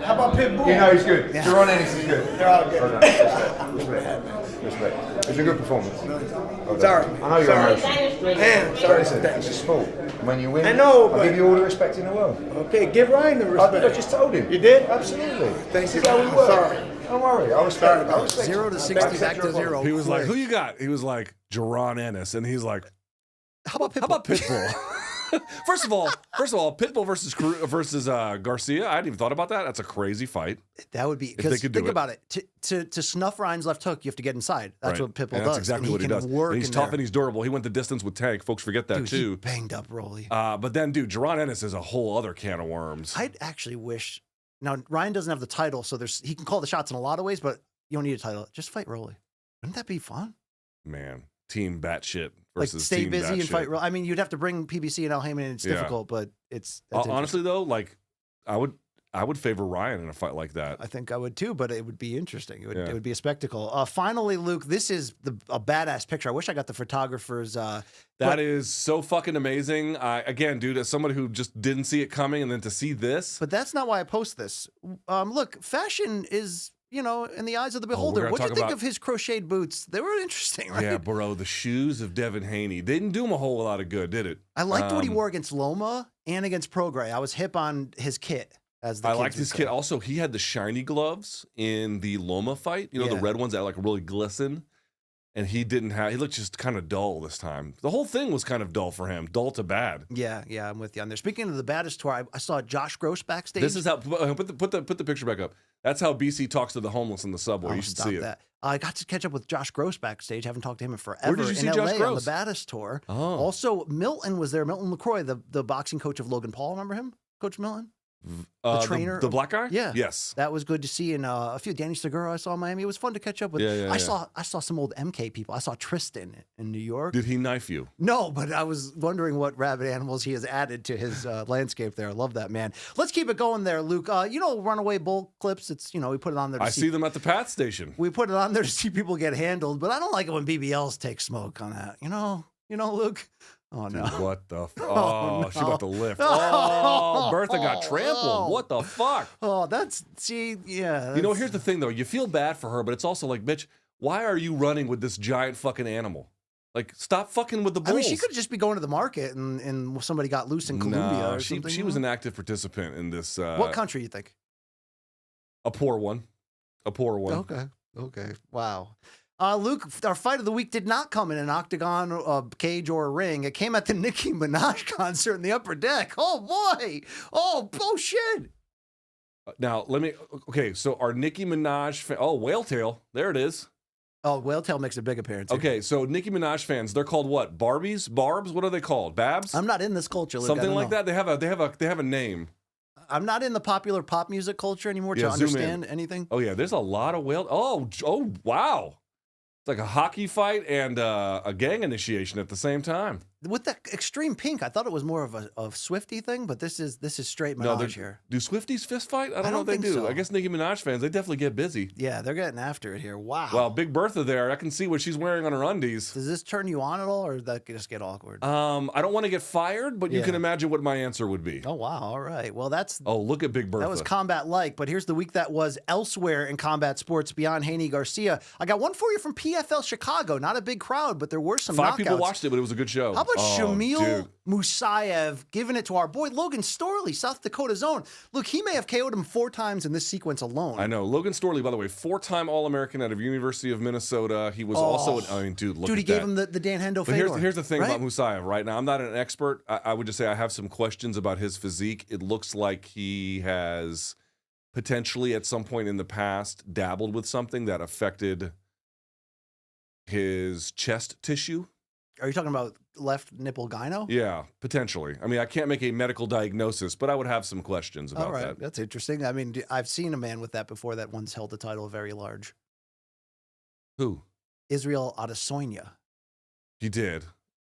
How about Pitbull? You know he's good. Yeah. Jerron Ennis is good. They're all good. Respect. It was a good performance. Well Sorry. I know you're emotional. Man, sorry. Listen, it's a sport. When you win, I know, I'll give you all the respect in the world. Okay, give Ryan the respect. I just told him. You did? Absolutely. This is how we work. Sorry. Don't worry. I respect 0 to 60 back to 0. He was like, who you got? He was like, Jerron Ennis. And he's like, how about Pitbull? First of all, Pitbull versus Garcia. I hadn't even thought about that. That's a crazy fight. That would be, if they could do think about it. To snuff Ryan's left hook, you have to get inside. That's what Pitbull does. That's exactly what he does. Work and he's tough and he's durable. He went the distance with Tank. Folks forget that too. He banged up Rolly. But then, dude, Jerron Ennis is a whole other can of worms. I'd actually wish. Now Ryan doesn't have the title, so he can call the shots in a lot of ways, but you don't need a title. Just fight Rolly. Wouldn't that be fun? Man, team batshit Like versus stay team busy and batshit. fight. I mean, you'd have to bring PBC and Al Heyman, and it's difficult, but it's honestly though, like I would favor Ryan in a fight like that. I think I would too, but it would be interesting. It would be a spectacle. Finally, Luke, this is a badass picture. I wish I got the photographers. That is so fucking amazing. Again, dude, as someone who just didn't see it coming, and then to see this. But that's not why I post this. Look, fashion is, in the eyes of the beholder. What do you think of his crocheted boots? They were interesting, right? Yeah, bro, the shoes of Devin Haney. They didn't do him a whole lot of good, did it? I liked what he wore against Loma and against Prograis. I was hip on his kit. I liked his kit. Also, he had the shiny gloves in the Loma fight. The red ones that like really glisten. And he didn't have. He looked just kind of dull this time. The whole thing was kind of dull for him, dull to bad. Yeah, I'm with you on there. Speaking of the Baddest tour, I saw Josh Gross backstage. This is how put the picture back up. That's how BC talks to the homeless in the subway. You should see it. I got to catch up with Josh Gross backstage. Haven't talked to him in forever. Where did you see in Josh LA Gross? on the Baddest tour. Oh. Also, Milton was there. Milton LaCroix, the boxing coach of Logan Paul. Remember him, Coach Milton? The trainer, the black guy. Yeah, yes, that was good to see. And a few Danny Segura I saw in Miami. It was fun to catch up with. I saw some old MK people. I saw Tristan in New York. Did he knife you? No, but I was wondering what rabid animals he has added to his landscape there. I love that, man. Let's keep it going there, Luke. Runaway bull clips. It's we put it on there. To see them at the Pat station. We put it on there to see people get handled, but I don't like it when BBLs take smoke on that. You know, Luke. Oh, no. Dude, what the no. She about to lift. Oh, Bertha got trampled. What the fuck? Oh, yeah. Here's the thing, though. You feel bad for her, but it's also like, bitch, why are you running with this giant fucking animal? Like, stop fucking with the bulls. I mean, she could just be going to the market and somebody got loose in Colombia or something. She was an active participant in this. What country you think? A poor one. Okay. Wow. Luke, our fight of the week did not come in an octagon, a cage, or a ring. It came at the Nicki Minaj concert in the upper deck. Oh, boy. Oh, shit. Now, okay, so our Nicki Minaj Whale Tail. There it is. Oh, Whale Tail makes a big appearance. Okay, so Nicki Minaj fans, they're called what? Barbies? Barbs? What are they called? Babs? I'm not in this culture, Luke. Something like that? They have a name. I'm not in the popular pop music culture anymore to understand anything. Oh, yeah, there's a lot of whale. Oh, wow. It's like a hockey fight and a gang initiation at the same time. With the extreme pink, I thought it was more of a Swiftie thing, but this is straight Minaj here. Do Swifties fist fight? I don't know if they do. So. I guess Nicki Minaj fans, they definitely get busy. Yeah, they're getting after it here. Wow. Well, Big Bertha there, I can see what she's wearing on her undies. Does this turn you on at all, or does that just get awkward? I don't want to get fired, but you can imagine what my answer would be. Oh, wow. All right. Well, look at Big Bertha. That was Kombat-like, but here's the week that was elsewhere in combat sports beyond Haney Garcia. I got one for you from PFL Chicago. Not a big crowd, but there were some 5 knockouts. people watched it, but it was a good show. How about Shamil Musayev giving it to our boy Logan Storley, South Dakota's own? Look, he may have KO'd him 4 times in this sequence alone. I know. Logan Storley, by the way, 4-time All-American out of University of Minnesota. He was also, I mean, dude, look at that. Dude, he gave him the Dan Hendo But Fedor. here's the thing right? about Musayev, right? Now, I'm not an expert. I would just say I have some questions about his physique. It looks like he has potentially at some point in the past dabbled with something that affected his chest tissue. Are you talking about left nipple gyno? Yeah, potentially. I mean, I can't make a medical diagnosis, but I would have some questions about All right, that. that's interesting. I mean, I've seen a man with that before that once held the title very large. Who? Israel Adesanya. He did.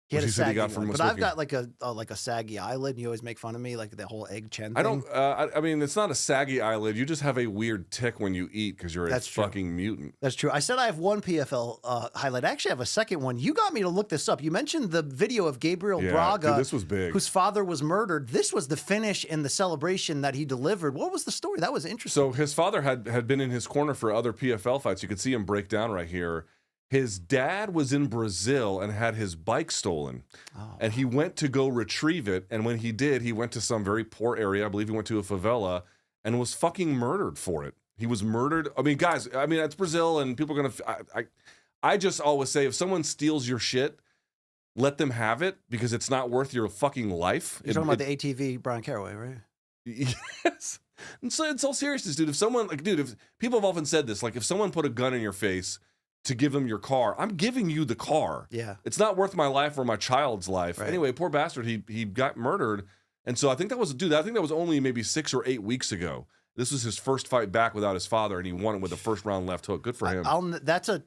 He had Which a said he saggy got from one, but smoking. I've got like a saggy eyelid, and you always make fun of me, like the whole egg chin thing. I don't. I mean, it's not a saggy eyelid. You just have a weird tick when you eat because you're That's a true. fucking mutant. That's true. I said I have one PFL highlight. I actually have a second one. You got me to look this up. You mentioned the video of Gabriel Yeah, Braga, dude, this was big. whose father was murdered. This was the finish in the celebration that he delivered. What was the story? That was interesting. So his father had been in his corner for other PFL fights. You could see him break down right here. His dad was in Brazil and had his bike stolen. And he went to go retrieve it. And when he did, he went to some very poor area. I believe he went to a favela and was fucking murdered for it. He was murdered. I mean, guys, I mean, it's Brazil and people are going to... I just always say, if someone steals your shit, let them have it because it's not worth your fucking life. You're talking about the ATV Brian Caraway, right? Yes. And so it's all seriousness, dude. If someone, like, dude, if people have often said this, like, if someone put a gun in your face to give them your car, I'm giving you the car. Yeah. It's not worth my life or my child's life. Right. Anyway, poor bastard, he got murdered. And so I think that was only maybe 6 or 8 weeks ago. This was his first fight back without his father, and he won it with a first round left hook. Good for him. That's a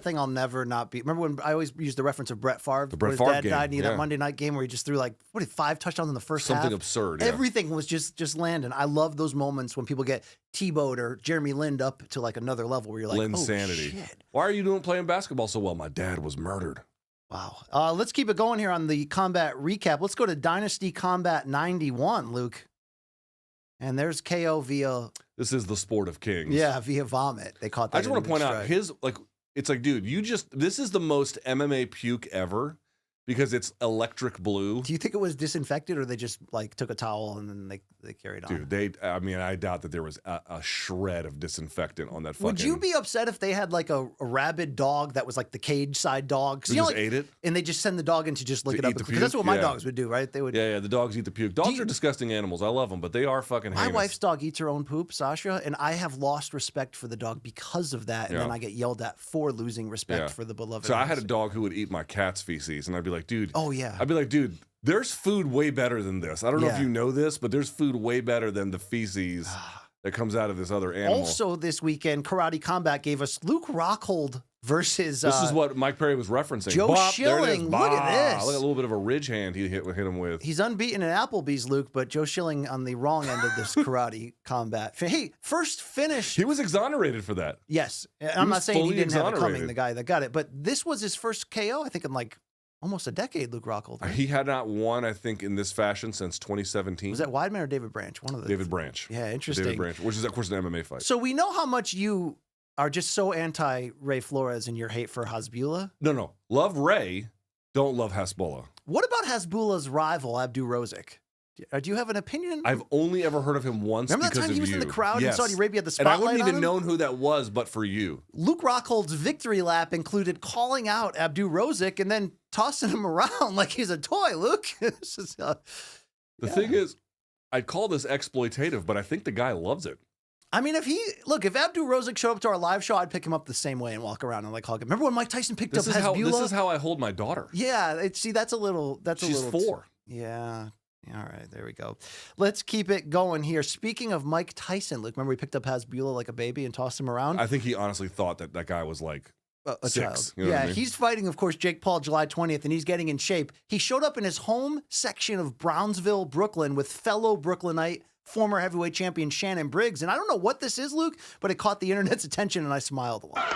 thing I'll never not be. Remember when I always use the reference of Brett Favre? The Brett when his Favre dad game, died, and he had yeah. that Monday night game where he just threw like 5 touchdowns in the first half. Something absurd. Yeah. Everything was just landing. I love those moments when people get T-bowed or Jeremy Lind up to like another level where you're like, oh Linsanity. shit. Why are you playing basketball so well? My dad was murdered. Wow. Let's keep it going here on the combat recap. Let's go to Dynasty Combat 91, Luke. And there's KO via... This is the sport of kings. Yeah, via vomit. They caught that. I just want to point out strike. his, like, it's like, dude, this is the most MMA puke ever because it's electric blue. Do you think it was disinfected or they just like took a towel and then they carried on? Dude, I doubt that there was a shred of disinfectant on that fucking... Would you be upset if they had like a rabid dog that was like the cage side dog? Who just ate it? And they just send the dog in to just lick To it up. eat the Because that's puke? what my Yeah. dogs would do, right? They would. Yeah, the dogs eat the puke. Dogs are disgusting animals. I love them, but they are fucking My heinous. wife's dog eats her own poop, Sasha, and I have lost respect for the dog because of that. And Yeah. then I get yelled at for losing respect Yeah. for the beloved. So I had a animals. dog who would eat my cat's feces, and I'd be like, dude. Oh, yeah. I'd be like, dude, there's food way better than this. I don't know if Yeah. you know this, but there's food way better than the feces that comes out of this other animal. Also, this weekend, Karate Combat gave us Luke Rockhold versus. This is what Mike Perry was referencing. Joe Bop, there it is. Schilling. Look at this. Look at a little bit of a ridge hand he hit him with. He's unbeaten in Applebee's, Luke, but Joe Schilling on the wrong end of this Karate Combat. Hey, first finish. He was exonerated for that. Yes. I'm not was saying he fully didn't have it coming, exonerated. the guy that got it, but this was his first KO, I think, in like almost a decade, Luke Rockhold. Right? He had not won, I think, in this fashion since 2017. Was that Weidman or David Branch? One of the David Branch. Yeah, interesting. David Branch, which is, of course, an MMA fight. So we know how much you are just so anti Ray Flores in your hate for Hasbullah. No. Love Ray, don't love Hezbollah. What about Hasbullah's rival, Abdu Rozik? Do you have an opinion? I've only ever heard of him once. Remember that because time of he was you. in the crowd Yes. in Saudi Arabia at the And I spotlight wouldn't on even him? known who that was, but for you. Luke Rockhold's victory lap included calling out Abdu Rozik and then tossing him around like he's a toy, Luke. This is, The thing is, I'd call this exploitative, but I think the guy loves it. I mean, if Abdu Rozik showed up to our live show, I'd pick him up the same way and walk around and like hug him. Remember when Mike Tyson picked This up is Hasbullah? how I hold my daughter. Yeah, that's a little. She's 4. Yeah. All right, there we go. Let's keep it going here. Speaking of Mike Tyson, Luke, remember he picked up Hasbullah like a baby and tossed him around? I think he honestly thought that guy was like a 6. child. You know what I mean? He's fighting, of course, Jake Paul July 20th, and he's getting in shape. He showed up in his home section of Brownsville, Brooklyn, with fellow Brooklynite, former heavyweight champion Shannon Briggs. And I don't know what this is, Luke, but it caught the internet's attention, and I smiled a lot.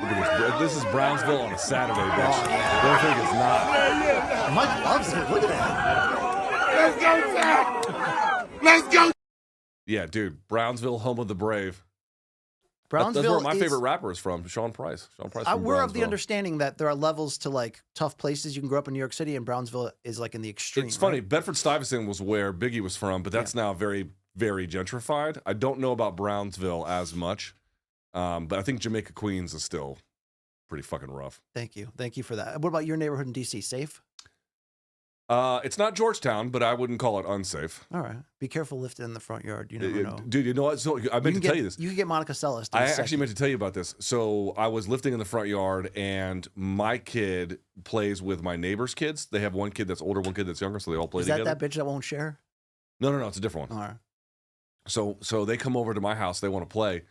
Look at this. This is Brownsville on a Saturday, bitch. Don't think it's not. Mike loves it. Look at that. Let's go, Zach. Let's go. Yeah, dude. Brownsville, home of the brave. Brownsville. That's where my favorite rapper is from, Sean Price. Sean Price. From we're of the Brownsville. understanding that there are levels to like tough places you can grow up in New York City, and Brownsville is like in the extreme. It's funny. Bedford-Stuyvesant was where Biggie was from, but that's now very, very gentrified. I don't know about Brownsville as much, but I think Jamaica Queens is still pretty fucking rough. Thank you for that. What about your neighborhood in DC? Safe? It's not Georgetown, but I wouldn't call it unsafe. All right. Be careful lifting in the front yard. You never know. Dude, you know what? So I meant to tell you this. You can get Monica Seles. I actually meant to tell you about this. So I was lifting in the front yard, and my kid plays with my neighbor's kids. They have one kid that's older, one kid that's younger, so they all play together. Is that bitch that won't share? No, it's a different one. All right. So they come over to my house. They want to play,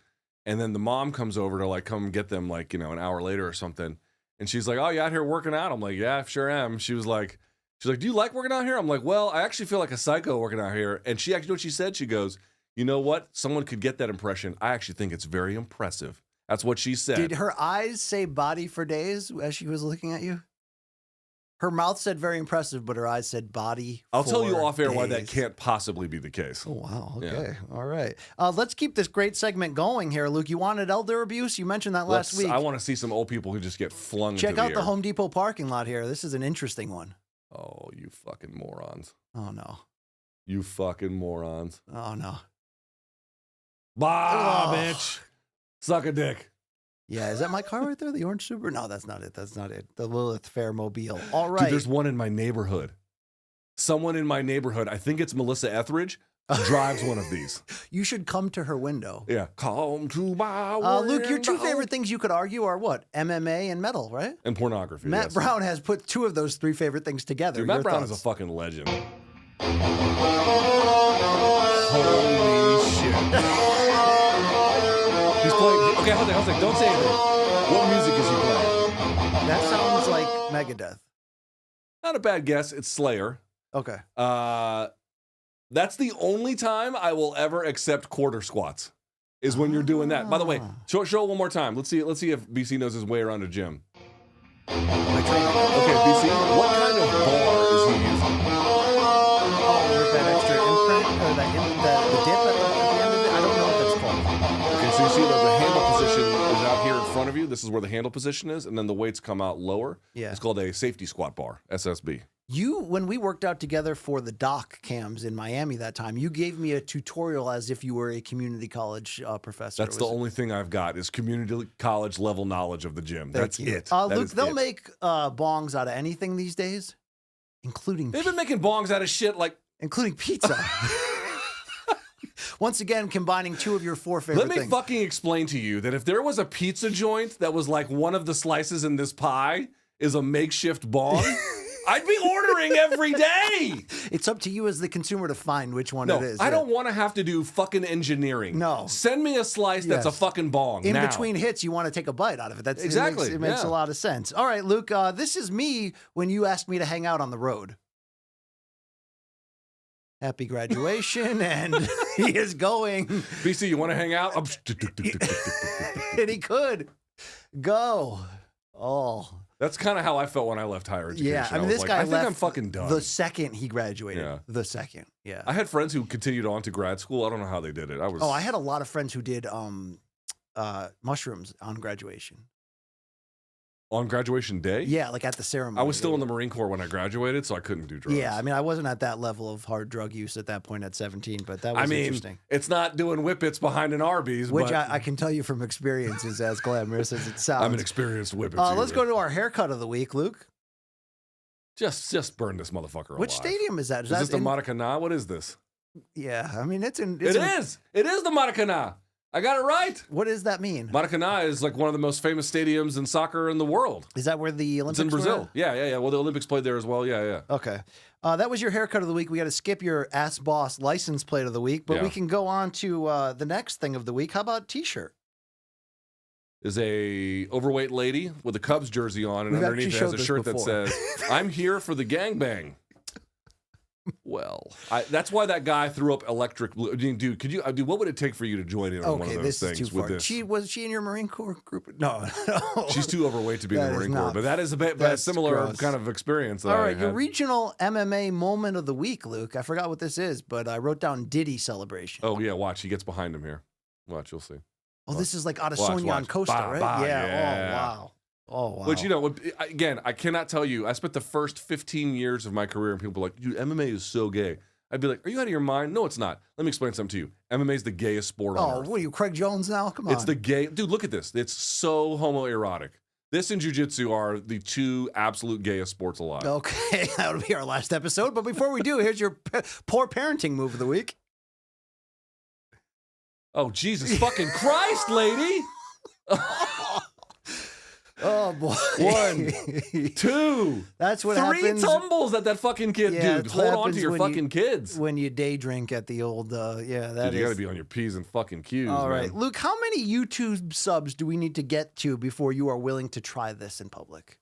and then the mom comes over to like come get them like an hour later or something, and she's like, "Oh, you out here working out?" I'm like, "Yeah, sure am." She's like, "Do you like working out here?" I'm like, "Well, I actually feel like a psycho working out here." And she actually, you know what she said? She goes, "You know what? Someone could get that impression. I actually think it's very impressive." That's what she said. Did her eyes say body for days as she was looking at you? Her mouth said very impressive, but her eyes said body. I'll tell you off air days. why that can't possibly be the case. Oh, wow. Okay. Yeah. All right. Let's keep this great segment going here, Luke. You wanted elder abuse? You mentioned that last week. I want to see some old people who just get flung into Check out the air. Home Depot parking lot here. This is an interesting one. Oh, you fucking morons. Oh, no. You fucking morons. Oh, no. Bah, bitch. Suck a dick. Yeah, is that my car right there? The orange Subaru? No, that's not it. That's not it. The Lilith Fair Mobile. All right. Dude, there's one in my neighborhood. Someone in my neighborhood, I think it's Melissa Etheridge, drives one of these. You should come to her window. Yeah. Come to my window. Luke, your two favorite things you could argue are what? MMA and metal, right? And pornography. Matt yes. Brown has put two of those three favorite things together. Dude, Matt Your Brown thoughts? is a fucking legend. Holy shit. He's playing. Okay, hold on. Don't say anything. What music is he playing? That sounds like Megadeth. Not a bad guess. It's Slayer. Okay. That's the only time I will ever accept quarter squats. Is when you're doing that. By the way, show it one more time. Let's see if BC knows his way around a gym. Okay, BC, what kind of bar is he using? Oh, with that extra imprint or the dip at the end of it? I don't know what that's called. Okay, so you see the handle position is out here in front of you. This is where the handle position is, and then the weights come out lower. Yeah. It's called a safety squat bar, SSB. When we worked out together for the doc cams in Miami that time, you gave me a tutorial as if you were a community college professor. That's the only thing I've got is community college level knowledge of the gym. That's it. Luke, they'll make bongs out of anything these days, including They've been making bongs out of shit like... Including pizza. Once again, combining two of your four favorite things. Let me things. fucking explain to you that if there was a pizza joint that was like one of the slices in this pie is a makeshift bong... I'd be ordering every day. It's up to you as the consumer to find which one it is. I don't want to have to do fucking engineering. No. Send me a slice that's a fucking bong. In now. between hits, you want to take a bite out of it. That's exactly. It makes a lot of sense. All right, Luke, this is me when you asked me to hang out on the road. Happy graduation, and he is going. BC, you want to hang out? And he could go. Oh. That's kind of how I felt when I left higher education. Yeah, I mean, this guy I think left I'm fucking done. the second he graduated. Yeah. The second, yeah. I had friends who continued on to grad school. I don't know how they did it. I had a lot of friends who did mushrooms on graduation. On graduation day? Yeah, like at the ceremony. I was still in the Marine Corps when I graduated, so I couldn't do drugs. Yeah, I mean, I wasn't at that level of hard drug use at that point at 17, but that was interesting. It's not doing whippets behind an Arby's. Which but I can tell you from experience is as glamorous as it sounds. I'm an experienced whippet. Let's go to our haircut of the week, Luke. Just burn this motherfucker alive. Which stadium is that? Is this the Maracanã? What is this? Yeah, I mean, it is the Maracanã. I got it right. What does that mean? Maracanã is like one of the most famous stadiums in soccer in the world. Is that where the Olympics It's in Brazil. were? Yeah. Well, the Olympics played there as well. Yeah. Okay. That was your haircut of the week. We got to skip your Ass Boss license plate of the week, but we can go on to the next thing of the week. How about T-shirt? Is a overweight lady with a Cubs jersey on, and underneath it has a shirt that says, "I'm here for the gangbang." Well, that's why that guy threw up electric blue. Dude, what would it take for you to join in on one of those things? Is too far. Was she in your Marine Corps group? No. She's too overweight to be in the Marine Corps, but that is a similar kind of experience. All right, your regional MMA moment of the week, Luke. I forgot what this is, but I wrote down Diddy celebration. Oh yeah, watch. He gets behind him here. Watch, you'll see. Oh, this is like Adesanya on Costa, right? Yeah. Oh, wow. Oh, wow. Which, you know, again, I cannot tell you. I spent the first 15 years of my career and people are like, dude, MMA is so gay. I'd be like, are you out of your mind? No, it's not. Let me explain something to you. MMA is the gayest sport on earth. What are you, Craig Jones now? Come on. It's the gay. Dude, look at this. It's so homoerotic. This and jiu-jitsu are the two absolute gayest sports alive. Okay, that'll be our last episode. But before we do, here's your poor parenting move of the week. Oh, Jesus fucking Christ, lady. Oh, boy. 1, 2. That's what 3 happens. tumbles that fucking kid. Yeah, Dude, hold on to your fucking kids. When you day drink at the old, Dude, you got to be on your P's and fucking Q's, All right. man. Luke, how many YouTube subs do we need to get to before you are willing to try this in public?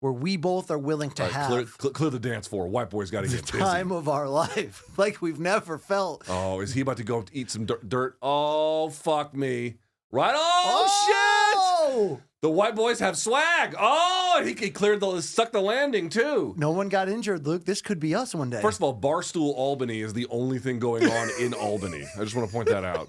Where we both are willing to have clear the dance floor. White boy's got to get busy. time of our life like we've never felt. Oh, is he about to go eat some dirt? Oh, fuck me. Right? Oh, shit! The white boys have swag. Oh, he sucked the landing, too. No one got injured, Luke. This could be us one day. First of all, Barstool Albany is the only thing going on in Albany. I just want to point that out.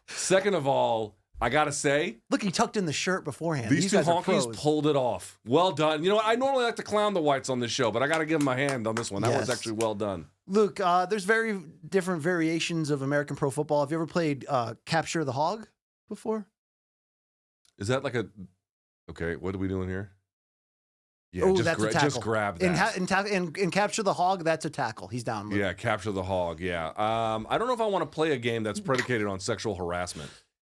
Second of all, I got to say, look, he tucked in the shirt beforehand. These two guys are honkies pros. pulled it off. Well done. You know what? I normally like to clown the whites on this show, but I got to give them a hand on this one. That was actually well done. Luke, there's very different variations of American pro football. Have you ever played Capture the Hog before? Is that like a... Okay, what are we doing here? Yeah, Oh, that's a tackle. Just grab that. In Capture the Hog, that's a tackle. He's down. Luke. Yeah, Capture the Hog, yeah. I don't know if I want to play a game that's predicated on sexual harassment.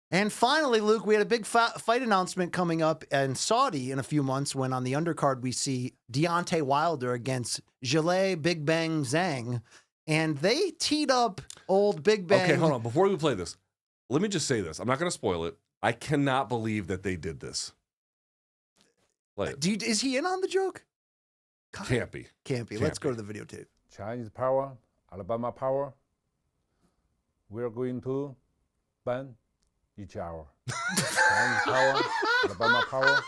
And finally, Luke, we had a big fight announcement coming up in Saudi in a few months when on the undercard we see Deontay Wilder against Zhilei Big Bang Zhang. And they teed up old Big Bang. Okay, hold on. Before we play this, let me just say this. I'm not going to spoil it. I cannot believe that they did this. Play it. Is he in on the joke? God. Can't be. Let's go to the videotape. Chinese power, Alabama power. We're going to ban each hour. Chinese power, Alabama power.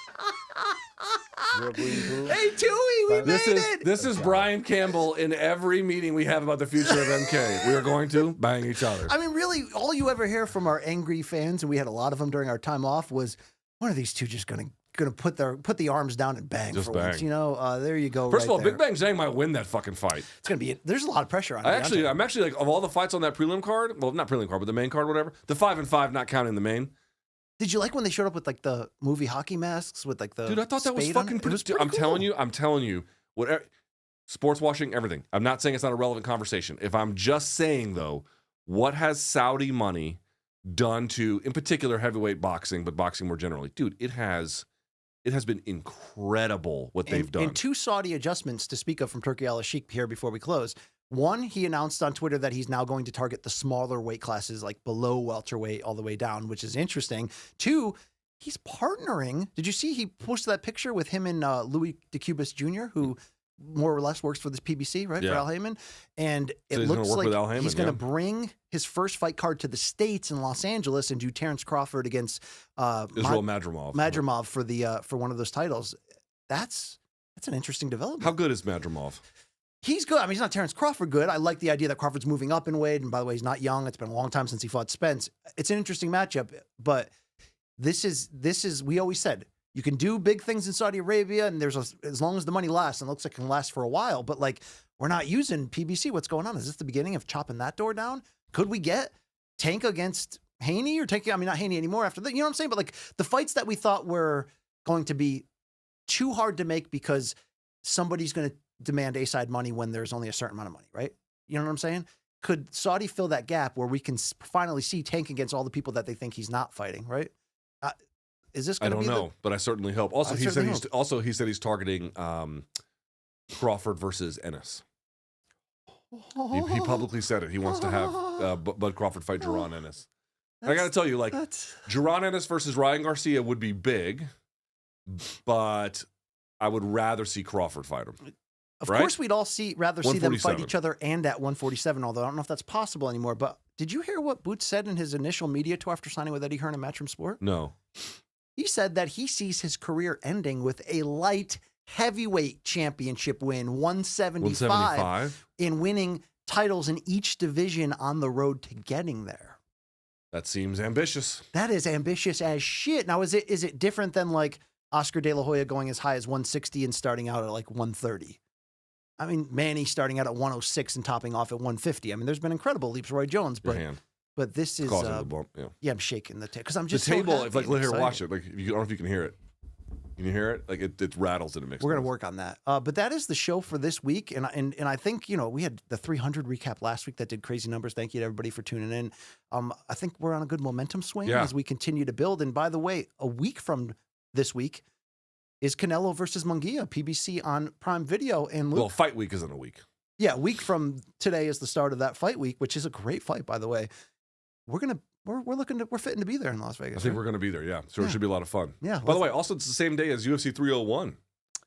We're going to. Hey, Tui, we made it. This is Brian Campbell in every meeting we have about the future of MK. We are going to bang each other. I mean, really, all you ever hear from our angry fans, and we had a lot of them during our time off, was when are these two just going to put the arms down and bang just for bang. once? You know, there you go. First of all, there. Big Bang Zhang might win that fucking fight. It's gonna be. There's a lot of pressure on. I'm actually like of all the fights on that prelim card. Well, not prelim card, but the main card, whatever. The 5-5, not counting the main. Did you like when they showed up with like the movie hockey masks with like the? Dude, I thought that was fucking pretty. pretty I'm cool. telling you, whatever. Sports washing, everything. I'm not saying it's not a relevant conversation. If I'm just saying though, what has Saudi money done to, in particular, heavyweight boxing, but boxing more generally, dude? It has been incredible what they've done. And 2 Saudi adjustments to speak of from Turki Al-Sheikh here before we close. One, he announced on Twitter that he's now going to target the smaller weight classes, like below welterweight all the way down, which is interesting. 2, he's partnering. Did you see he posted that picture with him and Louis DeCubas Jr., who more or less works for this PBC, right? Yeah. For Al Heyman. And So it he's looks gonna work like with Al Heyman, he's going to yeah. bring his first fight card to the States in Los Angeles and do Terrence Crawford against Israel Madrimov for one of those titles. That's an interesting development. How good is Madrimov? He's good. I mean, he's not Terrence Crawford good. I like the idea that Crawford's moving up in weight. And by the way, he's not young. It's been a long time since he fought Spence. It's an interesting matchup. But this is we always said, you can do big things in Saudi Arabia, and as long as the money lasts, and it looks like it can last for a while. But like, we're not using PBC. What's going on? Is this the beginning of chopping that door down? Could we get Tank against Haney or Tank? I mean, not Haney anymore after that. You know what I'm saying? But like the fights that we thought were going to be too hard to make because somebody's going to demand A-side money when there's only a certain amount of money, right? You know what I'm saying? Could Saudi fill that gap where we can finally see Tank against all the people that they think he's not fighting, right? Is this going to be? I don't know, but I certainly hope. Also, he said he's targeting Crawford versus Ennis. He publicly said it. He wants to have Bud Crawford fight Jaron Ennis. I got to tell you, like, Jaron Ennis versus Ryan Garcia would be big, but I would rather see Crawford fight him. Of course, we'd all rather see them fight 147. each other and at 147, although I don't know if that's possible anymore. But did you hear what Boots said in his initial media tour after signing with Eddie Hearn and Matchroom Sport? No. He said that he sees his career ending with a light heavyweight championship win, 175, in winning titles in each division on the road to getting there. That seems ambitious. That is ambitious as shit. Now, is it different than like Oscar De La Hoya going as high as 160 and starting out at like 130? I mean, Manny starting out at 106 and topping off at 150. I mean, there's been incredible leaps, Roy Jones, but this is causing the bump. Yeah, I'm shaking the table because I'm just the table. So if like, let here, watch it. Like, I don't know if you can hear it. Can you hear it? Like it rattles in a mix. We're gonna work on that. But that is the show for this week, and I think we had the 300 recap last week that did crazy numbers. Thank you to everybody for tuning in. I think we're on a good momentum swing as we continue to build. And by the way, a week from this week is Canelo versus Munguia, PBC on Prime Video. And Luke, well, fight week isn't a week. Yeah, a week from today is the start of that fight week, which is a great fight, by the way. We're fitting to be there in Las Vegas. I think we're going to be there. Yeah, so it should be a lot of fun. Yeah. By the way, also it's the same day as UFC 301.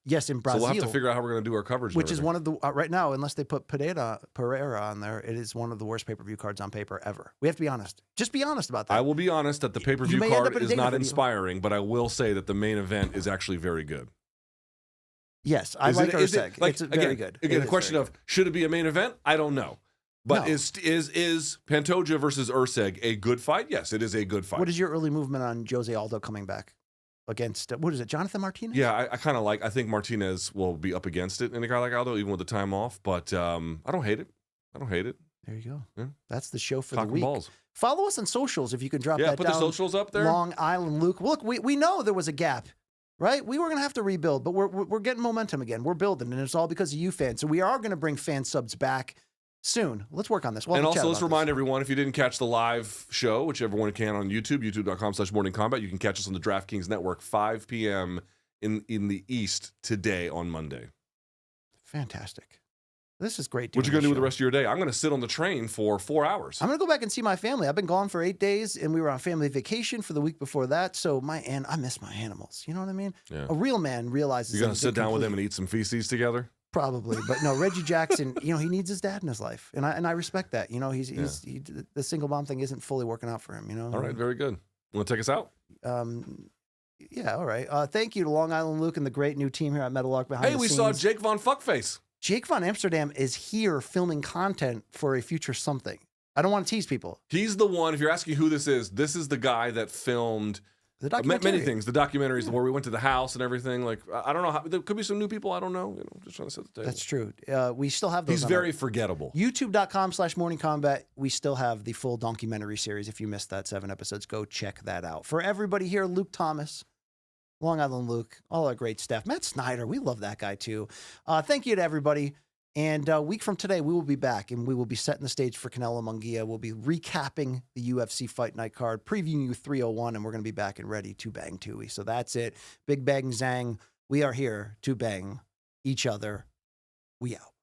Yes, in Brazil. So we'll have to figure out how we're going to do our coverage. Which is one of the right now, unless they put Pereira on there, it is one of the worst pay-per-view cards on paper ever. We have to be honest. Just be honest about that. I will be honest that the pay-per-view card is not inspiring, but I will say that the main event is actually very good. Yes, I like Usyk. It's very good. Again, the question of should it be a main event? I don't know. But No. is Pantoja versus Usyk a good fight? Yes, it is a good fight. What is your early movement on Jose Aldo coming back against what is it, Jonathan Martinez? Yeah, I think Martinez will be up against it in a guy like Aldo, even with the time off. But I don't hate it. There you go. Yeah. That's the show for Cock the and week. balls. Follow us on socials if you can drop Yeah, that put down. the socials up there. Long Island Luke. Look, we know there was a gap, right? We were going to have to rebuild, but we're getting momentum again. We're building, and it's all because of you fans. So we are going to bring fan subs back soon. Let's work on this. And also, let's remind everyone, if you didn't catch the live show, which everyone can on YouTube, youtube.com/morningcombat, you can catch us on the DraftKings Network, 5 p.m. in the East today on Monday. Fantastic. This is great. What you going to do with the rest of your day? I'm going to sit on the train for 4 hours. I'm going to go back and see my family. I've been gone for 8 days, and we were on family vacation for the week before that. So I miss my animals. You know what I mean? Yeah. A real man realizes. You're going to sit down with them and eat some feces together? Probably, but no. Reggie Jackson, he needs his dad in his life, and I respect that. The single mom thing isn't fully working out for him. All right, very good. Want to take us out? Yeah, all right. Thank you to Long Island Luke and the great new team here at Metallark behind the scenes. Hey, we saw Jake Von Fuckface. Jake Von Amsterdam is here filming content for a future something. I don't want to tease people. He's the one. If you're asking who this is the guy that filmed many things. The documentaries where we went to the house and everything. Like, I don't know. There could be some new people. I don't know. Just trying to set the table. That's true. We still have those. He's very forgettable. YouTube.com/morningcombat. We still have the full documentary series. If you missed that 7 episodes, go check that out. For everybody here, Luke Thomas, Long Island Luke, all our great staff. Matt Snyder, we love that guy too. Thank you to everybody. And a week from today, we will be back, and we will be setting the stage for Canelo Munguia. We'll be recapping the UFC Fight Night card, previewing you 301, and we're going to be back and ready to bang Tui. So that's it. Big Bang Zang. We are here to bang each other. We out.